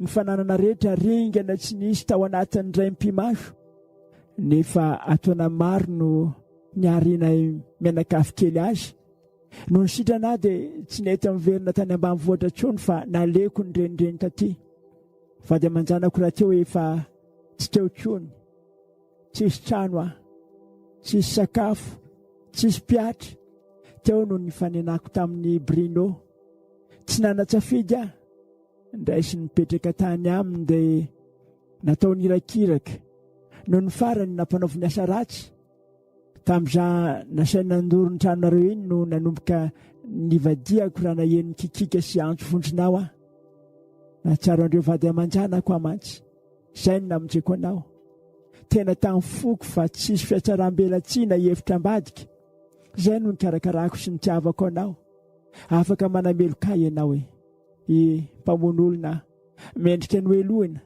Ny fananana rehetra ringana tsy nisy tao anatin'ny raim-pimaso. Nefa ataona maro no niarinay mianakafy kely azy. No nisitrana dia tsy nety miverina tany ambany vohitra intsony fa naleko ny renireny taty. Vady aman-janako raha teo efa tsy teo intsony. Tsisy trano aho, tsisy sakafo, tsisy piatra. Teo no nifanenako tamin'ny Brino. Tsy nanatsafidy aho. Ndraisy nipetraka tany aminy dia natao nirakiraka. No ny farany nampanaoviny asa ratsy. Tamin'iza nasaina nandoro ny tranonareo iny no nanomboka nivadiako raha nahen'ny kikika sy antso vondronao aho. Nahatsaro andreo vady aman-janako amantsy. Izay no namonjeko anao. Tena tamin'ny foko fa tsisy fiatsaram-belatsiana hevitra ambadika. Izay no nikarakarako sy nitiavako anao. Afaka manameloka ianao e. Mpamon'olona mendrika ny oelohina.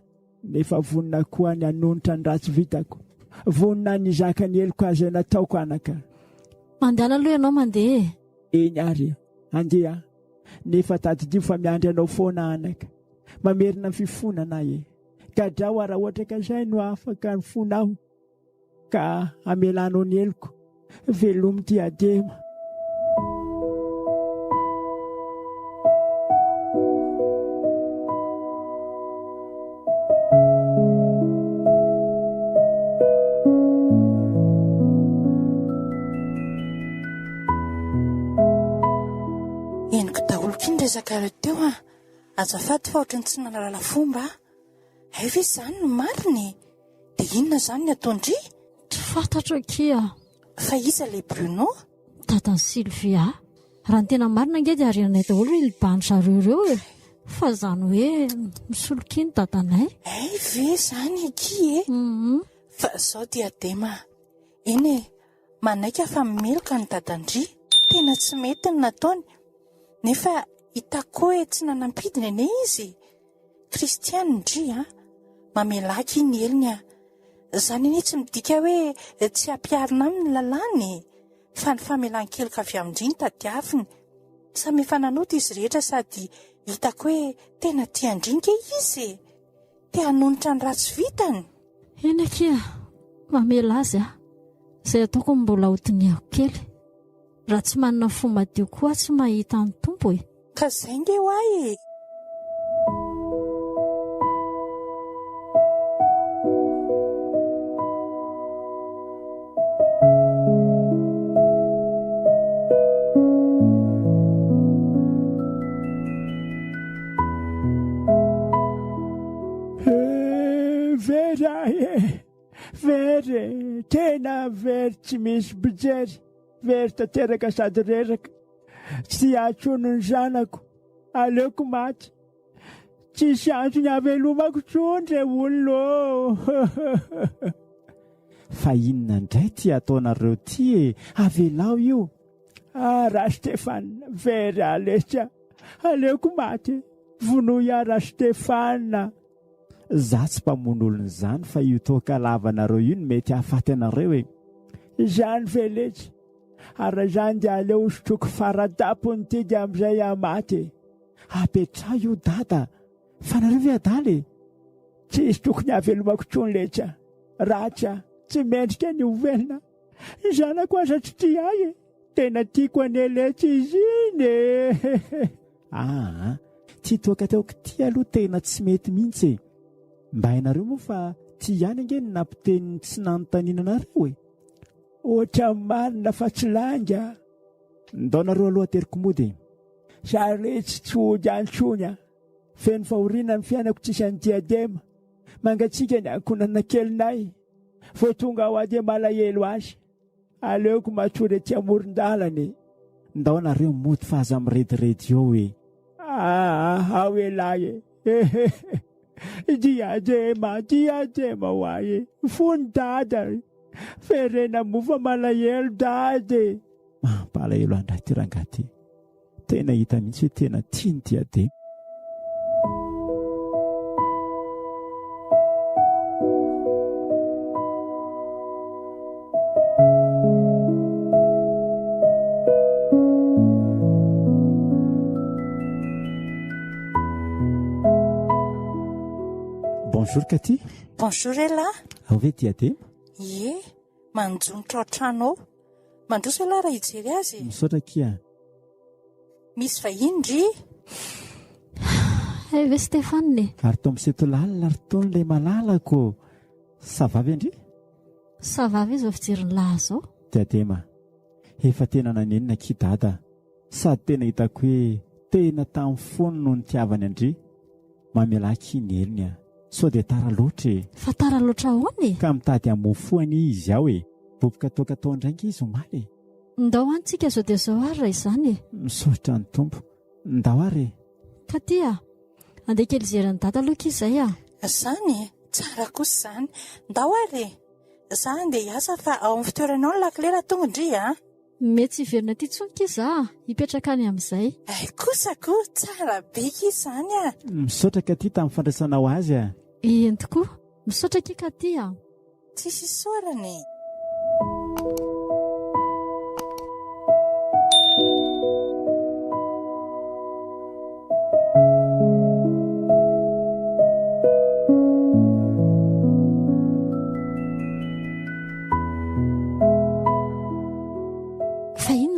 Nefa vonina koa ny hanonitra ny ratsy vitako. Vonina ny zaka ny eloko azy nataoko anaka. Mandala aloha ianao mandeha. Eny ary, andeha. Nefa tadidio fa miandry anao foana anaka. Mamerina ny fifonana e. Gadrao raha ohatra ka izay no afaka ny fonao. Ka amelanao ny eloko. Velomy diadema. azafady fa ohatrany tsy nalala fomba ay ve izany no mariny dia inona izany ny ataondry tsy fantatro kia fa iza ilay Bruno dadany Sylvia raha ny tena marina nge dia arinanay daholo ilibany zareo ireo e fa izany hoe misolokiny dadanay ay ve izany aky e fa izao diadema eny e manaika fa mimeloka ny dadandry tena tsy mety ny nataony nefa hitako hoe tsy nanampidina ene izy kristianindry mamelaky iny eliny izany anie tsy midika hoe tsy hampiarina aminy lalàny fa ny famelan-keloka avy amindry ny tadiaviny samy efa nanota izy rehetra sady hitako hoe tena tiandrinka izy te hanonitra ny ratsy vitany eny akia mamela azy izay ataoko mbola hotiniako kely raha tsy manana fomba dio koa tsy mahita ny tompo e ka izay nge ho ahy Very tena very tsy misy bijery very tanteraka sady reraka tsy atsono ny zanako aleoko maty tsisy antony avelomako tsondre olona fa inona indray ty ataonareo ty e avelao io raha Stefana very alesya aleoko maty vonoia raha Stefana za tsy mpamon'olona izany fa io toaka lavanareo io no mety hahafaty anareo e zany veletsy ary zany dia aleo osotroko faradapony ty dia amin'izay amaty apetra io dada fa nareo ve adaly tsisy tokony avelomako tsony letra ratsy tsy mendrika ny ovelona zanako aza tsy ty ay tena tiako aneletsy izy iny ty toaka teoko ty aloha tena tsy mety mihitsy e mba hainareo moa fa ty ihany angeny nampiteniny tsy nanontaniana anareo e ohatra marina fa tsy langa ndaonareo aloha teriko mody saretsy tsy ody antsonya feno fahoriana ny fiainako tsisy any diadema mangatsika ny ankonana kelinay vo tonga ho ady malahelo azy aleoko matsory aty amoron-dalany ndaonareo mody fa aza mirediredy eo e aoelahy diadema ho ahy fony dada ferena mofa malahelo dady mampalahelo andray ty rangaty tena hita mihitsy hoe tena tiany diadema bonjour Katy bonjour ela ao ve diadema ie manjonitra ao trano ao mandroso ela raha hijery azy misaotra kia misy vahindry ve Stefane ary to miseto lalina ary ton'lay malalako savavy andry savavy izy fijeriny lahy zao diadema efa tena nanenina kidada sady tena hitako hoe tena tamin'ny fono no nitiavany andry mamelaky iny eliny sao dia tara loatra e fa tara loatra ahoany ka mitady hamofoany izy aho e boboka toaka tao indraingy izy omaly ndao antsika zao dia zao ary raha izany e misaotra ny tompo ndao ary ka tia andeha kely zerany dada aloka izay zany tsara kosa izany ndao ary za andeha hiasa fa ao amin'ny fitoeranao ny laklera tonga indry mety tsy hiverina ty tsonika iza hipetraka any amin'izay ay kosako tsara beky izany misaotra Katy tamin'ny fandraisanao azy eny tokoa misaotra kia Katy tsisy sorany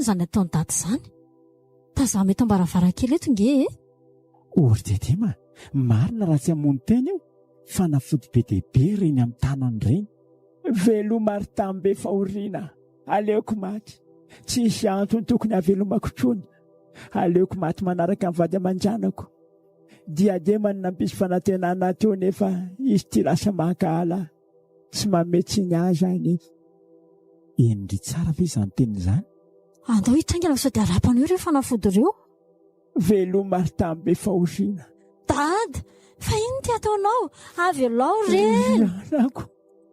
zany ataony dady izany taza mety ambaravarankely eto nge ory diadema marina raha tsy hamono teny eo fa nafody be dehibe reny amin'ny tanany reny velomary tambe fahoriana aleoko maty tsisy antony tokony havelomako tsony aleoko maty manaraka amin'ny vady aman-janako diademany nampisy fanantenana teo nefa izy ty lasa makahala sy mametsiny azy any. Endry tsara ve izany teny izany? Andao hitraingana sao dia arapany io ireo fanafody ireo. Veloma ary tambe fahoriana. Dady, fa ino ty ataonao? Avy alao re. Anako.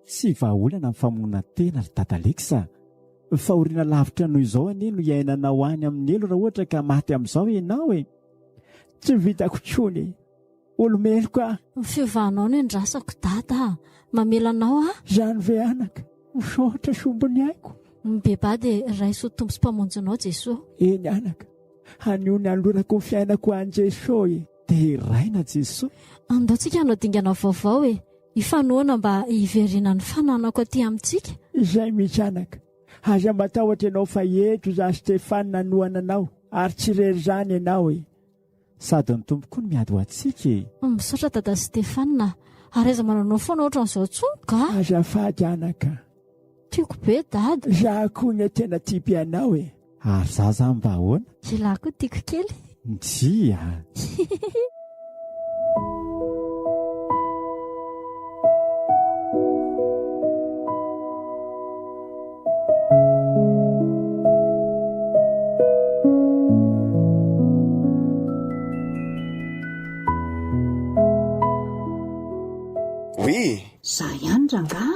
Sy vahaolana amin'ny famonoana tena ry dadaleksa. Fahoriana lavitra noho izao anie no iainanao any amin'ny elo raha ohatra ka maty amin'izao ianao e. Tsy vitako tsony. Olomeloko ah. Ny fiovahanao no endrasako dada. Mamela anao ah. Zany ve anaka. Misaotra sombony aiko. Ny beba dia raiso tombo sy mpamonjinao Jesosy. Eny anaka. Hanio ny alorako ny fiainako an Jesosy. Dia raina Jesosy. Andaontsika hanao dingana vaovao e. Ifanoana mba hiverina ny fananako aty amintsika. Izay mihitsy anaka. Aza matahotra ianao fa eto za Stefana nanoana anao ary tsy rery zany ianao e. Sady ny tompoko ny miady ho antsika e. Misaotra dada Stefana. Ary aiza mananao foana ohatran'izao tsonga. Azafady anaka. Tiako be dady. Za koa ny tena tipy anao e. Ary zaza mba ahoana? Jilahy koa tiako kely. Ndia. Oe, za ihany rangahy.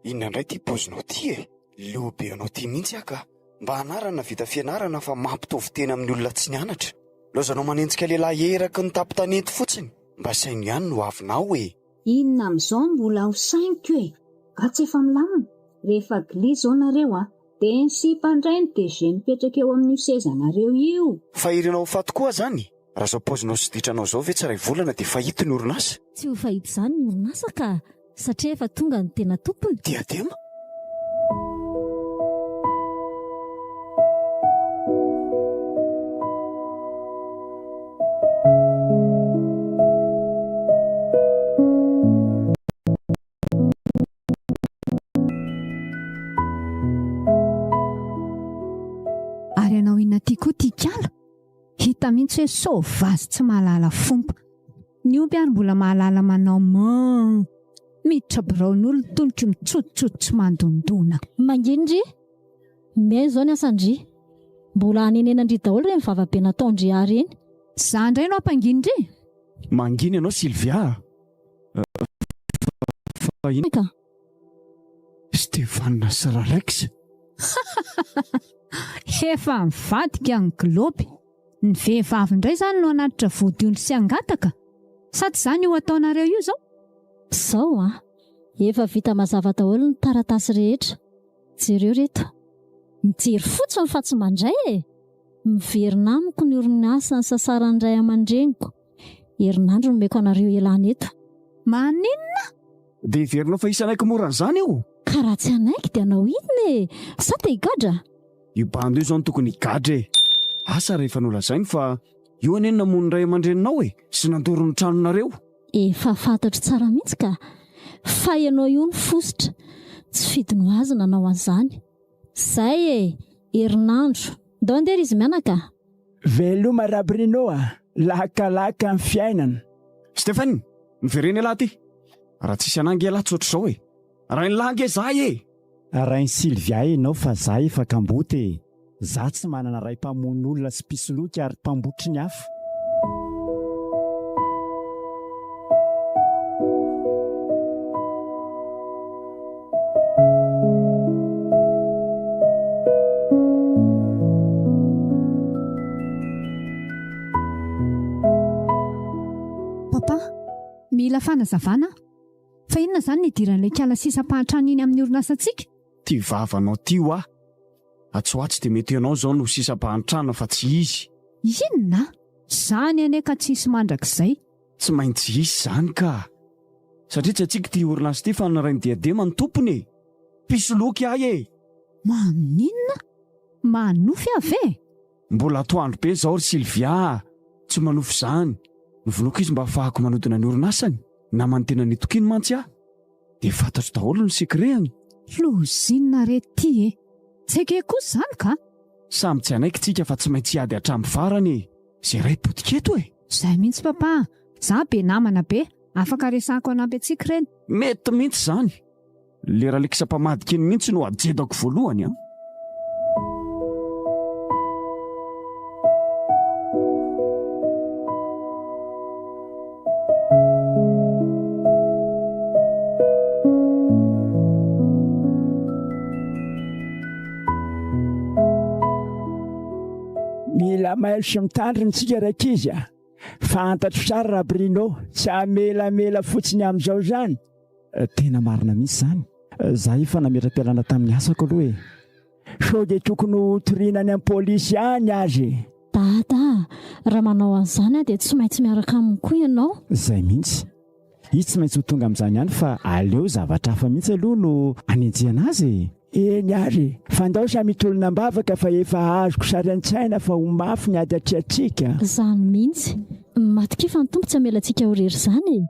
inona indray ty paozinao ty e? Leobe anao ty mihitsy aka. Mba anarana vita fianarana fa mampitovy tena amin'ny olona tsy nianatra. Lozanao manenjika lehilahy eraky ny tampitanety fotsiny. Mba saino ihany no avinao e. Inona amin'izao mbola ho sainiko e. Ka tsy efa milamina. Rehefa glia zao nareo dia ny simpandrainy dia ze mipetraka eo amin'ny sezanareo io. Fa irinao faty koa zany. Raha zao paozinao sy ditranao zao ve tsy ray volana dia fahito ny orinasa. Tsy ho fahito izany ny orinasa ka satria efa tonga ny tena tompony. Diadema. Ary ianao inona ty koa tiakala? Hita mihitsy hoe soavazy tsy mahalala fomba. Ny omby ary mbola mahalala manao miditra biraon'olo tolotra mitsotsotra tsy mandondona. Mangindry? Mey zao ny asandry. Mbola hanenenandry daholo ireny vavabe nataondry ary eny. Za indray no ampangindry. Manginy ianao Sylvia. Fa ino ka? Stefana sy Rarex. Efa mivadika ny glopy. Ny vehivavy indray zany no anatitra vodiony sy angataka. Sady zany io ataonareo io zao? Sao efa vita mazava daholo ny taratasy rehetra. Jereo reto. Mijery fotsiny fa tsy mandray e. Miverina amiko ny orinasa ny sasaran'ny ray aman-dreniko. Herinandro no meko anareo elana eto. Maninona? Dia heverinao fa isanaiky moran'izany io? Ka raha tsy anaiky dia anao inona e? Sa te higadra? Io bando io zao no tokony higadra e. Asa rehefa nolazainy fa io anie namony ray aman-dreninao e sy nandoro ny tranonareo. Efa fantatro tsara mihitsy ka. Fa ianao io ny fositra. Tsy fidino azy nanao an'izany. Zay e, herinandro. Ndao andery izy mianaka. Veloma rabrino lakalaka ny fiainana. Stefany, miverena lahy ty. Raha tsisy anangy lahy tsotra izao e. Raha ny langy zahay e. Rainy Sylvia ianao fa za efa kamboty e. Za tsy manana ray mpamon'olona sy pisoloky ary mpambotry ny hafa. Papa, mila fanazavana. Fa inona zany ny idiran'ilay kiala sisa-pahatrany iny amin'ny orinasantsika? Ty vavanao ty ho atsoatsy dia mety ianao zao no sisa-pahantrana fa tsy izy. Inona? Zany ane ka tsisy mandrakizay. Tsy maintsy isy zany ka. Satria tsy atsika ty orinasa ty fa narainy diadema ny tompony e. Pisoloky ahy e. Maninona? Manofy ave? Mbola atoandro be zao ry Sylvia. Tsy manofy zany. Novonoako izy mba ahafahako manodina ny orinasany. Namany tena nitokiny mantsy aho. Dia fantatro daholo ny sekreny. Lozinina rety e. Tseke kosa zany ka? Samy tsy anaiky tsika fa tsy maintsy ady hatramin'ny farany. Zay ray potiketo e. Zay mihitsy papa. Za be namana be, afaka resako anampy antsika ireny. Mety mihitsy izany. Lera lekisam-pamadika iny mihitsy no ajedako voalohany a. Mila mailo sy mitandriny tsika raika izy a. Fantatro sara raha Brino, tsy amelamela fotsiny amin'izao izany. Tena marina mihitsy izany. Za efa nametra-pialana tamin'ny asako aloha e. Sao dia tokony ho torinany amin'ny pôlisy any azy. Dada, raha manao an'izany dia tsy maintsy miaraka aminy koa ianao. Izay mihitsy. Izy tsy maintsy ho tonga amin'izany ihany fa aleo zavatra hafa mihitsy aloha no anenjehana azy. Eny ary, fandao samy tolona mbavaka fa efa azoko sary an-tsaina fa ho mafy ny ady atriatsika. Izany mihitsy. Matokifa ny tompo tsy amelantsika ho rery izany e.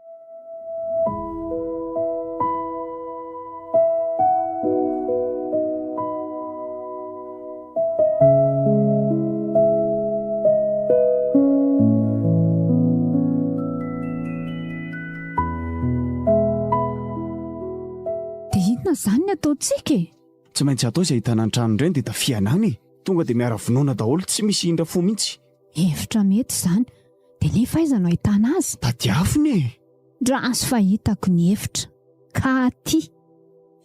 Dia inona izany ny ataontsika e? Tsy maintsy atao izay ahitana ny trano ireny dia tafianany e. Tonga dia miara vonoina daholo, tsy misy indra fo mihitsy. Hevitra mety izany. Dia nefa aiza no ahitana azy? Tadiafiny e. Rasy fahitako ny hevitra. Katy.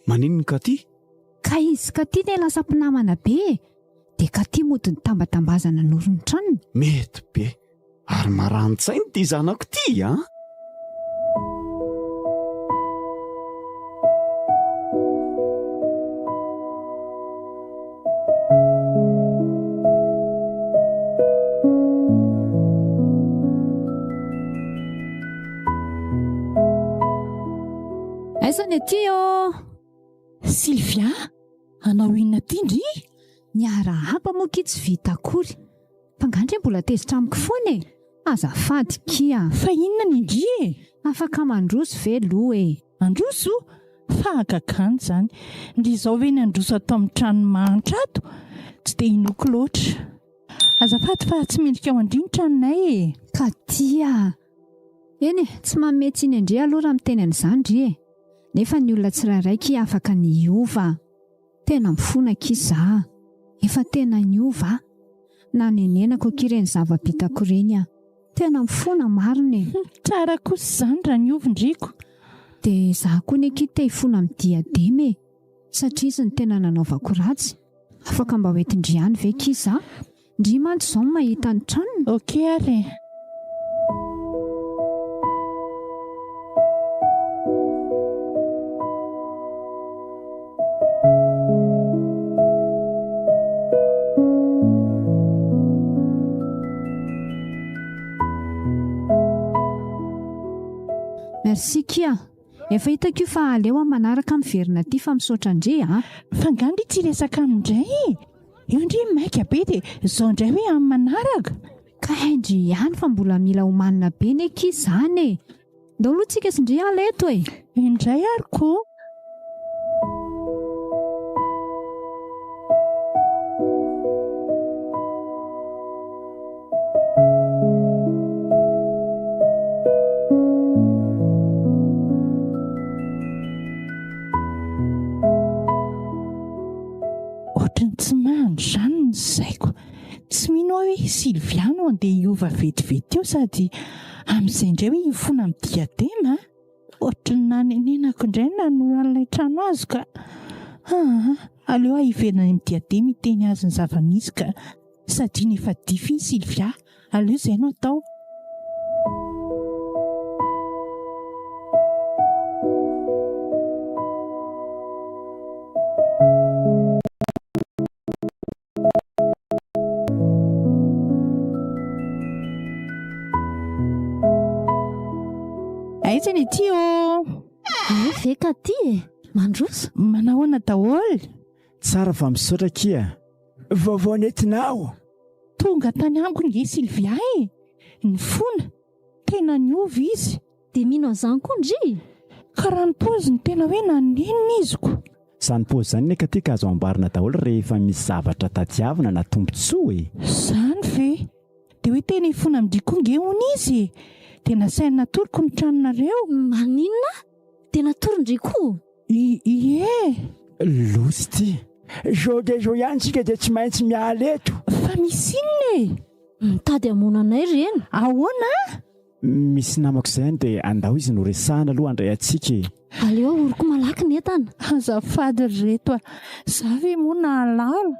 Manino ny katy? Ka izy katy dia lasa mpinamana be e. Dia katy mody ny tambatambazana nory ny tranony. Mety be. Ary marantsainy ty zanako ty a. Aiza ny aty o? Sylvia, anao inona ty Ndry? Niarahaba moa kitsy vita akory. Fangandry mbola tezitra amiko foana e. Azafady kia. Fa inona ny Ndry e? Afaka mandroso ve loha e? Androso? Fa akakany izany. Ndry izao ve ny androso atao amin'ny tranomanitra ato? Tsy dia inoko loatra. Azafady fa tsy milika ao Andry ny tranonay e. Ka tia. Eny e, tsy mametsy iny Ndry aloha raha miteny an'izany Ndry e. Nefa ny olona tsirairay afaka niova. Tena mifona kiza. Efa tena niova. Na nenenako kireny zava-bitako ireny a. Tena mifona marina e. Tsara kosa izany raha niova Ndriko. Dia za koa ny te hifona amin'ny diadema e. Satria izy ny tena nanaovako ratsy. Afaka mba hoenty Ndry ihany ve kiza? Ndry mantsy izao mahita ny tranony. Ok ary. Merci kia. Efa hitako io fa aleo amin'ny manaraka miverina aty fa misaotra Ndry a. Fangandry tsy resaka amindray. Io Ndry maika be dia izao indray hoe amin'ny manaraka. Ka Ndry ihany fa mbola mila homanina be ny eky izany e. Ndao aloha tsika sy Ndry aleto e. Indray ary koa. Tsy mino hoe Sylvia no andeha hiova vetivety eo sady amin'izay indray hoe hifona amin'ny diadema. Ohatry ny nanenenako indray nanoran'ilay trano azy ka aleo hiverina amin'ny diadema hiteny azy ny zava-misy ka sady nefa dify iny Sylvia. Aleo izay no atao. Aiza ny aty o? Ve ka ty e? Mandroso? Manahoana daholo? Tsara fa misaotra kia. Vaovao nentinao. Tonga tany amiko nge Sylvia e. Ny fona. Tena niova izy. Dia mino an'izany koa Ndry? Ka raha ny paoziny tena hoe nanenina iziko. Izany paozy izany neka ty ka azo ambarina daholo rehefa misy zavatra tadiavina na tombotsoa e. Izany ve? Dia hoe tena hifona amin'ny Ndry koa nge hony izy. tena saina toroko ny tranonareo. Maninona? Tena torondry koa. Ie. Losy ty. Zao dia zao ihany tsika dia tsy maintsy miala eto. Fa misy inona e? Mitady hamonanay reny. Ahoana? Misy namako izay any dia andao izy no resahana aloha andray antsika. Aleo oroko malaky ny entana. Azafady reto a. Za ve moa nahalala?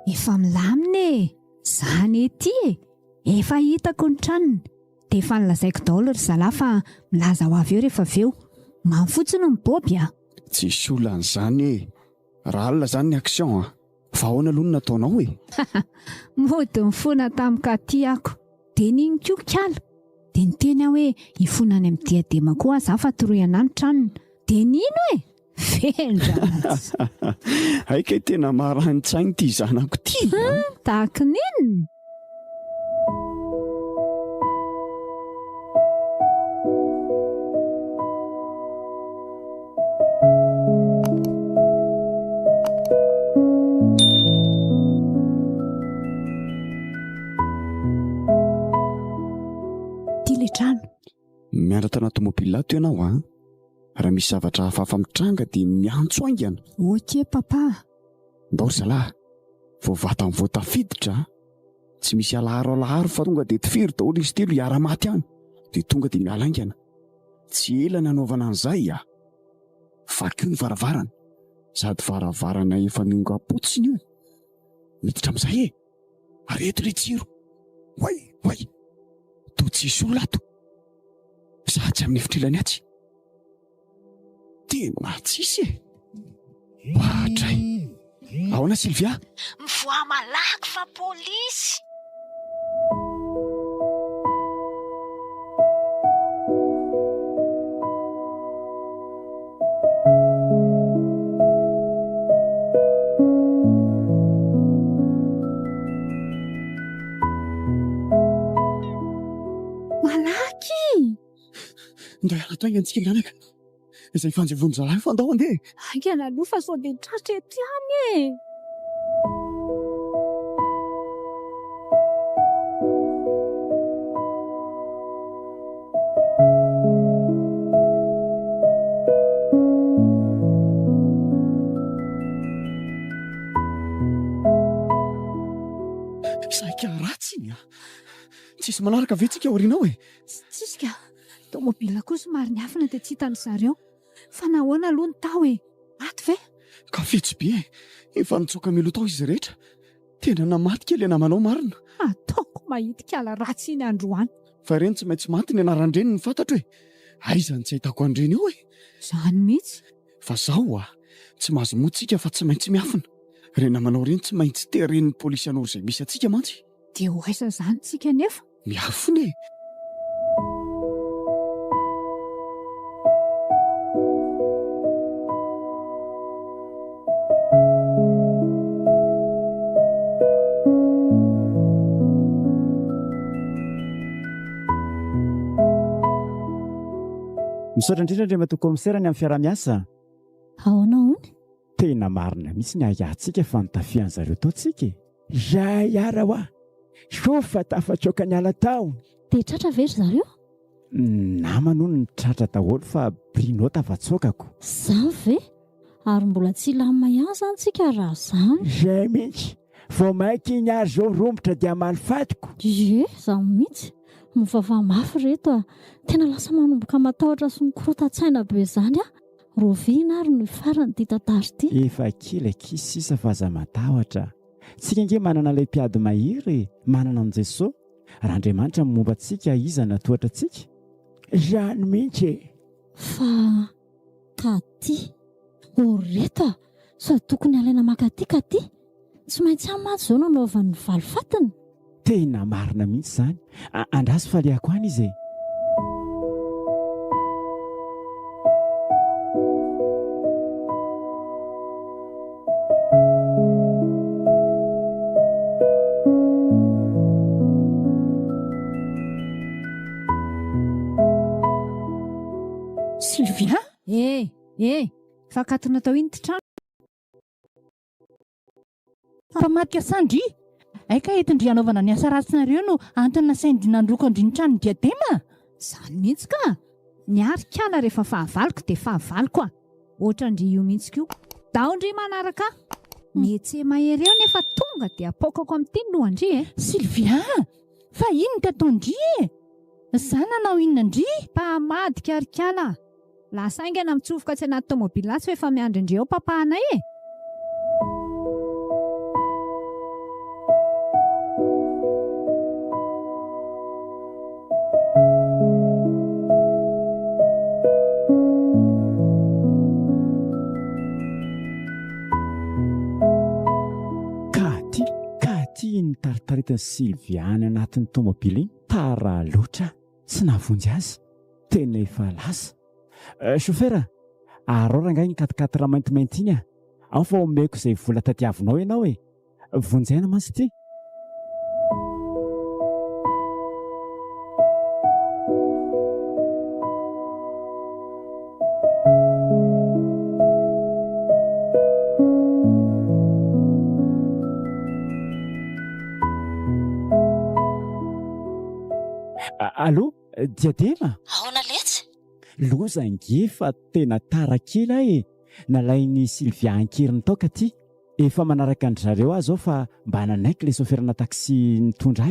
Efa milamina e. Zany ety e. Efa hitako ny tranony. Dia efa nilazaiko daholo ry zalahy fa milaza ho avy eo rehefa avy eo. Mamy fotsiny ny boby a. Tsisy olan'izany e. Raha alina zany ny action a. Fa ahoana aloha no nataonao e? Mody mifona tamika tiako. Dia niny koa kala. Dia niteny aho hoe hifona any amin'ny diadema koa za fa toroyana ny tranony. Dia nino e? Fendranatsy. Haika tena marani-tsainy ty zanako ty. Tahaka ninona? Ty le trano. Mianatra tanaty tomobila to ianao a. Raha misy zavatra hafahafa mitranga dia miantso aingana. Ok papa. Ndao ry zalahy, vao vata amin'ny voatafiditra, tsy misy alaharo fa tonga dia tifiry daholo izy telo hiara-maty any, dia tonga dia miala aingana. Tsy ela nanaovana an'izay a. Vakio ny varavarana, sady varavarana efa nongapotsiny io. Miditra amin'izay e. Areto ilay jiro. Way. To tsisy olona ato. Za tsy amin'ny efitrilany atsy. Tena tsisy e. Patray. Ahoana Sylvia? Mivoa malaky fa polisy. Malaky! Ndray alato aingantsika granaka. Izay fanjevony zalahy fa andao andeha. Aingana aloha fa sao dia tratra ety ihany e. Saika ratsy iny a. Tsisy manaraka vetsika aorianao e. Tsisika. Tomobila koa somary niafina dia tsy hitan'ny zareo. Fa nahoana aloha ny tao e. Maty ve? Ka fetsy be e. Efa nitsoaka milo tao izy rehetra. Tena namaty kely namanao marina. Ataoko mahity kala ratsy iny androany. Fa ireny tsy maintsy maty ny anarandreny ny fantatro e. Aizany tsy ahitako andreny eo e. Zany mihitsy. Fa zaho a, tsy mahazo motsika fa tsy maintsy miafina. Ireny namanao ireny tsy maintsy teren'ny polisy anoro izay misy atsika mantsy. Dia ho aiza zany tsika nefa? Miafina e. Misaotra indrindra indray matoa komisera ny amin'ny fiara-miasa. Ahoana hony? Tena marina mihitsy ny ahiatsika fa nitafian zareo tao tsika. Za iara hoa. Sofa tafatsoka ny ala tao. Dia tratra ve ry zareo? Namana hono ny tratra daholo fa Brino tafatsokako. Zany ve? Ary mbola tsy lamina ihany zany tsika raha zany. Zay mihitsy. Vao mainky iny ary zao rombotra dia malifatiko. Ie, zany mihitsy. Mivava mafy reto a. Tena lasa manomboka matahotra sy mikorotan-tsaina be zany a. Roviana ary ny farany ty tantara ty. Efa kely kisisa fa aza matahotra. Tsika nge manana ilay mpiady mahiry, manana an Jesosy. Raha Andriamanitra momba antsika iza natohatra antsika. Zany mihitsy e. Fa katy. Reto a. Sady tokony alaina makaty katy. Tsy maintsy amaty zao nanaovan'ny valifatiny. Tena marina mihitsy zany. Andraso faliako any izy e. Sylvia? Fakatona tao iny ty trano. Mpamadika Sandry, aika entindry anaovana ny asa ratsinareo no antony nasaindy nandroko andrinitrano diadema. Zany mihitsy ka. Niarikala rehefa fahavaloko dia fahavaloko a. Ohatrandry io mihitsy koa. Daondry manaraka. Mihetsy mahery eo nefa tonga dia apaokako amin'ny teny no Andry Sylvia, fa ino ny tataondry Zany nanao inona Andry? Mpamadika arikala. Lasa aingana mitsofoka tsy anaty tomobila tsy efa miandry eo papahanay Katy nitaritarita Sylviany anatin'ny tomobila iny tara loatra tsy navonjy azy tena efa lasa. Chauffeur, arora angahy ny katikaty raha maintimainty iny ao fa omeko izay vola tatiavinao ianao vonjaina mantsy ty. Allô, Diadema? Ahoana letsy? Loza nge fa tena tara kely nalainy Sylvia ankiriny tao ka ty. Efa manaraka andry zareo azy ao fa mba nanaiky le soferana taxi nitondra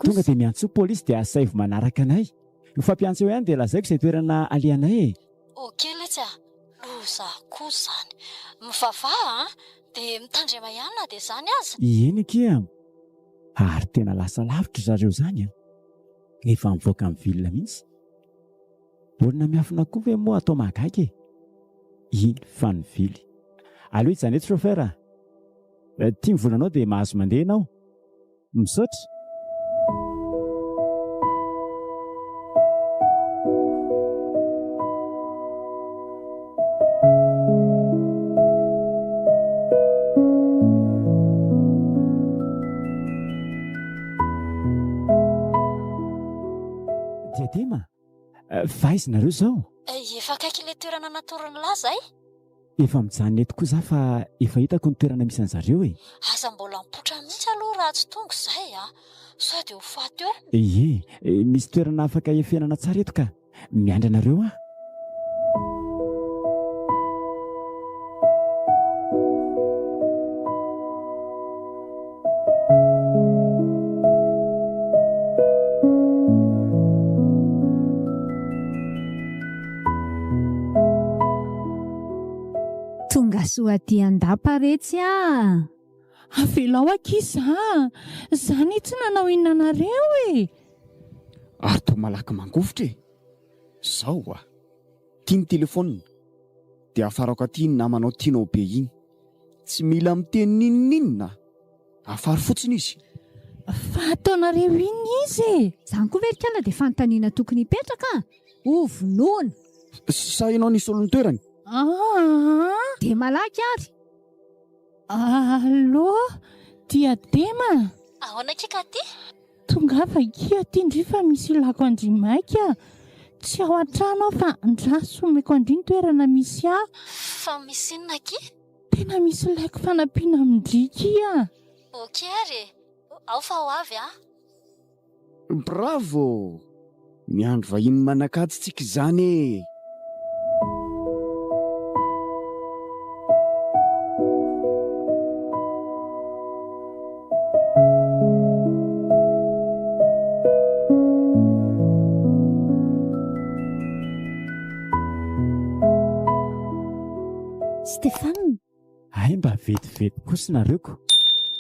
tonga dia miantso polisy dia asaivo manaraka anay. Fampiantso eo ihany dia lazaiko izay toerana alianay Okey letsy loza koa zany. Mivavaha dia mitandrema ihany dia zany aza. Eny kia. Ary tena lasa lavitra zareo zany efa mivoaka amin'ny vilona mihitsy. Olona miafina koa ve moa atao mahagaga iny fa nivily. Allo izany eto chauffeur, tia mivolanao dia mahazo mandeha ianao. Misaotra. Diadema, vaizina zao. Efa akaiky ilay toerana natorana laza Efa mijanona eto koa za fa efa hitako ny toerana misy an'zareo Aza mbola mipotra mihitsy aloha raha tsy tonga izay sao dia ho faty eo. Misy toerana afaka hiafianana tsara eto ka miandry anareo Tonga soaty andapa-retsy Avelao akisa zany tsy nanao inona nareo Ary to malaky mangofotra zao tia ny telefonina dia afarako aty ny namanao tianao be iny tsy mila miteny ninona afary fotsiny izy. Fa ataonareo iny izy Zany koa verikala dia fanontaniana tokony hipetraka vonoana. Sa ianao nisy olony toerany? Dia malaky ary. Allô, Diadema? Ahoana kika ty? Tongava kia ty Andry fa misy lako Andry maika. Tsy ao an-trano fa ndra someko Andry ny toerana misy Fa misy inona ki? Tena misy laiko fanampiana amindry kia. Okey ary ao fa ho avy Bravo, miandro vahiny manakatsy tsika izany Stéphane, mba vetivety kosa nareoko.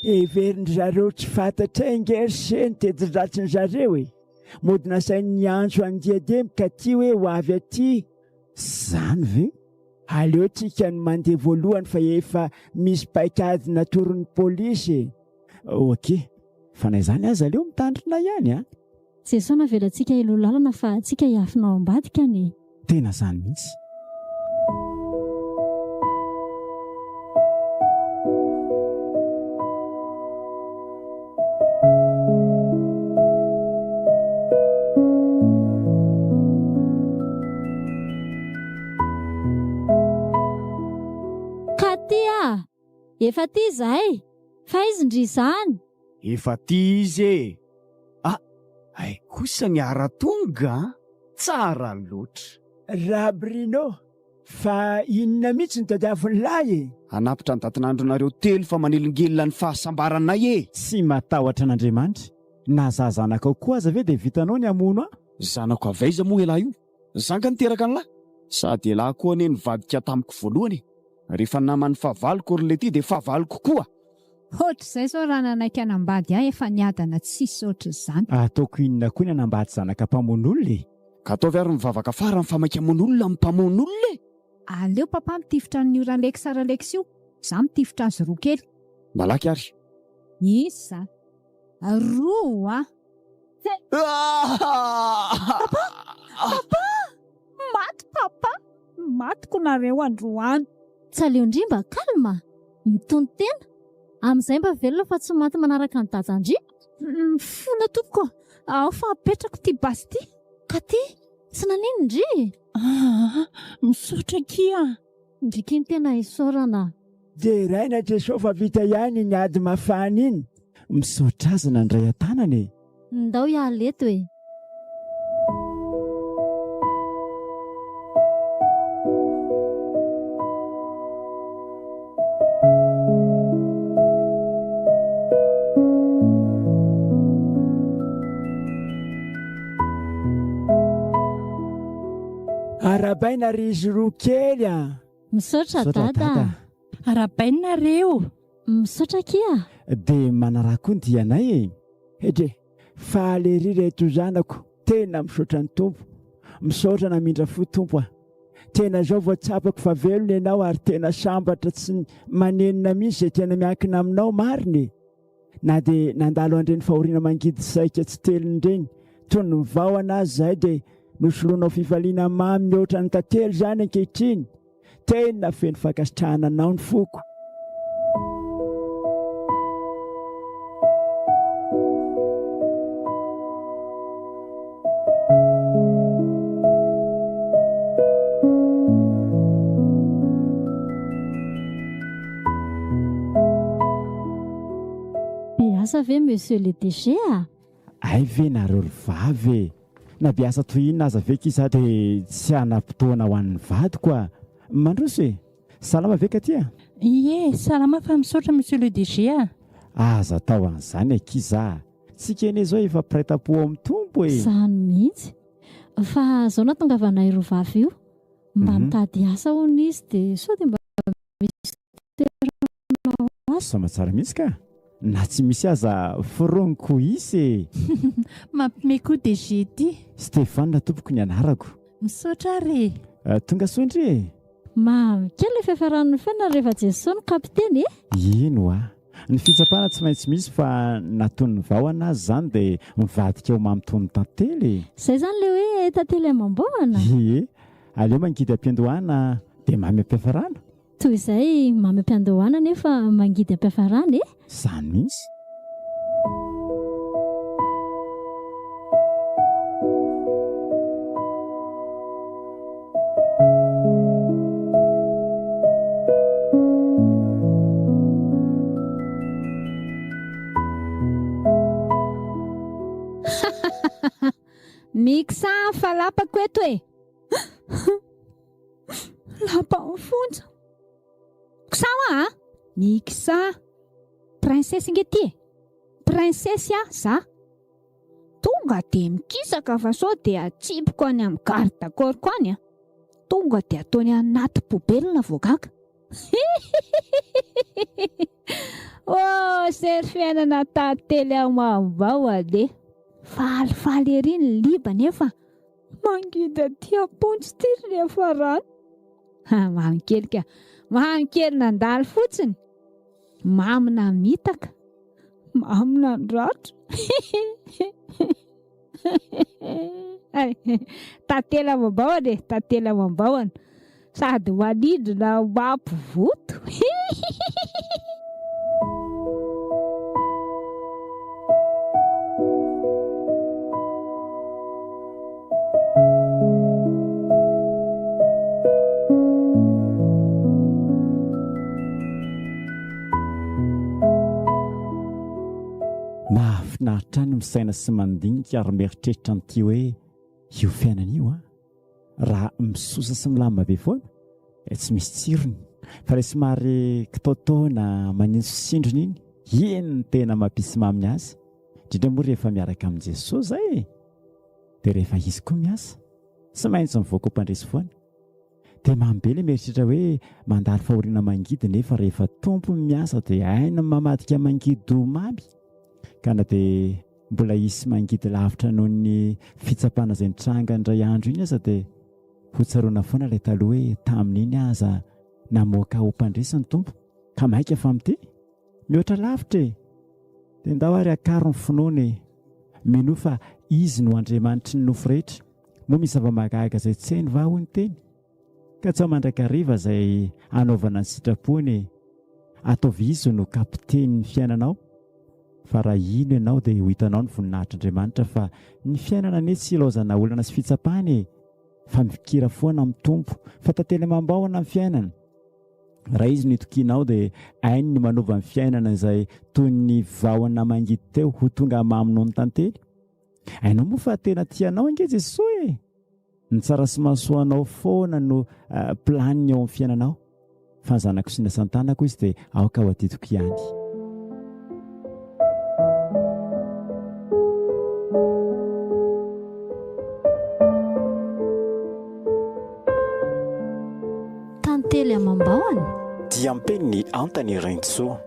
Everindry zareo tsy fantatra ingerseny tedidratry ny zareo mody nasainy andro any Diadema ka ty hoe ho avy aty. Zany ve? Aleo tsika ny mandeha voalohany fa efa misy paikady natoron'ny polisy Okey, fa na izany aza aleo mitandrina ihany Jesao navelantsika elo lalana fa tsika hiafinao ambadika Tena zany mihitsy. Efa ty zahay, fa izy ndry izany. Efa ty izy e. Ay kosa ny ara-tonga tsara loatra. Rabrino, fa inona mihitsy ny tadiavin'ny lahy e? Anapitra ny datin'andronareo telo fa manelingelona ny fahasambaranay e. Tsy matahotra an'Andriamanitra. Na zazanakao koa aza ve dia vitanao ny amono a? Zanako avaiza moa elahy io? Zanga niteraka an'lahy. Sady elahy koa ane nivadika tamiko voalohany. Rehefa namany fahavaloko orlety dia fahavaloko koa. Ohatr'izay zao raha nanaiky anambady ahy efa niadana tsisy ohatr'izany. Ataoko inona koa ny anambady zanaka mpamon'olona e? Ka ataovy ary mivavaka fara ny famaky amon'olona amin'ny mpamon'olona e. Aleo papa mitifitra ny ora leky sara leky sy io. Za mitifitra azy roa kely. Malaky ary. Isa. Roa. Papa! Maty papa! Matyko nareo androany. Tsaleondrimba, kalma. Mitony tena. Amin'izay mba velona fa tsy maty manaraka ny dadan-dry. Fona tompoko. Ao fa apetrako ty basy ty. Ka ty, tsy nanino ndry. Misotra kia. Ndriky ny tena isaorana. Dia raina Jesosy fa vita ihany ny ady mafana iny. Misaotra azy nandray an-tanany e. Ndao ialeto e. Arabaina ry izy roa kely a. Misaotra dada. Arabainareo. Misaotra kia. Dia manaraka ny dianay e. Hedre, faalery reto zanako, tena misaotra ny tompo. Misaotra namindra fo tompo a. Tena zao voatsapako fa velona ianao ary tena sambatra tsy manenina mihitsy izay tena miankina aminao mariny. Na dia nandalo andreny fahoriana mangidy saika tsy teliny ireny. Toy ny vaoana azy izay dia nosoloanao fifaliana mamy mihoatra ny tantely izany ankehitriny. Tena feno fankasitrahana anao ny foko. Biasa ve monsieur le DG a? Ay ve nareo ry vavy. Na biasa toy inona aza ve kisa dia tsy anam-potoana ho an'ny vady koa. Mandroso e. Salama ve ka tia? Ie, salama fa misaotra monsieur le DG a. Aza tao an'izany e kiza. Tsika ene zao efa praita-po amin'ny tompo e. Izany mihitsy. Fa zao natongavanay roa vavy io. Mba mitady asa hono izy dia sao dia mba misy toerana asa. Samatsara mihitsy ka. Na tsy misy aza foroniko isy. Mampime koa DG ty. Stéphane tompoko ny anarako. Misaotra re. Tonga soandry e. Kely fiafarano fena rehefa Jesosy no kapiteny e? Ino a? Ny fitsapana tsy maintsy misy fa natony vahoana azy izany dia mivadika eo mamitony tantely. Izay izany le hoe tantely Amam-Bahona. Ie, aleo mangidy am-piandohana dia mamy am-piafarana. Toy izay mamy am-piandohana nefa mangidy am-piafarana e? Izany mihitsy. Miksa fa lapako eto e. Lapa mifonja. Kisawa a? Miksa. Princesse ngety. Princesse a za. Tonga dia mikisaka fa sao dia atsipiko any amin'ny garde corps koa any a. Tonga dia ataony anaty pobelina voagaka. Oh, sery fiainana tantely Amam-Bahona. Falifaly ery ny liba nefa mangidy aty apontsy ty rehefa rano. Mamy kely ka. Mamy kely nandalo fotsiny. Mamy namitaka. Mamy nandratra. Tantely Amam-Bahona e. Tantely Amam-Bahona. Sady manindrona mampivoto. saina sy mandinika ary mieritreritra n'ity hoe io fiainana io raha misosa sy milamba be foana tsy misy tsirony fa ilay somary kitaotaona maninso sindrona iny ny tena mampisy maminy azy indrindra moa rehefa miaraka amin'i Jesosy zay dia rehefa izy koa miasa sy maintsy mivoaka ho mpandresy foana dia mambe ilay mieritreritra hoe mandalo fahoriana mangidy nefa rehefa tompo miasa dia aina mamadika mangidy ho mamy ka na dia mbola hisy mangidy lavitra noho ny fitsapana izay nitranga indray andro iny aza dia hotsaroana foana ilay taloha hoe tamin'iny aza namoaka ho mpandresy ny tompo ka maika fa mity mihoatra lavitra dia ndao ary akaro ny finoana mino fa izy no Andriamanitry ny nofo rehetra moa misy zava-mahagaga izay tsy hainy va hoy ny teny ka tsy ao mandrakariva izay anaovana ny sitrapony ataovy izy no kapiten'ny fiainanao fa raha ino ianao dia ho hitanao ny voninahitr'Andriamanitra fa ny fiainana anie tsy ilaozana olana sy fitsapany fa mifikira foana amin'ny tompo fa tantely Amam-Bahona ny fiainana raha izy no itokianao dia hainy ny manova ny fiainana izay toy ny vahona mangidy teo ho tonga mamino ny tantely hainao moa fa tena tianao ange Jesosy ny tsara sy mahasoanao foana no planiny ao amin'ny fiainanao fa ny zanako sy ny asan-tanako izy dia aoka ho atitoko ihany. Tantely Amam-Bahona dia ampeniny Antany Rentso.